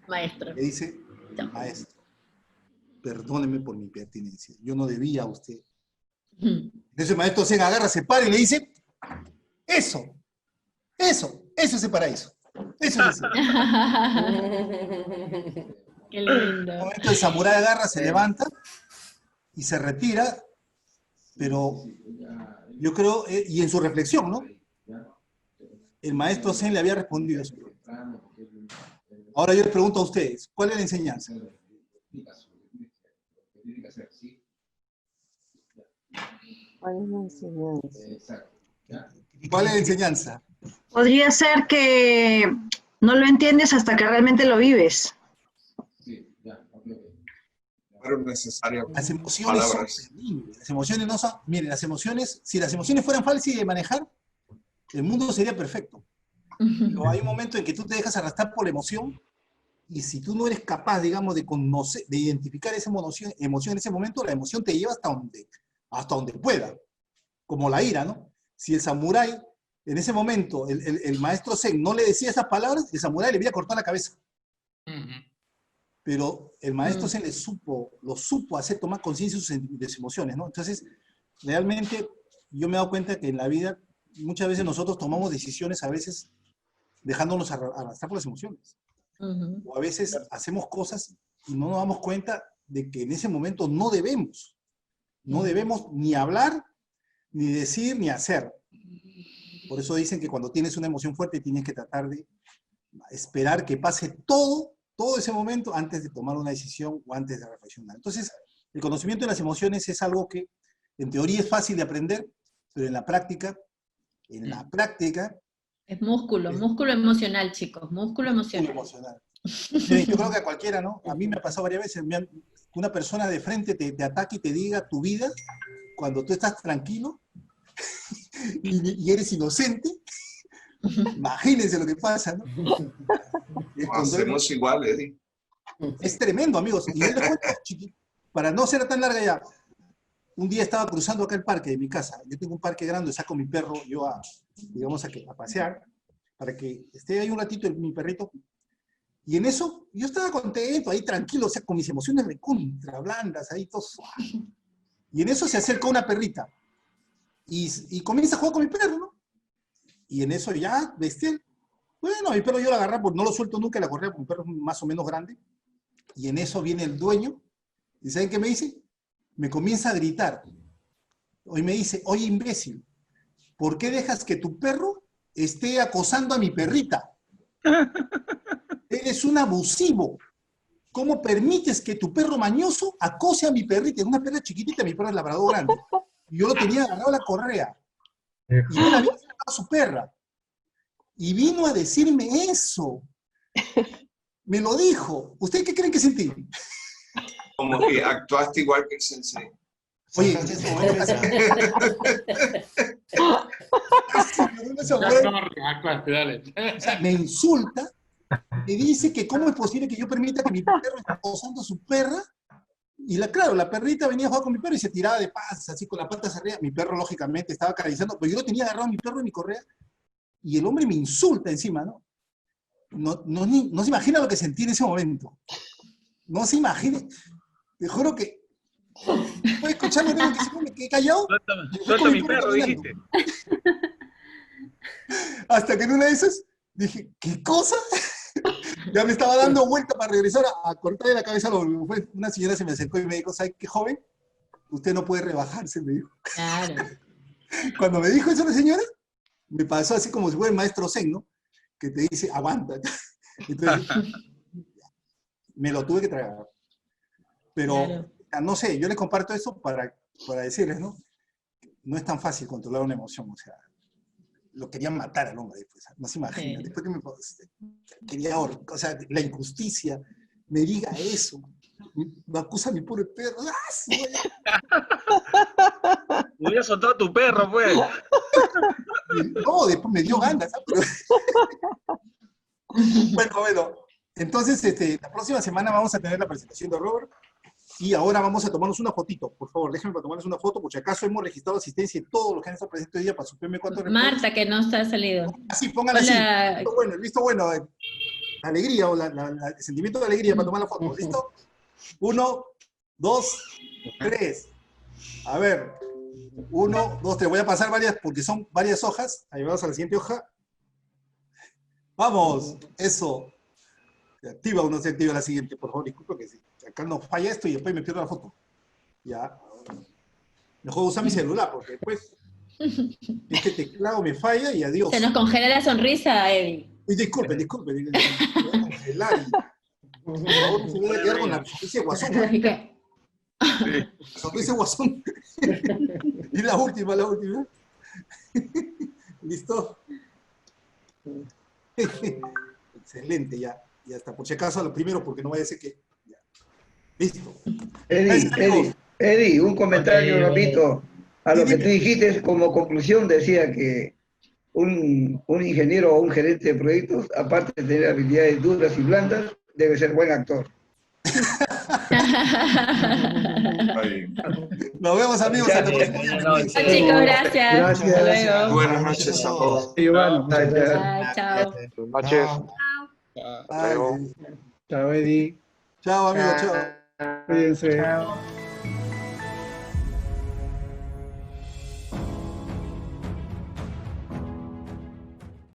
maestro, le dice: maestro, perdóneme por mi impertinencia, yo no debía a usted. Entonces el maestro zen agarra, se para y le dice: eso es el paraíso. Eso es el Qué lindo. En un momento el samurái agarra, se levanta y se retira, pero yo creo, y en su reflexión, ¿no? El maestro zen le había respondido eso. Ahora yo les pregunto a ustedes, ¿cuál es la enseñanza? ¿Cuál es la enseñanza? Podría ser que no lo entiendes hasta que realmente lo vives. Pero necesario. Las emociones son terribles. Las emociones no son... Miren, las emociones, si las emociones fueran fáciles de manejar, el mundo sería perfecto. Pero hay un momento en que tú te dejas arrastrar por la emoción, y si tú no eres capaz, digamos, de conocer, de identificar esa emoción en ese momento, la emoción te lleva hasta donde pueda. Como la ira, ¿no? Si el samurái, en ese momento, el maestro zen no le decía esas palabras, el samurái le había cortado la cabeza. Pero el maestro zen lo supo hacer tomar conciencia de sus emociones, ¿no? Entonces, realmente, yo me he dado cuenta que en la vida, muchas veces nosotros tomamos decisiones, a veces, dejándonos arrastrar por las emociones. O a veces hacemos cosas y no nos damos cuenta de que en ese momento no debemos ni hablar, ni decir, ni hacer. Por eso dicen que cuando tienes una emoción fuerte tienes que tratar de esperar que pase todo ese momento antes de tomar una decisión o antes de reflexionar. Entonces, el conocimiento de las emociones es algo que en teoría es fácil de aprender, pero en la práctica es músculo emocional, chicos, músculo emocional. Miren, yo creo que a cualquiera, ¿no? A mí me ha pasado varias veces, una persona de frente te ataque y te diga tu vida cuando tú estás tranquilo y eres inocente. Imagínense lo que pasa, ¿no? Hacemos igual, Eddie. Es tremendo, amigos. Y yo les cuento, para no ser tan larga ya, un día estaba cruzando acá el parque de mi casa. Yo tengo un parque grande, saco mi perro yo a pasear, para que esté ahí un ratito mi perrito. Y en eso, yo estaba contento, ahí tranquilo, o sea, con mis emociones recontra blandas, ahí todo suave. Y en eso se acerca una perrita. Y comienza a jugar con mi perro, ¿no? Y en eso ya, bestial. Bueno, mi perro yo la agarré, porque no lo suelto nunca la correa, porque mi perro es más o menos grande. Y en eso viene el dueño. ¿Y saben qué me dice? Me comienza a gritar. Hoy me dice: oye, imbécil, ¿por qué dejas que tu perro esté acosando a mi perrita. Eres un abusivo. ¿Cómo permites que tu perro mañoso acose a mi perrita? Es una perra chiquitita, mi perro es labrador grande. Y yo lo tenía agarrado la correa. Y yo le había sacado a su perra. Y vino a decirme eso. Me lo dijo. ¿Ustedes qué creen que sentí? Como que actuaste igual que el sensei. Oye, me insulta, me dice que cómo es posible que yo permita que mi perro esté acosando a su perra. Y claro, la perrita venía a jugar con mi perro y se tiraba de patas, así con la pata hacia arriba. Mi perro, lógicamente, estaba acariciando, pero yo lo tenía agarrado a mi perro en mi correa. Y el hombre me insulta encima, ¿no? No se imagina lo que sentí en ese momento. No se imagina. Te juro que... ¿Puedes escucharlo? Tengo que me quedé callado. Suelta mi perro, dijiste. Hasta que en una de esas dije, ¿qué cosa? Ya me estaba dando vuelta para regresar a cortarle la cabeza. Una señora se me acercó y me dijo, ¿sabe qué, joven? Usted no puede rebajarse, me dijo. Claro. Cuando me dijo eso la señora, me pasó así como si fuera el maestro Zen, ¿no? Que te dice, aguanta. Entonces, me lo tuve que tragar. Pero, claro, no sé, yo les comparto eso para decirles, ¿no? No es tan fácil controlar una emoción, o sea, lo querían matar al hombre después, no se imagina. Sí. Después que quería, o sea, la injusticia, me diga eso, me acusa a mi pobre perro. Voy a soltar a tu perro, pues. No, después me dio ganas, ¿sabes? Bueno, entonces la próxima semana vamos a tener la presentación de Robert. Y ahora vamos a tomarnos una fotito. Por favor, déjenme para tomarles una foto, por si acaso hemos registrado asistencia de todos los que han estado presentes hoy día para su PM4. Marta, que no está salido. Así, pónganla así. El visto bueno, la alegría o el sentimiento de alegría para tomar la foto. ¿Listo? 1, 2, 3. A ver. 1, 2, 3. Voy a pasar varias porque son varias hojas. Ahí vamos a la siguiente hoja. Vamos. Eso. Se activa o no se activa la siguiente, por favor, disculpe que sí. Acá no falla esto y después me pierdo la foto. Ya. Mejor usar mi celular porque después este teclado me falla y adiós. Se nos congela la sonrisa, Eddie. Disculpe. Me voy a congelar por favor, se voy a quedar con la sonrisa de Guasón. La sonrisa de Guasón. Y la última. ¿Listo? Excelente, ya está. Por si acaso, lo primero, porque no vaya a ser que... Ya. Listo. Eddie, un comentario rapidito. A lo que tú dijiste como conclusión, decía que un ingeniero o un gerente de proyectos, aparte de tener habilidades duras y blandas, debe ser buen actor. Nos vemos, amigos. Hasta chicos, gracias. Hasta luego. Buenas noches a todos. Chao. Buenas noches. Chao, Eddie. Chao, amigos. Chao. Cuídense.